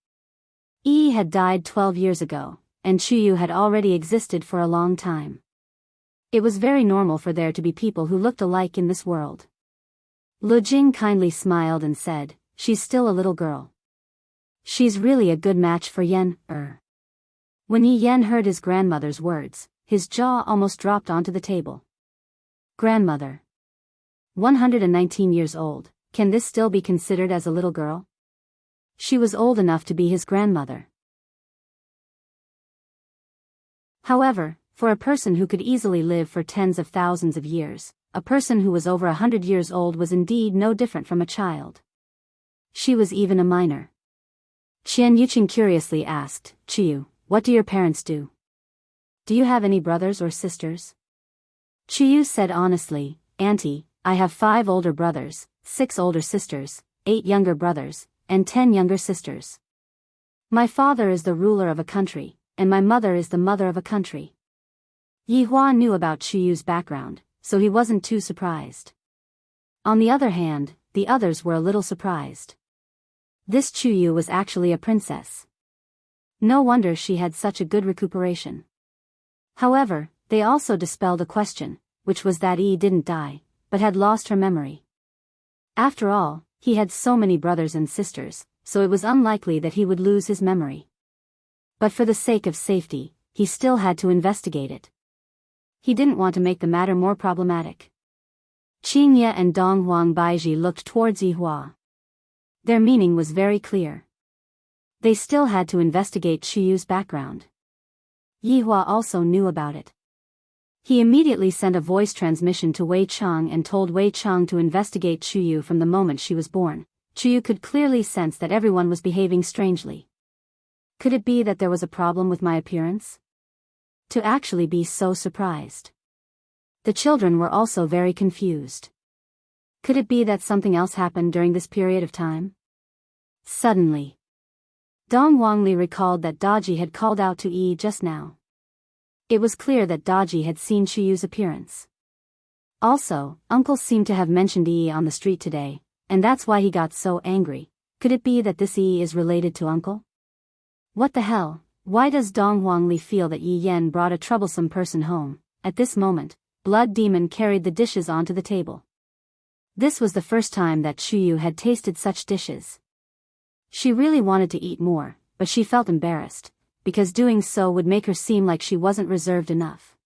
Yi had died 12 years ago, and Chu Yu had already existed for a long time. It was very normal for there to be people who looked alike in this world. Lu Jing kindly smiled and said, she's still a little girl. She's really a good match for Yen. When Yi Yan heard his grandmother's words, his jaw almost dropped onto the table. Grandmother. 119 years old, can this still be considered as a little girl? She was old enough to be his grandmother. However, for a person who could easily live for tens of thousands of years, a person who was over 100 years old was indeed no different from a child. She was even a minor. Qian Yuqing curiously asked, Chu Yu, what do your parents do? Do you have any brothers or sisters? Chu Yu said honestly, Auntie, I have 5 older brothers, 6 older sisters, 8 younger brothers, and 10 younger sisters. My father is the ruler of a country, and my mother is the mother of a country. Yi Hua knew about Chu Yu's background, so he wasn't too surprised. On the other hand, the others were a little surprised. This Chu Yu was actually a princess. No wonder she had such a good recuperation. However, they also dispelled a question, which was that Yi didn't die, but had lost her memory. After all, he had so many brothers and sisters, so it was unlikely that he would lose his memory. But for the sake of safety, he still had to investigate it. He didn't want to make the matter more problematic. Qingye and Dong Huang Baiji looked towards Yi Hua. Their meaning was very clear. They still had to investigate Chu Yu's background. Yi Hua also knew about it. He immediately sent a voice transmission to Wei Chang and told Wei Chang to investigate Chu Yu from the moment she was born. Chu Yu could clearly sense that everyone was behaving strangely. Could it be that there was a problem with my appearance? To actually be so surprised. The children were also very confused. Could it be that something else happened during this period of time? Suddenly, Dong Wangli recalled that Daji had called out to Yi just now. It was clear that Daji had seen Chu Yu's appearance. Also, Uncle seemed to have mentioned Yi on the street today, and that's why he got so angry. Could it be that this Yi is related to Uncle? What the hell? Why does Dong Wangli feel that Yi Yan brought a troublesome person home? At this moment, Blood Demon carried the dishes onto the table. This was the first time that Chu Yu had tasted such dishes. She really wanted to eat more, but she felt embarrassed, because doing so would make her seem like she wasn't reserved enough.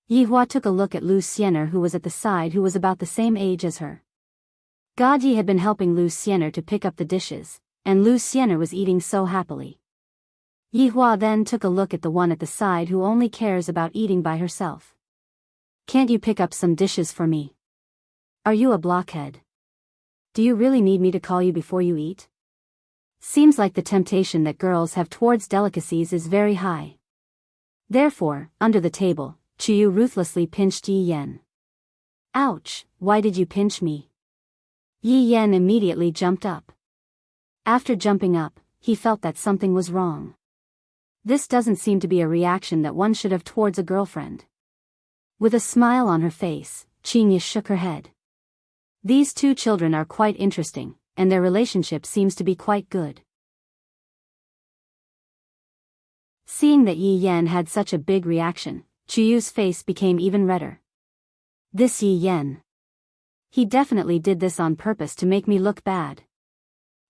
Yi Hua took a look at Lu Xiener, who was at the side, who was about the same age as her. God Yi had been helping Lu Xiener to pick up the dishes, and Lu Xiener was eating so happily. Yi Hua then took a look at the one at the side who only cares about eating by herself. Can't you pick up some dishes for me? Are you a blockhead? Do you really need me to call you before you eat? Seems like the temptation that girls have towards delicacies is very high. Therefore, under the table, Chu Yu ruthlessly pinched Yi Yan. Ouch, why did you pinch me? Yi Yan immediately jumped up. After jumping up, he felt that something was wrong. This doesn't seem to be a reaction that one should have towards a girlfriend. With a smile on her face, Qingye shook her head. These two children are quite interesting, and their relationship seems to be quite good. Seeing that Yi Yan had such a big reaction, Chuyu's face became even redder. This Yi Yan. He definitely did this on purpose to make me look bad.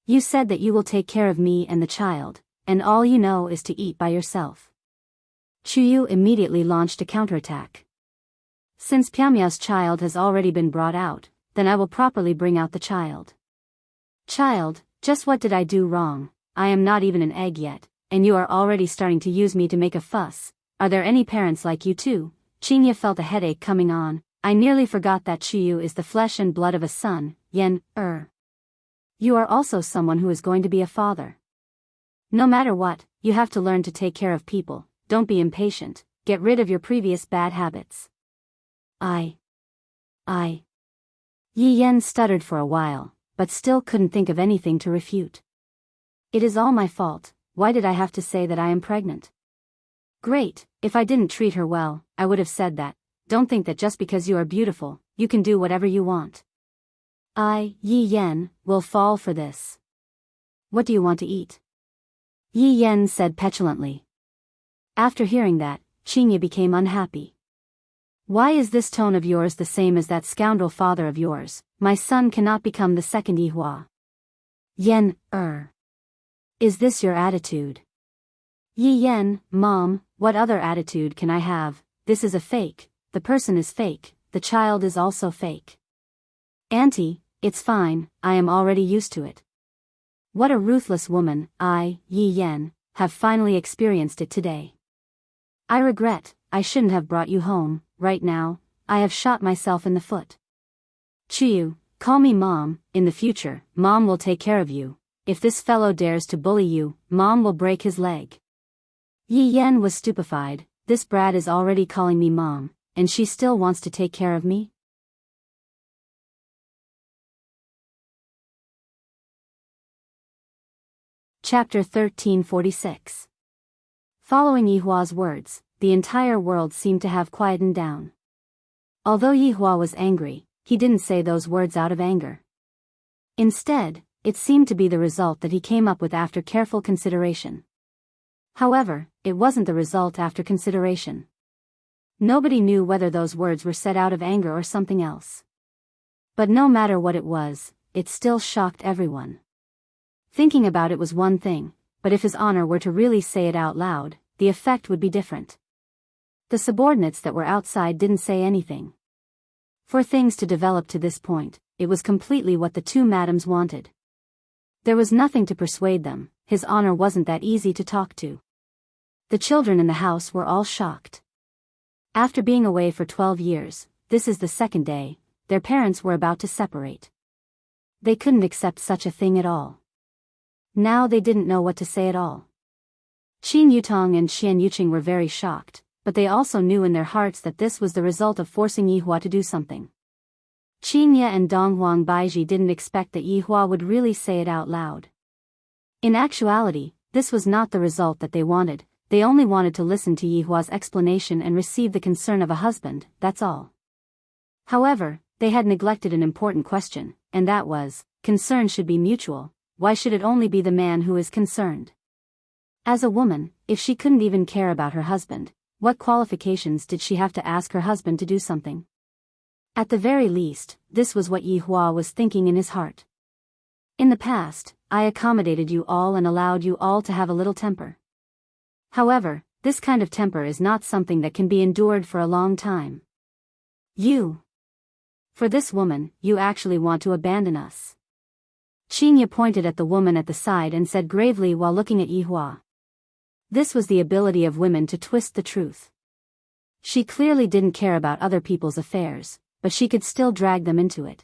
You said that you will take care of me and the child, and all you know is to eat by yourself. Chuyu immediately launched a counterattack. Since Pyamia's child has already been brought out, then I will properly bring out the child. Child, just what did I do wrong? I am not even an egg yet, and you are already starting to use me to make a fuss. Are there any parents like you too? Chinya felt a headache coming on. I nearly forgot that Chuyu is the flesh and blood of a son, Yen, You are also someone who is going to be a father. No matter what, you have to learn to take care of people, don't be impatient, get rid of your previous bad habits. Yi Yen stuttered for a while, but still couldn't think of anything to refute. It is all my fault, why did I have to say that I am pregnant? Great, if I didn't treat her well, I would have said that. Don't think that just because you are beautiful, you can do whatever you want. Yi Yen will fall for this. What do you want to eat? Yi Yen said petulantly. After hearing that, Chinya became unhappy. Why is this tone of yours the same as that scoundrel father of yours? My son cannot become the second Yihua. Yen, Is this your attitude? Yi Yen, Mom, what other attitude can I have? This is a fake, the person is fake, the child is also fake. Auntie, it's fine, I am already used to it. What a ruthless woman, Yi Yen, have finally experienced it today. I regret, I shouldn't have brought you home, right now, I have shot myself in the foot. Chuyu, call me Mom, in the future, Mom will take care of you. If this fellow dares to bully you, Mom will break his leg. Yi Yen was stupefied, this brat is already calling me Mom, and she still wants to take care of me? Chapter 1346. Following Yihua's words, the entire world seemed to have quietened down. Although Yihua was angry, he didn't say those words out of anger. Instead, it seemed to be the result that he came up with after careful consideration. However, it wasn't the result after consideration. Nobody knew whether those words were said out of anger or something else. But no matter what it was, it still shocked everyone. Thinking about it was one thing, but if his honor were to really say it out loud, the effect would be different. The subordinates that were outside didn't say anything. For things to develop to this point, it was completely what the two madams wanted. There was nothing to persuade them, his honor wasn't that easy to talk to. The children in the house were all shocked. After being away for 12 years, this is the second day, their parents were about to separate. They couldn't accept such a thing at all. Now they didn't know what to say at all. Qin Yutong and Xian Yuqing were very shocked, but they also knew in their hearts that this was the result of forcing Yihua to do something. Qinya and Donghuang Baiji didn't expect that Yihua would really say it out loud. In actuality, this was not the result that they wanted, they only wanted to listen to Yihua's explanation and receive the concern of a husband, that's all. However, they had neglected an important question, and that was, concern should be mutual, why should it only be the man who is concerned? As a woman, if she couldn't even care about her husband, what qualifications did she have to ask her husband to do something? At the very least, this was what Yihua was thinking in his heart. In the past, I accommodated you all and allowed you all to have a little temper. However, this kind of temper is not something that can be endured for a long time. For this woman, you actually want to abandon us. Qinya pointed at the woman at the side and said gravely while looking at Yihua. This was the ability of women to twist the truth. She clearly didn't care about other people's affairs, but she could still drag them into it.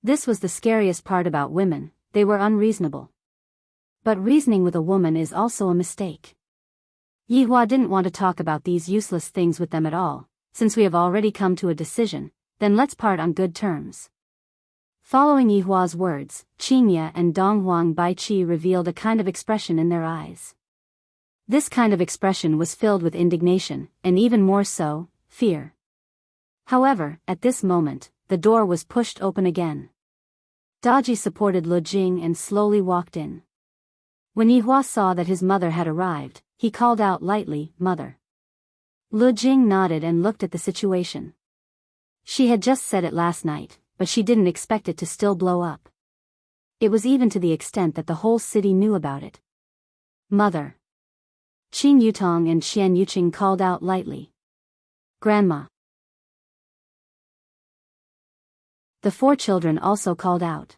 This was the scariest part about women, they were unreasonable. But reasoning with a woman is also a mistake. Yihua didn't want to talk about these useless things with them at all, since we have already come to a decision, then let's part on good terms. Following Yihua's words, Qinya and Donghuang Baiqi revealed a kind of expression in their eyes. This kind of expression was filled with indignation, and even more so, fear. However, at this moment, the door was pushed open again. Daji supported Lu Jing and slowly walked in. When Yihua saw that his mother had arrived, he called out lightly, "Mother." Lu Jing nodded and looked at the situation. She had just said it last night, but she didn't expect it to still blow up. It was even to the extent that the whole city knew about it. "Mother." Qin Yutong and Xian Yuqing called out lightly. "Grandma." The four children also called out.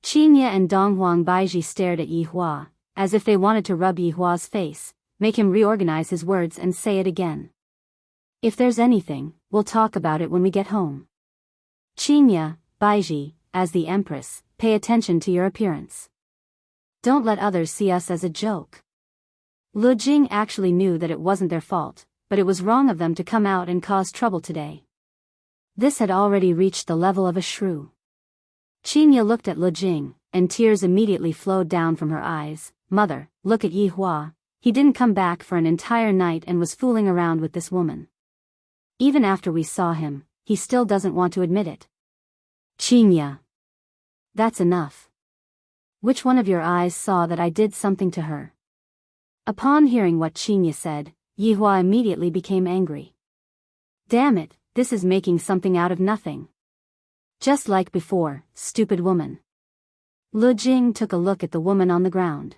Qin Ye and Donghuang Baiji stared at Yihua, as if they wanted to rub Yihua's face, make him reorganize his words and say it again. "If there's anything, we'll talk about it when we get home. Qin Ye, Baiji, as the Empress, pay attention to your appearance. Don't let others see us as a joke." Lu Jing actually knew that it wasn't their fault, but it was wrong of them to come out and cause trouble today. This had already reached the level of a shrew. Qin Ye looked at Lu Jing, and tears immediately flowed down from her eyes. "Mother, look at Yihua. He didn't come back for an entire night and was fooling around with this woman. Even after we saw him, he still doesn't want to admit it." "Qin Ye, that's enough. Which one of your eyes saw that I did something to her?" Upon hearing what Qin Ye said, Yihua immediately became angry. "Damn it, this is making something out of nothing. Just like before, stupid woman." Lu Jing took a look at the woman on the ground.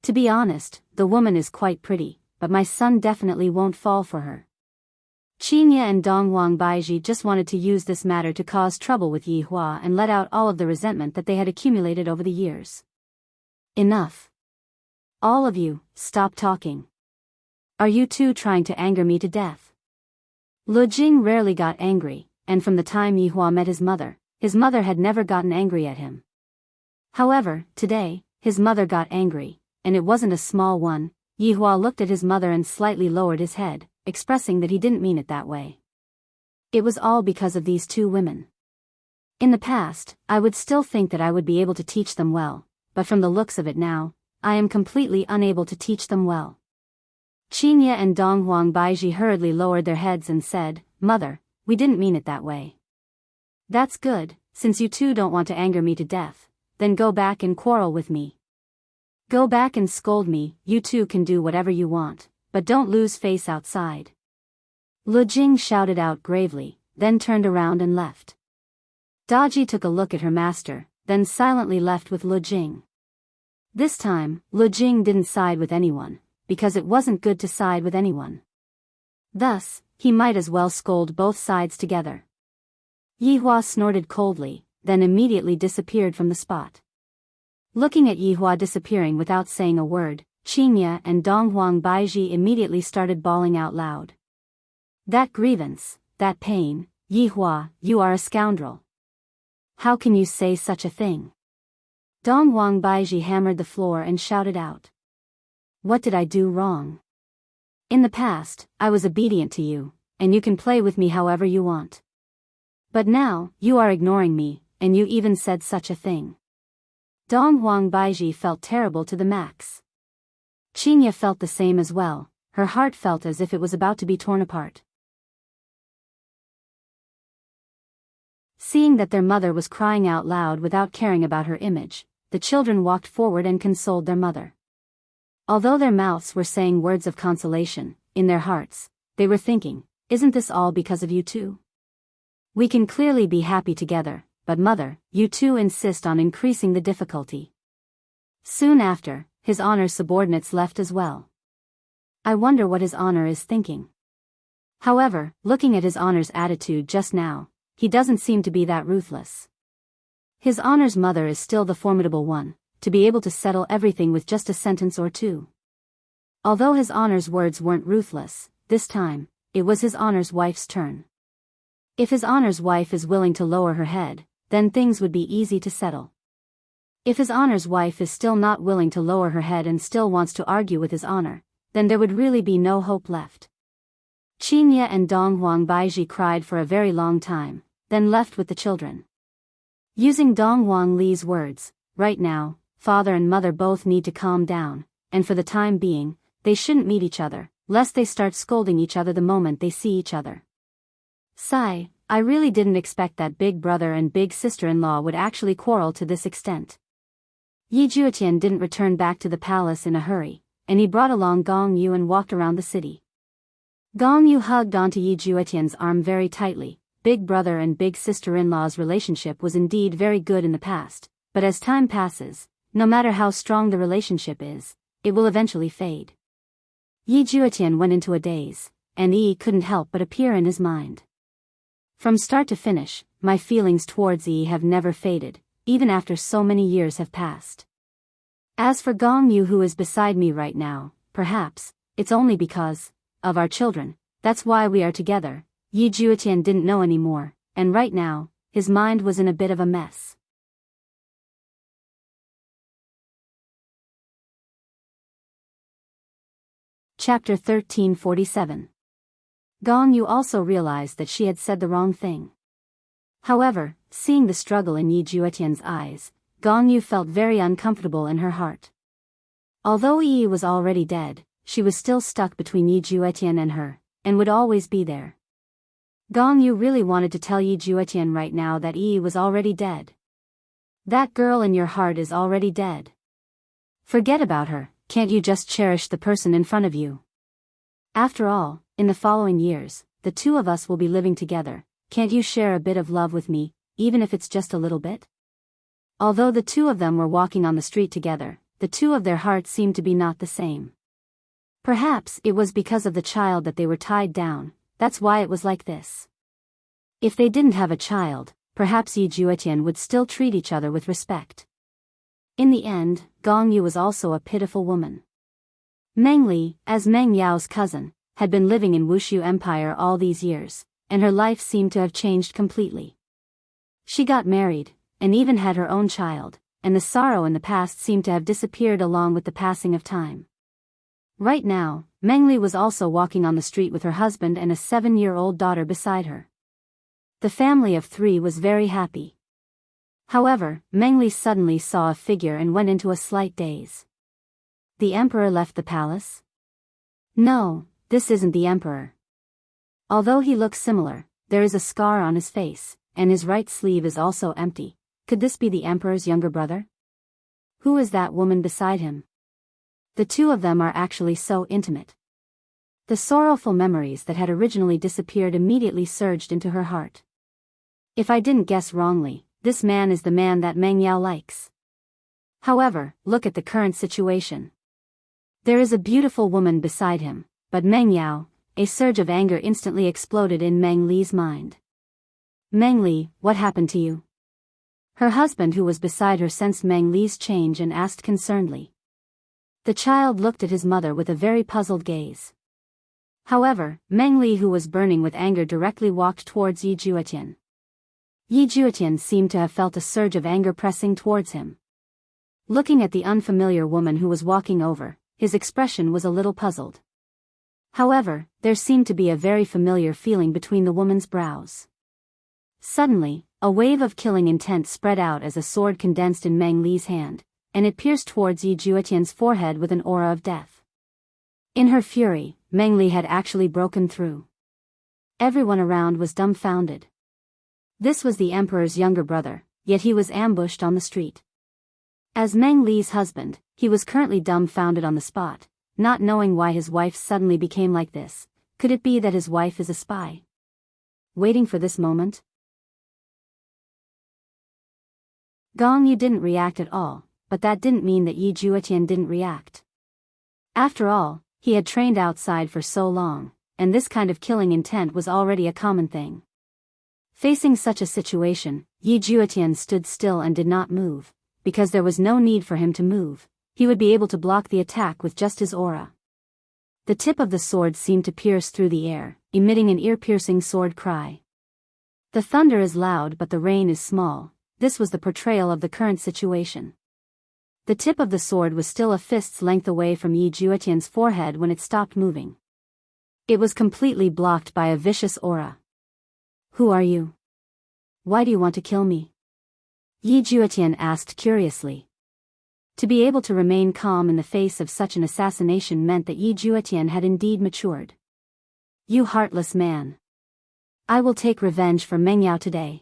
"To be honest, the woman is quite pretty, but my son definitely won't fall for her." Qin Ye and Donghuang Baiji just wanted to use this matter to cause trouble with Yihua and let out all of the resentment that they had accumulated over the years. "Enough. All of you, stop talking. Are you two trying to anger me to death?" Lu Jing rarely got angry, and from the time Yihua met his mother had never gotten angry at him. However, today, his mother got angry, and it wasn't a small one. Yihua looked at his mother and slightly lowered his head, expressing that he didn't mean it that way. It was all because of these two women. "In the past, I would still think that I would be able to teach them well, but from the looks of it now, I am completely unable to teach them well." Qin Ye and Donghuang Baiji hurriedly lowered their heads and said, "Mother, we didn't mean it that way." "That's good, since you two don't want to anger me to death, then go back and quarrel with me. Go back and scold me. You two can do whatever you want, but don't lose face outside." Lu Jing shouted out gravely, then turned around and left. Daji took a look at her master, then silently left with Lu Jing. This time, Lu Jing didn't side with anyone, because it wasn't good to side with anyone. Thus, he might as well scold both sides together. Yihua snorted coldly, then immediately disappeared from the spot. Looking at Yihua disappearing without saying a word, Qin Ye and Donghuang Baiji immediately started bawling out loud. "That grievance, that pain, Yihua, you are a scoundrel. How can you say such a thing?" Donghuang Baiji hammered the floor and shouted out. "What did I do wrong? In the past, I was obedient to you, and you can play with me however you want. But now, you are ignoring me, and you even said such a thing." Donghuang Baiji felt terrible to the max. Qin Ye felt the same as well. Her heart felt as if it was about to be torn apart. Seeing that their mother was crying out loud without caring about her image, the children walked forward and consoled their mother. Although their mouths were saying words of consolation, in their hearts, they were thinking, "Isn't this all because of you two? We can clearly be happy together, but mother, you two insist on increasing the difficulty." Soon after, His Honor's subordinates left as well. I wonder what His Honor is thinking. However, looking at His Honor's attitude just now, he doesn't seem to be that ruthless. His Honor's mother is still the formidable one, to be able to settle everything with just a sentence or two. Although His Honor's words weren't ruthless, this time, it was His Honor's wife's turn. If His Honor's wife is willing to lower her head, then things would be easy to settle. If His Honor's wife is still not willing to lower her head and still wants to argue with His Honor, then there would really be no hope left. Qin Ye and Donghuang Baiji cried for a very long time, then left with the children. Using Donghuang Li's words, "Right now, father and mother both need to calm down, and for the time being, they shouldn't meet each other, lest they start scolding each other the moment they see each other." "Sigh, I really didn't expect that big brother and big sister-in-law would actually quarrel to this extent. Yi Juetian didn't return back to the palace in a hurry, and he brought along Gong Yu and walked around the city. Gong Yu hugged onto Yi Juetian's arm very tightly. Big brother and big sister-in-law's relationship was indeed very good in the past, but as time passes, no matter how strong the relationship is, it will eventually fade. Yi Juetian went into a daze, and Yi couldn't help but appear in his mind. From start to finish, my feelings towards Yi have never faded, even after so many years have passed. As for Gong Yu, who is beside me right now, perhaps it's only because of our children, that's why we are together. Yi Juetian didn't know anymore, and right now, his mind was in a bit of a mess. Chapter 1347. Gong Yu also realized that she had said the wrong thing. However, seeing the struggle in Yi Juetian's eyes, Gong Yu felt very uncomfortable in her heart. Although Yi was already dead, she was still stuck between Yi Juetian and her, and would always be there. Gong Yu really wanted to tell Yi Juetian right now that Yi was already dead. That girl in your heart is already dead. Forget about her, can't you just cherish the person in front of you? After all, in the following years, the two of us will be living together, can't you share a bit of love with me, even if it's just a little bit? Although the two of them were walking on the street together, the two of their hearts seemed to be not the same. Perhaps it was because of the child that they were tied down. That's why it was like this. If they didn't have a child, perhaps Yi Juetian would still treat each other with respect. In the end, Gong Yu was also a pitiful woman. Meng Li, as Meng Yao's cousin, had been living in Wushu Empire all these years, and her life seemed to have changed completely. She got married, and even had her own child, and the sorrow in the past seemed to have disappeared along with the passing of time. Right now, Meng Li was also walking on the street with her husband and a 7-year-old daughter beside her. The family of 3 was very happy. However, Meng Li suddenly saw a figure and went into a slight daze. The emperor left the palace? No, this isn't the emperor. Although he looks similar, there is a scar on his face, and his right sleeve is also empty. Could this be the emperor's younger brother? Who is that woman beside him? The two of them are actually so intimate. The sorrowful memories that had originally disappeared immediately surged into her heart. If I didn't guess wrongly, this man is the man that Meng Yao likes. However, look at the current situation. There is a beautiful woman beside him, but Meng Yao, a surge of anger instantly exploded in Meng Li's mind. Meng Li, what happened to you? Her husband, who was beside her, sensed Meng Li's change and asked concernedly. The child looked at his mother with a very puzzled gaze. However, Meng Li, who was burning with anger, directly walked towards Yi Juetian. Yi Juetian seemed to have felt a surge of anger pressing towards him. Looking at the unfamiliar woman who was walking over, his expression was a little puzzled. However, there seemed to be a very familiar feeling between the woman's brows. Suddenly, a wave of killing intent spread out as a sword condensed in Meng Li's hand, and it pierced towards Yi Juetian's forehead with an aura of death. In her fury, Meng Li had actually broken through. Everyone around was dumbfounded. This was the emperor's younger brother, yet he was ambushed on the street. As Meng Li's husband, he was currently dumbfounded on the spot, not knowing why his wife suddenly became like this. Could it be that his wife is a spy? Waiting for this moment? Gong Yu didn't react at all, but that didn't mean that Yi Juetian didn't react. After all, he had trained outside for so long, and this kind of killing intent was already a common thing. Facing such a situation, Yi Juetian stood still and did not move, because there was no need for him to move. He would be able to block the attack with just his aura. The tip of the sword seemed to pierce through the air, emitting an ear-piercing sword cry. The thunder is loud but the rain is small. This was the portrayal of the current situation. The tip of the sword was still a fist's length away from Yi Juetian's forehead when it stopped moving. It was completely blocked by a vicious aura. Who are you? Why do you want to kill me? Yi Juetian asked curiously. To be able to remain calm in the face of such an assassination meant that Yi Juetian had indeed matured. You heartless man. I will take revenge for Meng Yao today.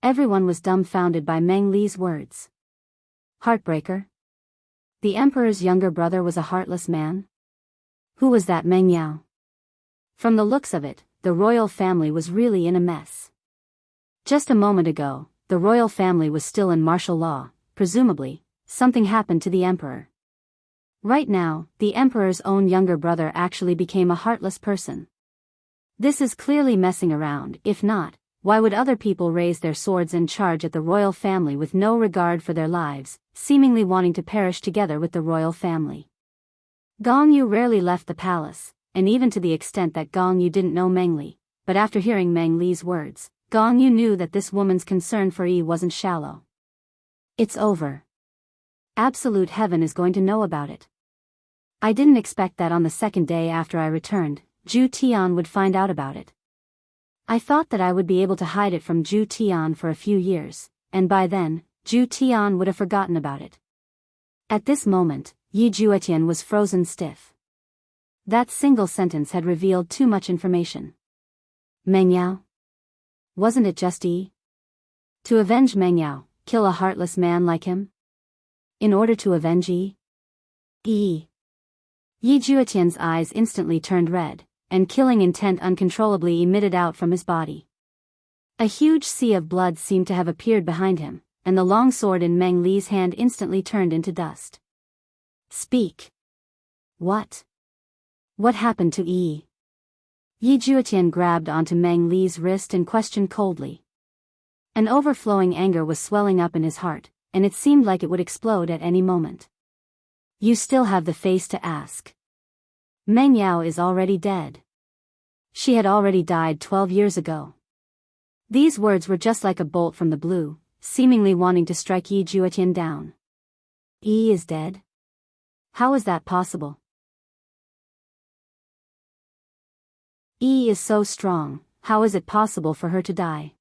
Everyone was dumbfounded by Meng Li's words. Heartbreaker? The emperor's younger brother was a heartless man? Who was that Meng Yao? From the looks of it, the royal family was really in a mess. Just a moment ago, the royal family was still in martial law. Presumably, something happened to the emperor. Right now, the emperor's own younger brother actually became a heartless person. This is clearly messing around. If not, why would other people raise their swords and charge at the royal family with no regard for their lives, seemingly wanting to perish together with the royal family? Gong Yu rarely left the palace, and even to the extent that Gong Yu didn't know Meng Li, but after hearing Meng Li's words, Gong Yu knew that this woman's concern for Yi wasn't shallow. It's over. Absolute heaven is going to know about it. I didn't expect that on the second day after I returned, Zhu Tian would find out about it. I thought that I would be able to hide it from Zhu Tian for a few years, and by then, Zhu Tian would have forgotten about it. At this moment, Yi Juetian was frozen stiff. That single sentence had revealed too much information. Meng Yao? Wasn't it just Yi? To avenge Meng Yao, kill a heartless man like him? In order to avenge Yi? Yi Juetian's eyes instantly turned red, and killing intent uncontrollably emitted out from his body. A huge sea of blood seemed to have appeared behind him, and the long sword in Meng Li's hand instantly turned into dust. Speak. What? What happened to Yi? Yi Juetian grabbed onto Meng Li's wrist and questioned coldly. An overflowing anger was swelling up in his heart, and it seemed like it would explode at any moment. You still have the face to ask. Meng Yao is already dead. She had already died 12 years ago. These words were just like a bolt from the blue, seemingly wanting to strike Yi Juetian down. Yi is dead? How is that possible? Yi is so strong, how is it possible for her to die?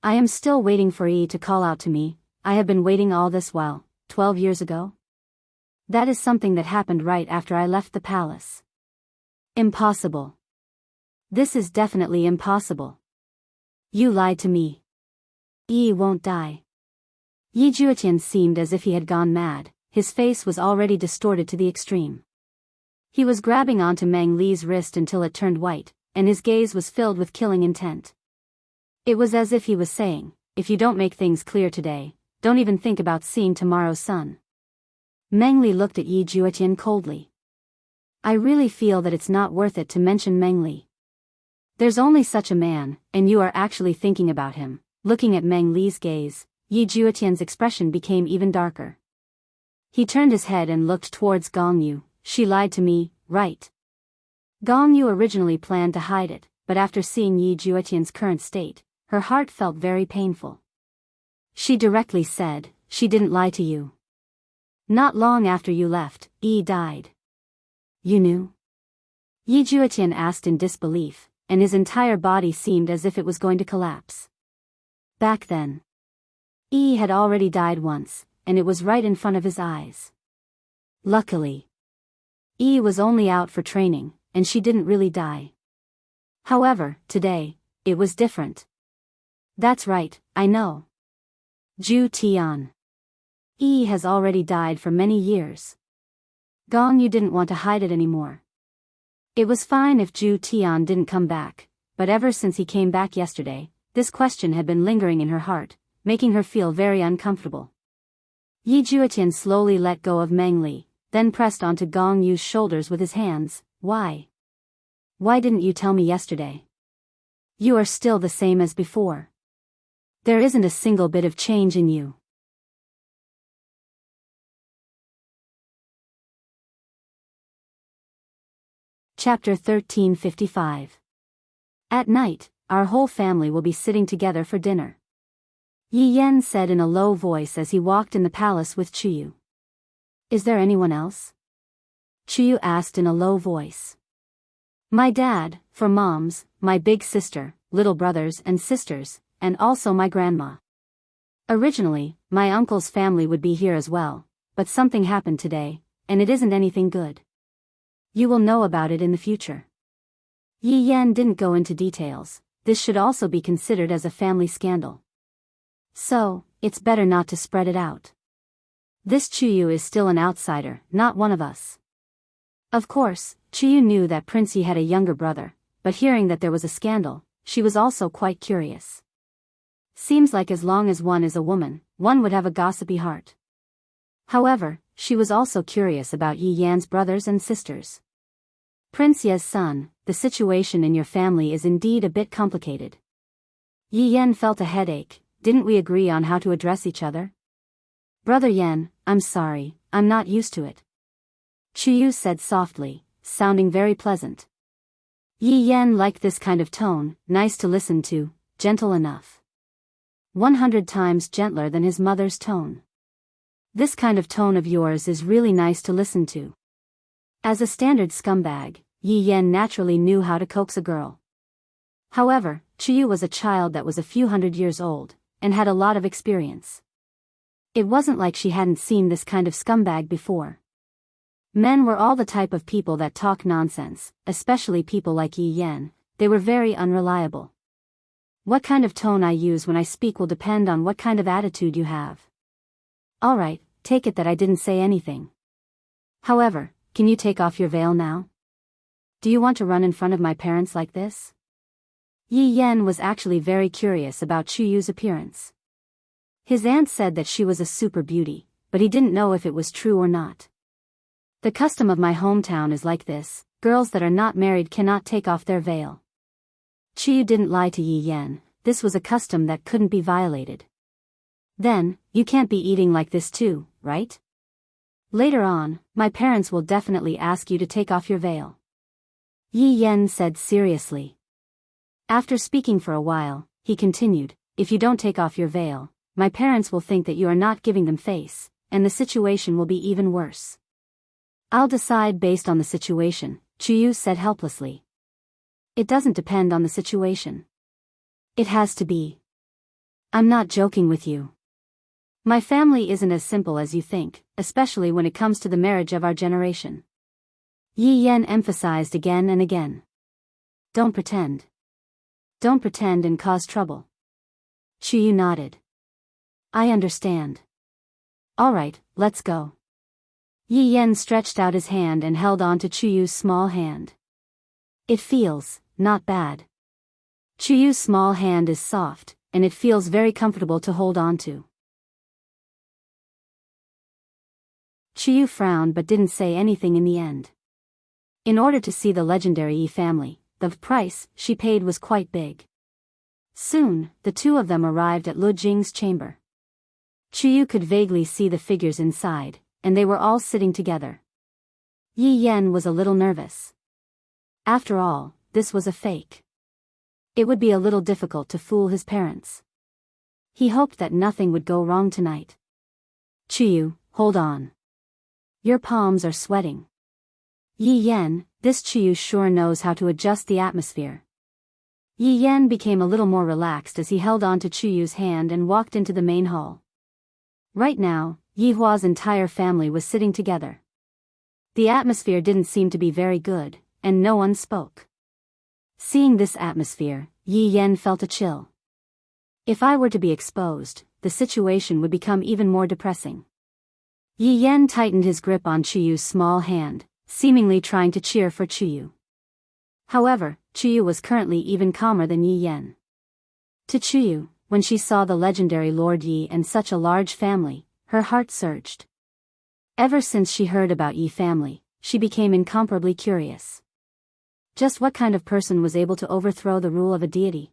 I am still waiting for Yi to call out to me. I have been waiting all this while, 12 years ago? That is something that happened right after I left the palace. Impossible. This is definitely impossible. You lied to me. Yi won't die. Yi Juetian seemed as if he had gone mad, his face was already distorted to the extreme. He was grabbing onto Meng Li's wrist until it turned white, and his gaze was filled with killing intent. It was as if he was saying, if you don't make things clear today, don't even think about seeing tomorrow's sun. Meng Li looked at Yi Juetian coldly. I really feel that it's not worth it to mention Meng Li. There's only such a man, and you are actually thinking about him. Looking at Meng Li's gaze, Yi Juetian's expression became even darker. He turned his head and looked towards Gong Yu. She lied to me, right? Gong Yu originally planned to hide it, but after seeing Yi Juetian's current state, her heart felt very painful. She directly said, she didn't lie to you. Not long after you left, Yi died. You knew? Yi Juetian asked in disbelief, and his entire body seemed as if it was going to collapse. Back then, Yi had already died once, and it was right in front of his eyes. Luckily, Yi was only out for training, and she didn't really die. However, today, it was different. That's right, I know. Zhu Tian. Yi has already died for many years. Gong Yu didn't want to hide it anymore. It was fine if Zhu Tian didn't come back, but ever since he came back yesterday, this question had been lingering in her heart, making her feel very uncomfortable. Yi Juetian slowly let go of Meng Li, then pressed onto Gong Yu's shoulders with his hands. Why? Why didn't you tell me yesterday? You are still the same as before. There isn't a single bit of change in you. Chapter 1355. At night, our whole family will be sitting together for dinner. Yi Yan said in a low voice as he walked in the palace with Chuyu. Is there anyone else? Chuyu asked in a low voice. My dad, for moms, my big sister, little brothers and sisters, and also my grandma. Originally, my uncle's family would be here as well, but something happened today, and it isn't anything good. You will know about it in the future. Yi Yan didn't go into details, this should also be considered as a family scandal. So, it's better not to spread it out. This Chuyu is still an outsider, not one of us. Of course, Chuyu knew that Prince Yi had a younger brother, but hearing that there was a scandal, she was also quite curious. Seems like as long as one is a woman, one would have a gossipy heart. However, she was also curious about Yi Yan's brothers and sisters. Prince Ye's son, the situation in your family is indeed a bit complicated. Yi Yan felt a headache. Didn't we agree on how to address each other? Brother Yan, I'm sorry, I'm not used to it. Chuyu said softly, sounding very pleasant. Yi Yan liked this kind of tone, nice to listen to, gentle enough. 100 times gentler than his mother's tone. This kind of tone of yours is really nice to listen to. As a standard scumbag, Yi Yan naturally knew how to coax a girl. However, Chuyu was a child that was a few hundred years old, and had a lot of experience. It wasn't like she hadn't seen this kind of scumbag before. Men were all the type of people that talk nonsense, especially people like Yi Yan. They were very unreliable. What kind of tone I use when I speak will depend on what kind of attitude you have. Alright, take it that I didn't say anything. However, can you take off your veil now? Do you want to run in front of my parents like this? Yi Yan was actually very curious about Chuyu's appearance. His aunt said that she was a super beauty, but he didn't know if it was true or not. The custom of my hometown is like this, girls that are not married cannot take off their veil. Chuyu didn't lie to Yi Yan, this was a custom that couldn't be violated. Then, you can't be eating like this too, right? Later on, my parents will definitely ask you to take off your veil. Yi Yan said seriously. After speaking for a while, he continued, if you don't take off your veil, my parents will think that you are not giving them face, and the situation will be even worse. I'll decide based on the situation, Chuyu said helplessly. It doesn't depend on the situation. It has to be. I'm not joking with you. My family isn't as simple as you think, especially when it comes to the marriage of our generation. Yi Yan emphasized again and again. Don't pretend. Don't pretend and cause trouble. Chuyu nodded. I understand. Alright, let's go. Yi Yan stretched out his hand and held on to Chuyu's small hand. It feels, not bad. Chuyu's small hand is soft, and it feels very comfortable to hold on to. Chuyu frowned but didn't say anything in the end. In order to see the legendary Yi family, the price she paid was quite big. Soon, the two of them arrived at Lu Jing's chamber. Chuyu could vaguely see the figures inside, and they were all sitting together. Yi Yan was a little nervous. After all, this was a fake. It would be a little difficult to fool his parents. He hoped that nothing would go wrong tonight. Chuyu, hold on. Your palms are sweating. Yi Yan, this Chuyu sure knows how to adjust the atmosphere. Yi Yan became a little more relaxed as he held on to Chuyu's hand and walked into the main hall. Right now, Yi Hua's entire family was sitting together. The atmosphere didn't seem to be very good, and no one spoke. Seeing this atmosphere, Yi Yan felt a chill. If I were to be exposed, the situation would become even more depressing. Yi Yan tightened his grip on Chuyu's small hand, seemingly trying to cheer for Chuyu. However, Chuyu was currently even calmer than Yi Yan. To Chuyu, when she saw the legendary Lord Yi and such a large family, her heart surged. Ever since she heard about Yi family, she became incomparably curious. Just what kind of person was able to overthrow the rule of a deity?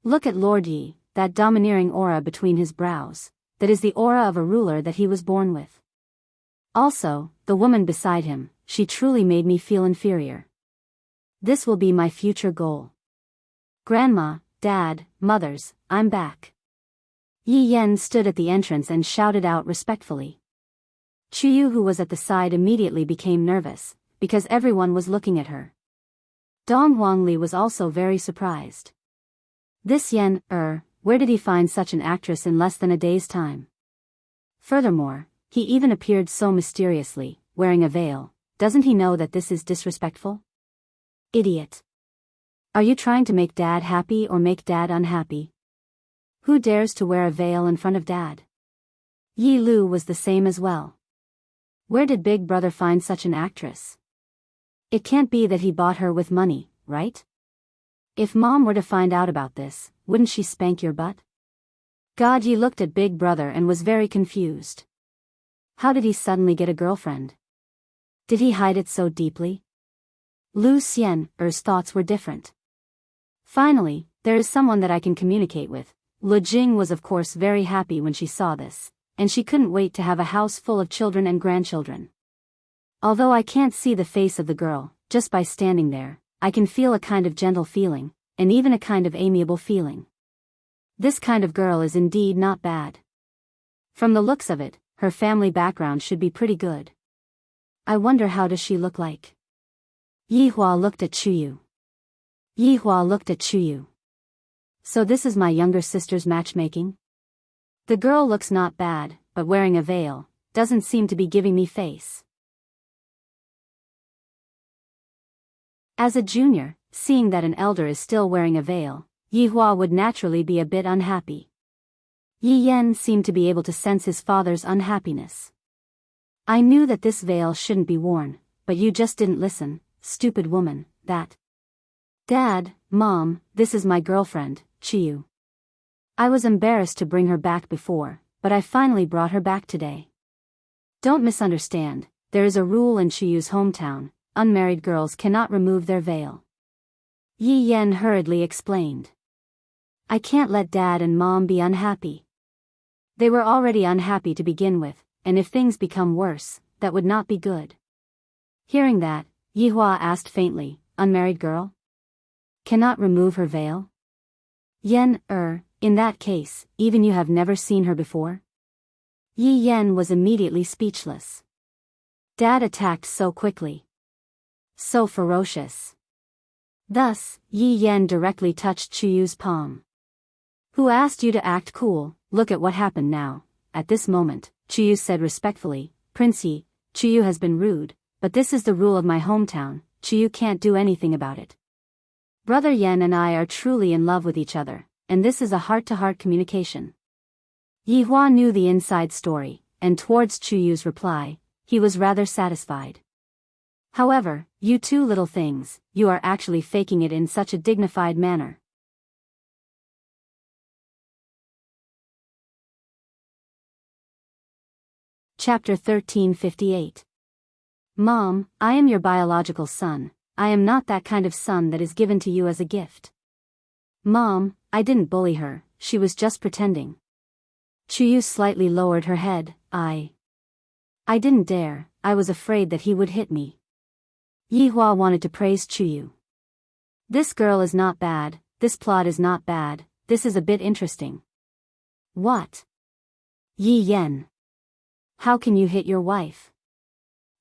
Look at Lord Yi, that domineering aura between his brows, that is the aura of a ruler that he was born with. Also, the woman beside him, she truly made me feel inferior. This will be my future goal. Grandma, Dad, mothers, I'm back. Yi Yan stood at the entrance and shouted out respectfully. Chuyu, who was at the side, immediately became nervous, because everyone was looking at her. Dong Huangli was also very surprised. This Yan, where did he find such an actress in less than a day's time? Furthermore, he even appeared so mysteriously, wearing a veil. Doesn't he know that this is disrespectful? Idiot. Are you trying to make Dad happy or make Dad unhappy? Who dares to wear a veil in front of Dad? Yi Lu was the same as well. Where did Big Brother find such an actress? It can't be that he bought her with money, right? If Mom were to find out about this, wouldn't she spank your butt? God, Yi looked at Big Brother and was very confused. How did he suddenly get a girlfriend? Did he hide it so deeply? Lu Xian's thoughts were different. Finally, there is someone that I can communicate with. Lu Jing was of course very happy when she saw this, and she couldn't wait to have a house full of children and grandchildren. Although I can't see the face of the girl, just by standing there, I can feel a kind of gentle feeling, and even a kind of amiable feeling. This kind of girl is indeed not bad. From the looks of it, her family background should be pretty good. I wonder how does she look like? Yi Hua looked at Chuyu. Yi Hua looked at Chuyu. So this is my younger sister's matchmaking? The girl looks not bad, but wearing a veil doesn't seem to be giving me face. As a junior, seeing that an elder is still wearing a veil, Yi Hua would naturally be a bit unhappy. Yi Yan seemed to be able to sense his father's unhappiness. I knew that this veil shouldn't be worn, but you just didn't listen, stupid woman, that. Dad, Mom, this is my girlfriend, Chiyu. I was embarrassed to bring her back before, but I finally brought her back today. Don't misunderstand, there is a rule in Chiyu's hometown, unmarried girls cannot remove their veil. Yi Yan hurriedly explained. I can't let Dad and Mom be unhappy. They were already unhappy to begin with, and if things become worse, that would not be good. Hearing that, Yi Hua asked faintly, unmarried girl? Cannot remove her veil? In that case, even you have never seen her before? Yi Yan was immediately speechless. Dad attacked so quickly. So ferocious. Thus, Yi Yan directly touched Chuyu's palm. Who asked you to act cool? Look at what happened now. At this moment, Chuyu said respectfully, Prince Yi, Chuyu has been rude, but this is the rule of my hometown, Chuyu can't do anything about it. Brother Yan and I are truly in love with each other, and this is a heart-to-heart communication. Yi Hua knew the inside story, and towards Chuyu's reply, he was rather satisfied. However, you two little things, you are actually faking it in such a dignified manner. Chapter 1358. Mom, I am your biological son. I am not that kind of son that is given to you as a gift. Mom, I didn't bully her, she was just pretending. Chuyu slightly lowered her head. I didn't dare, I was afraid that he would hit me. Yi Hua wanted to praise Chuyu. This girl is not bad, this plot is not bad, this is a bit interesting. What? Yi Yan. How can you hit your wife?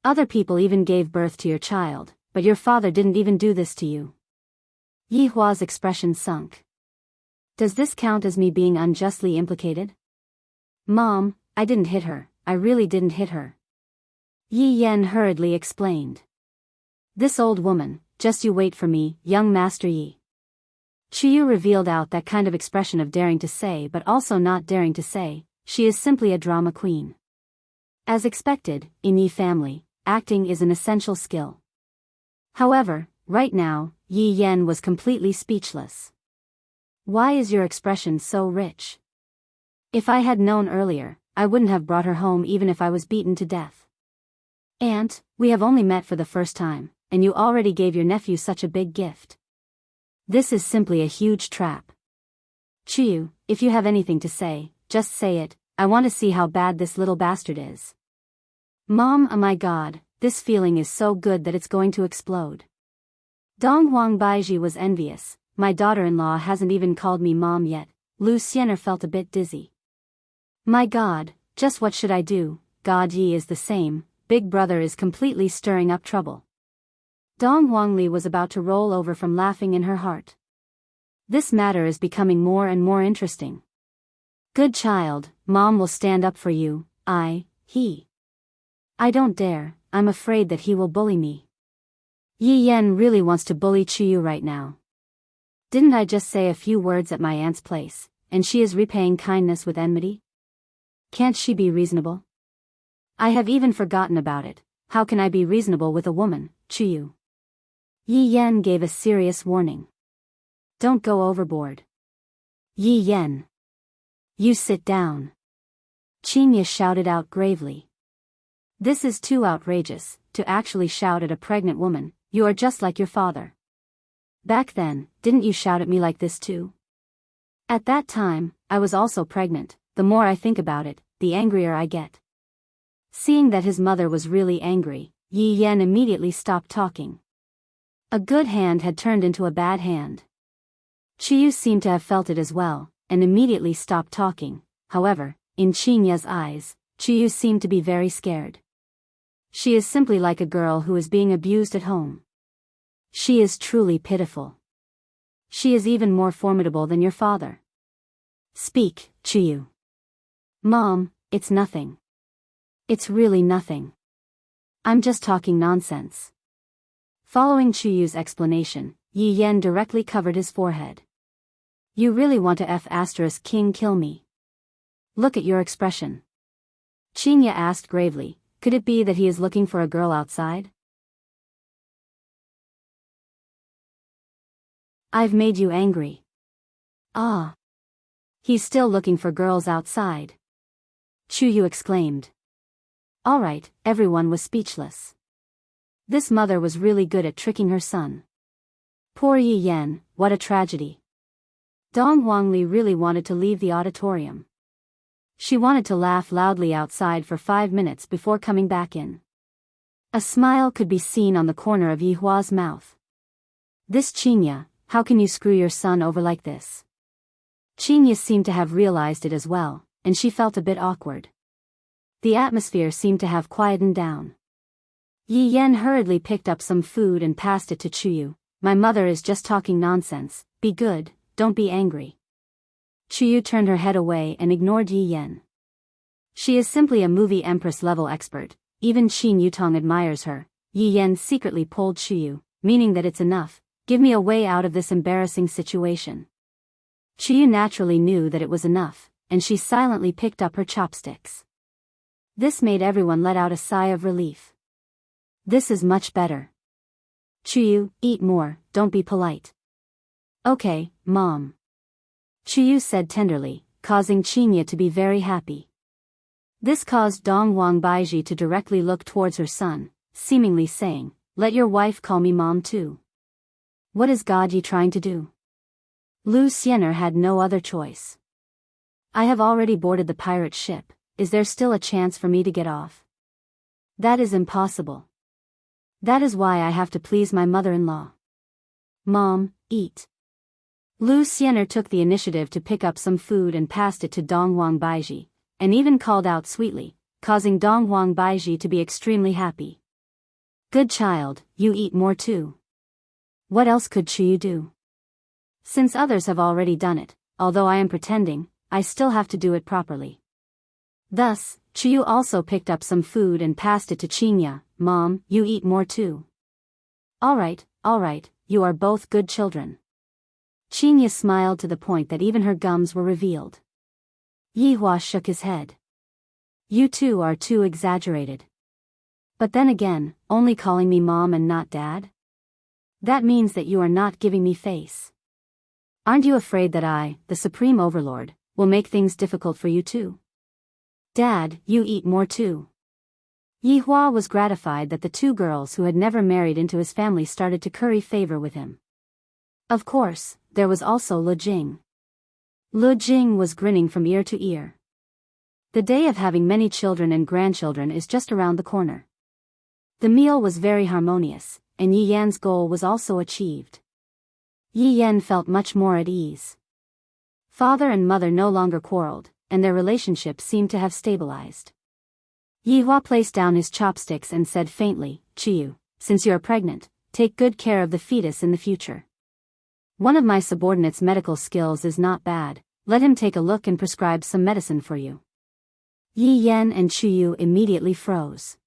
Other people even gave birth to your child, but your father didn't even do this to you. Yi Hua's expression sunk. Does this count as me being unjustly implicated? Mom, I didn't hit her, I really didn't hit her. Yi Yan hurriedly explained. This old woman, just you wait for me, young Master Yi. Chuyu revealed out that kind of expression of daring to say but also not daring to say, she is simply a drama queen. As expected, in Yi family, acting is an essential skill. However, right now, Yi Yan was completely speechless. Why is your expression so rich? If I had known earlier, I wouldn't have brought her home even if I was beaten to death. Aunt, we have only met for the first time, and you already gave your nephew such a big gift. This is simply a huge trap. Chuyu, if you have anything to say, just say it, I want to see how bad this little bastard is. Mom, oh my god, this feeling is so good that it's going to explode. Dong Huang Baiji was envious, my daughter-in-law hasn't even called me mom yet. Lu Xianer felt a bit dizzy. My god, just what should I do? God Yi is the same, Big Brother is completely stirring up trouble. Dong Huangli was about to roll over from laughing in her heart. This matter is becoming more and more interesting. Good child, Mom will stand up for you. He. I don't dare, I'm afraid that he will bully me. Yi Yan really wants to bully Chuyu right now. Didn't I just say a few words at my aunt's place, and she is repaying kindness with enmity? Can't she be reasonable? I have even forgotten about it. How can I be reasonable with a woman, Chuyu? Yi Yan gave a serious warning. Don't go overboard. Yi Yan. You sit down. Chinya shouted out gravely. This is too outrageous, to actually shout at a pregnant woman. You are just like your father. Back then, didn't you shout at me like this too? At that time, I was also pregnant. The more I think about it, the angrier I get. Seeing that his mother was really angry, Yi Yan immediately stopped talking. A good hand had turned into a bad hand. Chiyu seemed to have felt it as well, and immediately stopped talking. However, in Chinya's eyes, Chiyu seemed to be very scared. She is simply like a girl who is being abused at home. She is truly pitiful. She is even more formidable than your father. Speak, Chiyu. Mom, it's nothing. It's really nothing. I'm just talking nonsense. Following Chuyu's explanation, Yi Yan directly covered his forehead. You really want to King kill me? Look at your expression. Chinya asked gravely, could it be that he is looking for a girl outside? I've made you angry. Ah. He's still looking for girls outside. Chuyu exclaimed. Alright, everyone was speechless. This mother was really good at tricking her son. Poor Yi Yan, what a tragedy. Dong Huangli really wanted to leave the auditorium. She wanted to laugh loudly outside for 5 minutes before coming back in. A smile could be seen on the corner of Yi Hua's mouth. This Chinya, how can you screw your son over like this? Chinya seemed to have realized it as well, and she felt a bit awkward. The atmosphere seemed to have quietened down. Yi Yan hurriedly picked up some food and passed it to Chuyu. My mother is just talking nonsense, be good, don't be angry. Chuyu turned her head away and ignored Yi Yan. She is simply a movie empress level expert, even Qin Yutong admires her. Yi Yan secretly pulled Chuyu, meaning that it's enough, give me a way out of this embarrassing situation. Chuyu naturally knew that it was enough, and she silently picked up her chopsticks. This made everyone let out a sigh of relief. This is much better. Chuyu, eat more, don't be polite. Okay, Mom. Chuyu said tenderly, causing Chinya to be very happy. This caused Dong Wang Baiji to directly look towards her son, seemingly saying, let your wife call me Mom too. What is God Yi trying to do? Lu Xiener had no other choice. I have already boarded the pirate ship, is there still a chance for me to get off? That is impossible. That is why I have to please my mother-in-law. Mom, eat. Lu Xiener took the initiative to pick up some food and passed it to Dong Wang Baiji, and even called out sweetly, causing Dong Wang Baiji to be extremely happy. Good child, you eat more too. What else could Chuyu do? Since others have already done it, although I am pretending, I still have to do it properly. Thus, Chuyu also picked up some food and passed it to Chinya. Mom, you eat more too. Alright, you are both good children. Chinya smiled to the point that even her gums were revealed. Yi Hua shook his head. You two are too exaggerated. But then again, only calling me Mom and not Dad? That means that you are not giving me face. Aren't you afraid that I, the Supreme Overlord, will make things difficult for you too? Dad, you eat more too. Yi Hua was gratified that the two girls who had never married into his family started to curry favor with him. Of course, there was also Lu Jing. Lu Jing was grinning from ear to ear. The day of having many children and grandchildren is just around the corner. The meal was very harmonious, and Yi Yan's goal was also achieved. Yi Yan felt much more at ease. Father and mother no longer quarreled, and their relationship seemed to have stabilized. Yi Hua placed down his chopsticks and said faintly, Chiyu, since you are pregnant, take good care of the fetus in the future. One of my subordinates' medical skills is not bad, let him take a look and prescribe some medicine for you. Yi Yan and Chuyu immediately froze.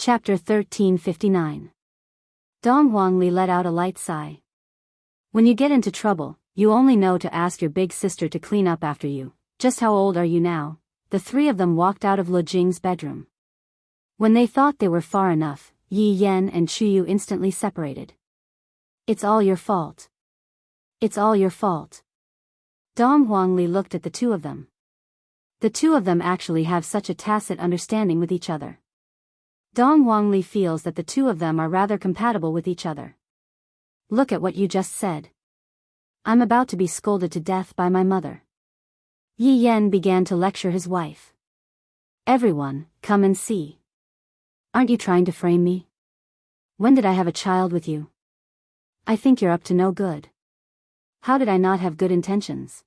Chapter 1359. Dong Huangli let out a light sigh. When you get into trouble, you only know to ask your big sister to clean up after you. Just how old are you now? The three of them walked out of Lu Jing's bedroom. When they thought they were far enough, Yi Yan and Chuyu instantly separated. It's all your fault. It's all your fault. Dong Huangli looked at the two of them. The two of them actually have such a tacit understanding with each other. Dong Huangli feels that the two of them are rather compatible with each other. Look at what you just said. I'm about to be scolded to death by my mother. Yi Yan began to lecture his wife. Everyone, come and see. Aren't you trying to frame me? When did I have a child with you? I think you're up to no good. How did I not have good intentions?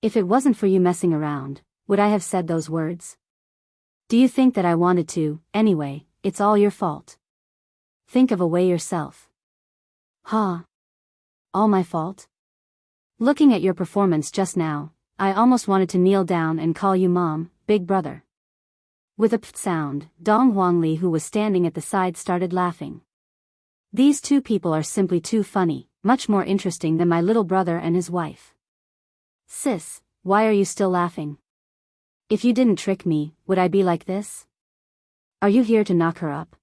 If it wasn't for you messing around, would I have said those words? Do you think that I wanted to? Anyway, it's all your fault. Think of a way yourself. Huh? All my fault? Looking at your performance just now, I almost wanted to kneel down and call you Mom, Big Brother. With a pft sound, Dong Huangli, who was standing at the side, started laughing. These two people are simply too funny, much more interesting than my little brother and his wife. Sis, why are you still laughing? If you didn't trick me, would I be like this? Are you here to knock her up?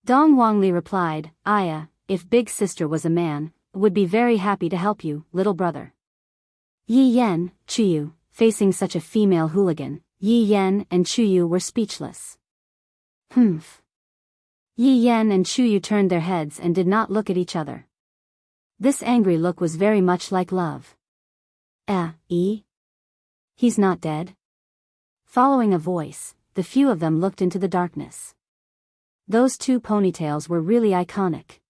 Dong Huangli replied, Aya, if big sister was a man, would be very happy to help you, little brother. Yi Yan, Chuyu, facing such a female hooligan, Yi Yan and Chuyu were speechless. Humph. Yi Yan and Chuyu turned their heads and did not look at each other. This angry look was very much like love. He's not dead? Following a voice, the few of them looked into the darkness. Those two ponytails were really iconic.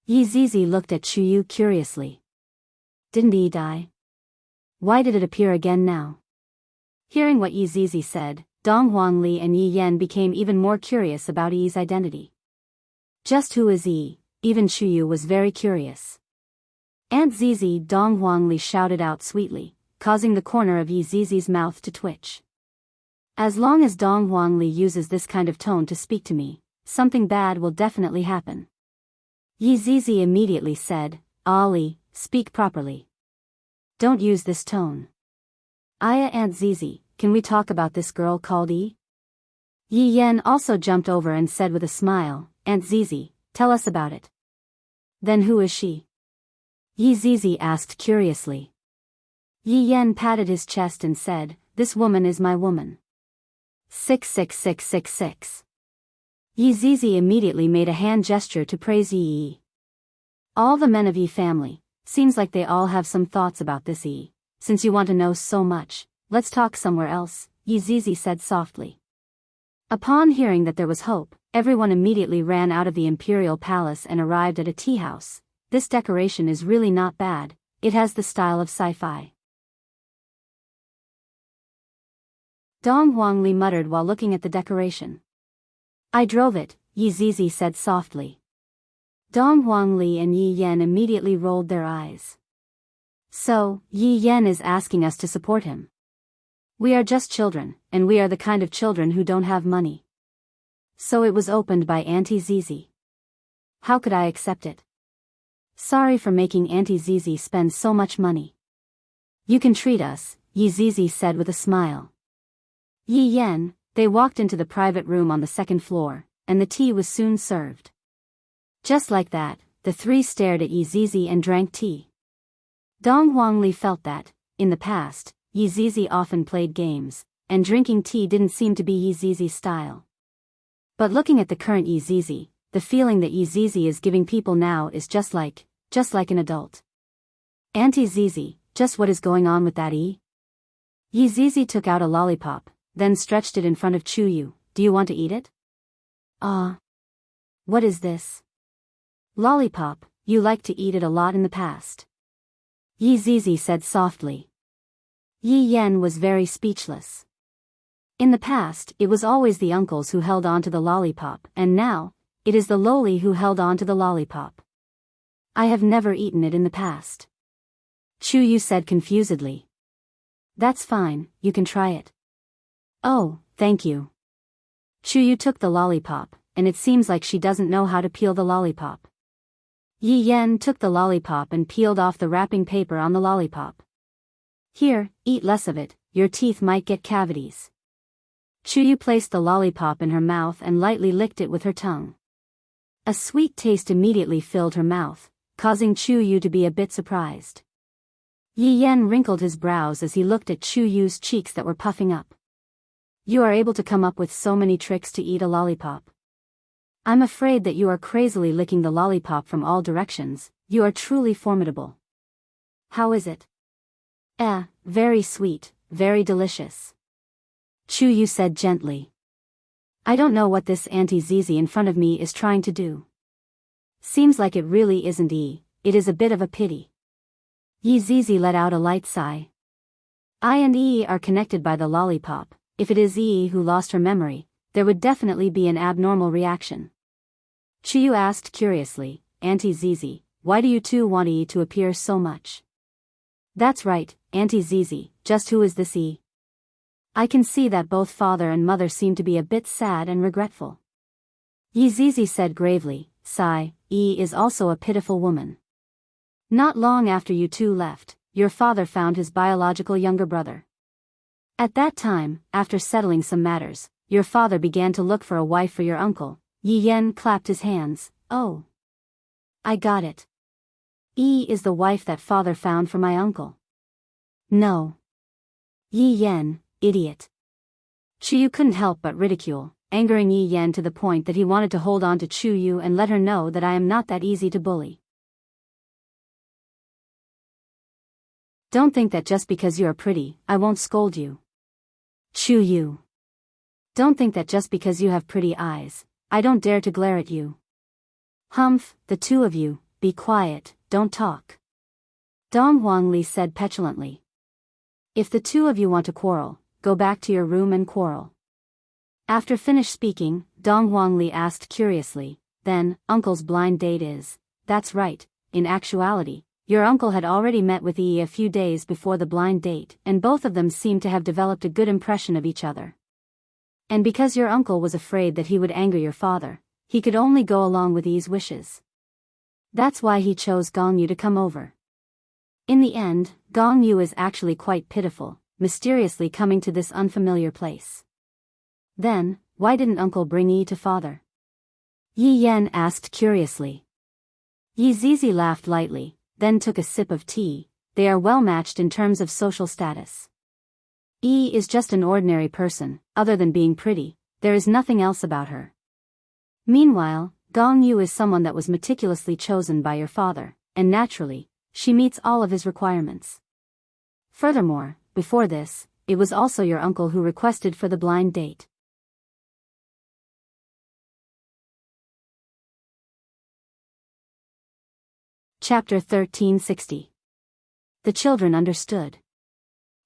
Yi Zizi looked at Chuyu curiously. Didn't he die? Why did it appear again now? Hearing what Yi Zizi said, Dong Huangli and Yi Yan became even more curious about Yi's identity. Just who is Yi? Even Chuyu was very curious. Aunt Zizi, Dong Huangli shouted out sweetly, causing the corner of Yi Zizi's mouth to twitch. As long as Dong Huangli uses this kind of tone to speak to me, something bad will definitely happen. Yi Zizi immediately said, Ali, speak properly. Don't use this tone. Aya, Aunt Zizi, can we talk about this girl called Yi? Yi Yan also jumped over and said with a smile, Aunt Zizi, tell us about it. Then who is she? Yi Zizi asked curiously. Yi Yan patted his chest and said, this woman is my woman. 66666. Yi Zizi immediately made a hand gesture to praise Yi. All the men of Yi family, seems like they all have some thoughts about this Yi. Since you want to know so much, let's talk somewhere else, Yi Zizi said softly. Upon hearing that there was hope, everyone immediately ran out of the imperial palace and arrived at a tea house. This decoration is really not bad, it has the style of sci-fi. Dong Huangli muttered while looking at the decoration. I drove it, Yi Zizi said softly. Dong Huangli and Yi Yan immediately rolled their eyes. So, Yi Yan is asking us to support him. We are just children, and we are the kind of children who don't have money. So it was opened by Auntie Zizi. How could I accept it? Sorry for making Auntie Zizi spend so much money. You can treat us, Yi Zizi said with a smile. Yi Yan, they walked into the private room on the second floor, and the tea was soon served. Just like that, the three stared at Yi Zizi and drank tea. Dong Huangli felt that, in the past, Yi Zizi often played games, and drinking tea didn't seem to be Yi Zizi's style. But looking at the current Yi Zizi, the feeling that Yi Zizi is giving people now is just like an adult. Auntie Zizi, just what is going on with that Yi? Yi Zizi took out a lollipop, then stretched it in front of Chuyu. Do you want to eat it? What is this? Lollipop, you liked to eat it a lot in the past. Yi Zizi said softly. Yi Yan was very speechless. In the past, it was always the uncles who held on to the lollipop, and now, it is the loli who held on to the lollipop. I have never eaten it in the past. Chuyu said confusedly. That's fine, you can try it. Oh, thank you. Chuyu took the lollipop, and it seems like she doesn't know how to peel the lollipop. Yi Yan took the lollipop and peeled off the wrapping paper on the lollipop. Here, eat less of it, your teeth might get cavities. Chuyu placed the lollipop in her mouth and lightly licked it with her tongue. A sweet taste immediately filled her mouth, causing Chuyu to be a bit surprised. Yi Yan wrinkled his brows as he looked at Chuyu's cheeks that were puffing up. You are able to come up with so many tricks to eat a lollipop. I'm afraid that you are crazily licking the lollipop from all directions. You are truly formidable. How is it? Very sweet, very delicious. Chuyu said gently. I don't know what this Auntie Zizi in front of me is trying to do. Seems like it really isn't it is a bit of a pity. Yi Zizi let out a light sigh. I and are connected by the lollipop. If it is who lost her memory, there would definitely be an abnormal reaction. Chuyu asked curiously, Auntie Zizi, why do you two want to appear so much? That's right, Auntie Zizi, just who is this I can see that both father and mother seem to be a bit sad and regretful. Yi Zizi said gravely, sigh, is also a pitiful woman. Not long after you two left, your father found his biological younger brother. At that time, after settling some matters, your father began to look for a wife for your uncle. Yi Yan clapped his hands. Oh. I got it. Is the wife that father found for my uncle. No. Yi Yan, idiot. Chuyu couldn't help but ridicule, angering Yi Yan to the point that he wanted to hold on to Chuyu and let her know that I am not that easy to bully. Don't think that just because you are pretty, I won't scold you. Chuyu. Don't think that just because you have pretty eyes, I don't dare to glare at you. Humph, the two of you, be quiet, don't talk. Dong Huangli said petulantly. If the two of you want to quarrel, go back to your room and quarrel. After finished speaking, Dong Huangli asked curiously, then, uncle's blind date is? That's right, in actuality, your uncle had already met with a few days before the blind date, and both of them seemed to have developed a good impression of each other. And because your uncle was afraid that he would anger your father, he could only go along with Yi's wishes. That's why he chose Gong Yu to come over. In the end, Gong Yu is actually quite pitiful, mysteriously coming to this unfamiliar place. Then, why didn't uncle bring Yi to father? Yi Yan asked curiously. Yi Zizi laughed lightly, then took a sip of tea. They are well matched in terms of social status. Is just an ordinary person, other than being pretty, there is nothing else about her. Meanwhile, Gong Yu is someone that was meticulously chosen by your father, and naturally, she meets all of his requirements. Furthermore, before this, it was also your uncle who requested for the blind date. Chapter 1360. The children understood.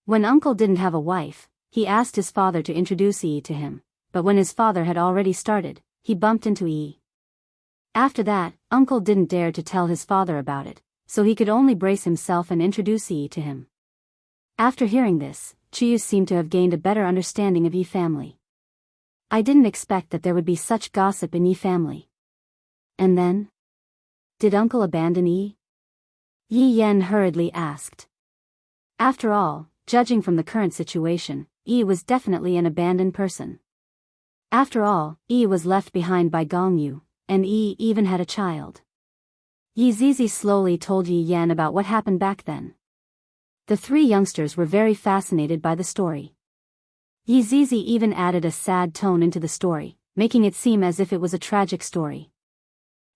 When uncle didn't have a wife, he asked his father to introduce Yi to him, but when his father had already started, he bumped into Yi. After that, uncle didn't dare to tell his father about it, so he could only brace himself and introduce Yi to him. After hearing this, Chuyu seemed to have gained a better understanding of Yi family. I didn't expect that there would be such gossip in Yi family. And then? Did uncle abandon Yi? Yi Yan hurriedly asked. After all, judging from the current situation, Yi was definitely an abandoned person. After all, Yi was left behind by Gong Yu, and Yi even had a child. Yi Zizi slowly told Yi Yan about what happened back then. The three youngsters were very fascinated by the story. Yi Zizi even added a sad tone into the story, making it seem as if it was a tragic story.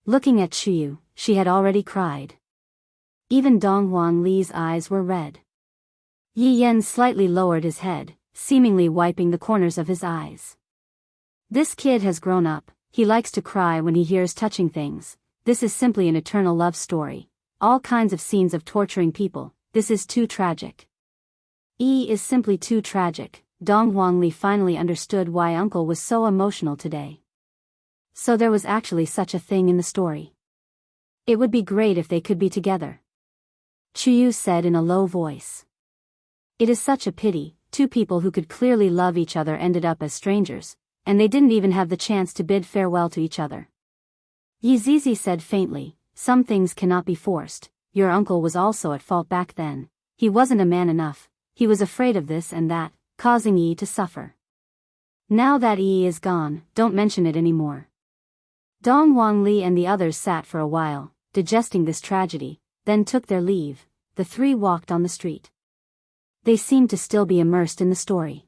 Looking at Chuyu, she had already cried. Even Dong Huangli's eyes were red. Yi Yan slightly lowered his head, seemingly wiping the corners of his eyes. This kid has grown up, he likes to cry when he hears touching things. This is simply an eternal love story. All kinds of scenes of torturing people, this is too tragic. Is simply too tragic. Dong Huangli finally understood why uncle was so emotional today. So there was actually such a thing in the story. It would be great if they could be together. Chuyu said in a low voice. It is such a pity, two people who could clearly love each other ended up as strangers. and they didn't even have the chance to bid farewell to each other. Yi Zizi said faintly, some things cannot be forced. Your uncle was also at fault back then. He wasn't a man enough. He was afraid of this and that, causing Yi to suffer. Now that Yi is gone, don't mention it anymore. Dong Wangli and the others sat for a while, digesting this tragedy, then took their leave. The three walked on the street. They seemed to still be immersed in the story.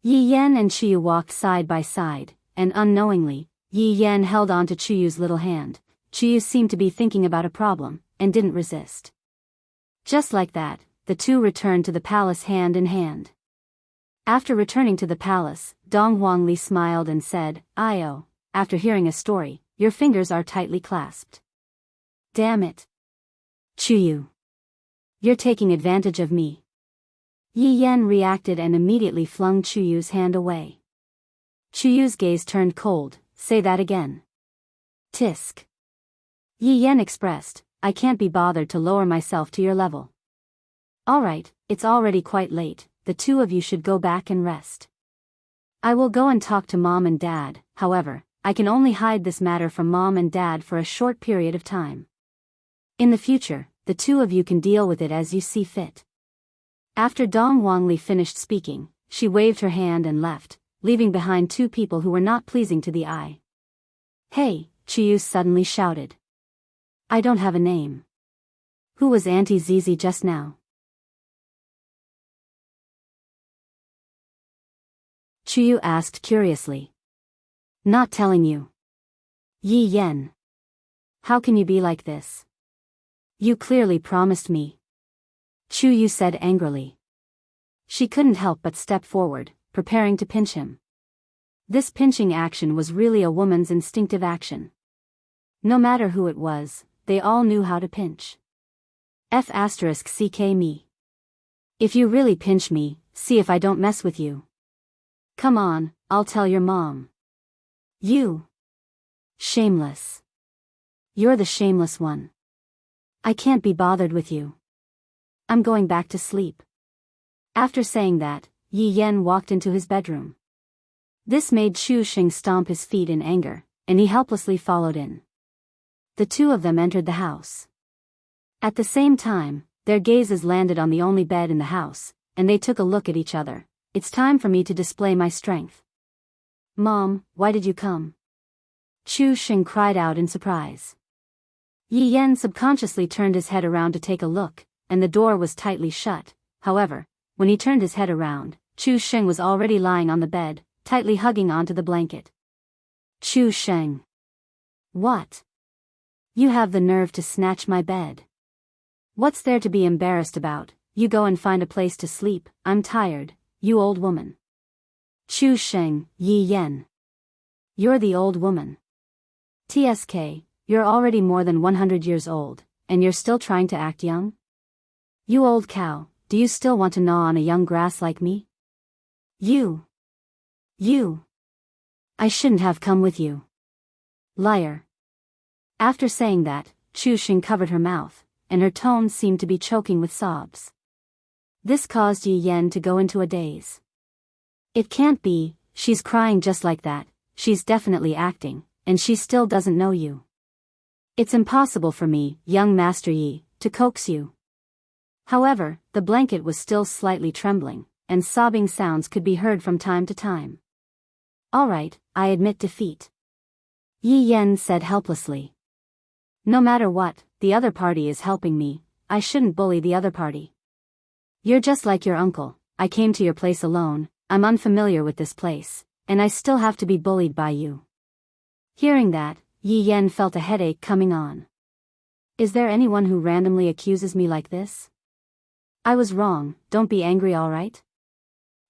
Yi Yan and Chuyu walked side by side, and unknowingly, Yi Yan held on to Chuyu's little hand. Chuyu seemed to be thinking about a problem, and didn't resist. Just like that, the two returned to the palace hand in hand. After returning to the palace, Dong Huangli smiled and said, "Io, after hearing a story, your fingers are tightly clasped. Damn it. Chuyu. You're taking advantage of me." Yi Yan reacted and immediately flung Chuyu's hand away. Chuyu's gaze turned cold. Say that again. Tisk. Yi Yan expressed, I can't be bothered to lower myself to your level. Alright, it's already quite late, the two of you should go back and rest. I will go and talk to Mom and Dad, however, I can only hide this matter from Mom and Dad for a short period of time. In the future, the two of you can deal with it as you see fit. After Dong Wangli finished speaking, she waved her hand and left, leaving behind two people who were not pleasing to the eye. Hey, Chuyu suddenly shouted. I don't have a name. Who was Auntie Zizi just now? Chuyu asked curiously. Not telling you. Yi Yan. How can you be like this? You clearly promised me. Chuyu said angrily. She couldn't help but step forward, preparing to pinch him. This pinching action was really a woman's instinctive action. No matter who it was, they all knew how to pinch. F***ck me. If you really pinch me, see if I don't mess with you. Come on, I'll tell your mom. You. Shameless. You're the shameless one. I can't be bothered with you. I'm going back to sleep. After saying that, Yi Yan walked into his bedroom. This made Chu Xing stomp his feet in anger, and he helplessly followed in. The two of them entered the house. At the same time, their gazes landed on the only bed in the house, and they took a look at each other. It's time for me to display my strength. Mom, why did you come? Chu Xing cried out in surprise. Yi Yan subconsciously turned his head around to take a look, and the door was tightly shut. However, when he turned his head around, Chu Xing was already lying on the bed, tightly hugging onto the blanket. Chu Xing. What? You have the nerve to snatch my bed. What's there to be embarrassed about? You go and find a place to sleep, I'm tired, you old woman. Chu Xing, Yi Yan. You're the old woman. TSK, you're already more than 100 years old, and you're still trying to act young? You old cow, do you still want to gnaw on a young grass like me? You. I shouldn't have come with you. Liar. After saying that, Chu Xing covered her mouth, and her tone seemed to be choking with sobs. This caused Yi Yan to go into a daze. It can't be, she's crying just like that, she's definitely acting, and she still doesn't know you. It's impossible for me, young Master Yi, to coax you. However, the blanket was still slightly trembling, and sobbing sounds could be heard from time to time. Alright, I admit defeat. Yi Yan said helplessly. No matter what, the other party is helping me, I shouldn't bully the other party. You're just like your uncle, I came to your place alone, I'm unfamiliar with this place, and I still have to be bullied by you. Hearing that, Yi Yan felt a headache coming on. Is there anyone who randomly accuses me like this? I was wrong, don't be angry alright?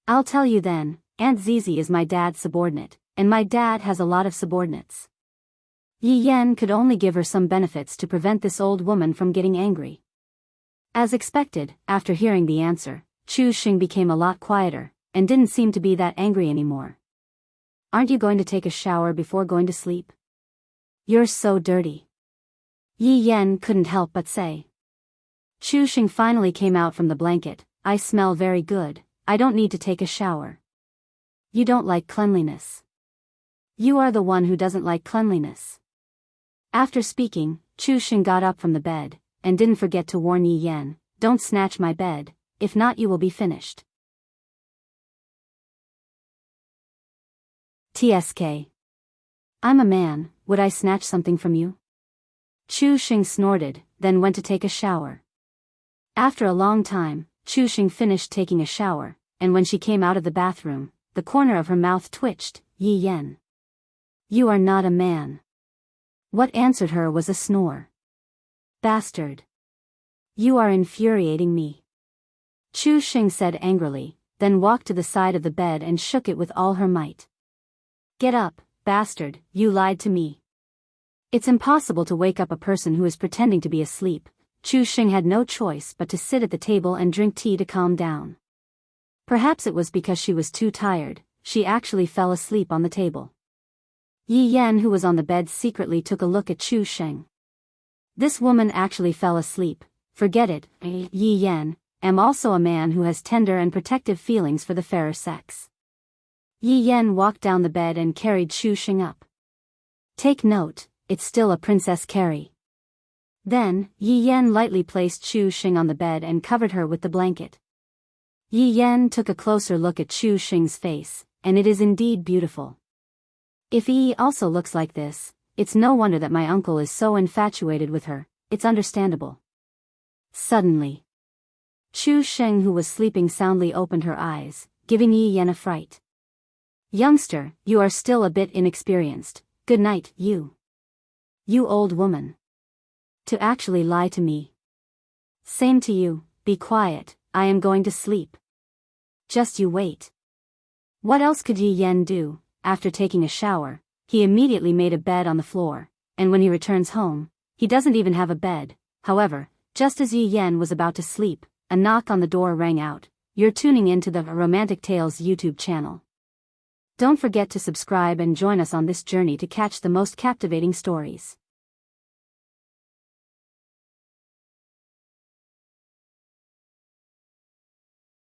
I'll tell you then, Aunt Zizi is my dad's subordinate, and my dad has a lot of subordinates. Yi Yan could only give her some benefits to prevent this old woman from getting angry. As expected, after hearing the answer, Chu Xing became a lot quieter, and didn't seem to be that angry anymore. Aren't you going to take a shower before going to sleep? You're so dirty. Yi Yan couldn't help but say. Chu Xing finally came out from the blanket. I smell very good, I don't need to take a shower. You don't like cleanliness. You are the one who doesn't like cleanliness. After speaking, Chu Xing got up from the bed, and didn't forget to warn Yi Yan, don't snatch my bed, if not you will be finished. TSK. I'm a man, would I snatch something from you? Chu Xing snorted, then went to take a shower. After a long time, Chu Xing finished taking a shower, and when she came out of the bathroom, the corner of her mouth twitched. Yi Yan. You are not a man. What answered her was a snore. Bastard. You are infuriating me. Chu Xing said angrily, then walked to the side of the bed and shook it with all her might. Get up, bastard, you lied to me. It's impossible to wake up a person who is pretending to be asleep. Chu Xing had no choice but to sit at the table and drink tea to calm down. Perhaps it was because she was too tired, she actually fell asleep on the table. Yi Yan, who was on the bed, secretly took a look at Chu Xing. This woman actually fell asleep. Forget it, Yi Yan, am also a man who has tender and protective feelings for the fairer sex. Yi Yan walked down the bed and carried Chu Xing up. Take note, it's still a Princess Carrie. Then, Yi Yan lightly placed Chu Xing on the bed and covered her with the blanket. Yi Yan took a closer look at Chu Xing's face, and it is indeed beautiful. If Yi also looks like this, it's no wonder that my uncle is so infatuated with her, it's understandable. Suddenly, Chu Xing, who was sleeping soundly, opened her eyes, giving Yi Yan a fright. Youngster, you are still a bit inexperienced. Good night, you. You old woman. To actually lie to me. Same to you, be quiet, I am going to sleep. Just you wait. What else could Yi Yan do? After taking a shower, he immediately made a bed on the floor, and when he returns home, he doesn't even have a bed. However, just as Yi Yan was about to sleep, a knock on the door rang out. You're tuning into the Romantic Tales YouTube channel. Don't forget to subscribe and join us on this journey to catch the most captivating stories.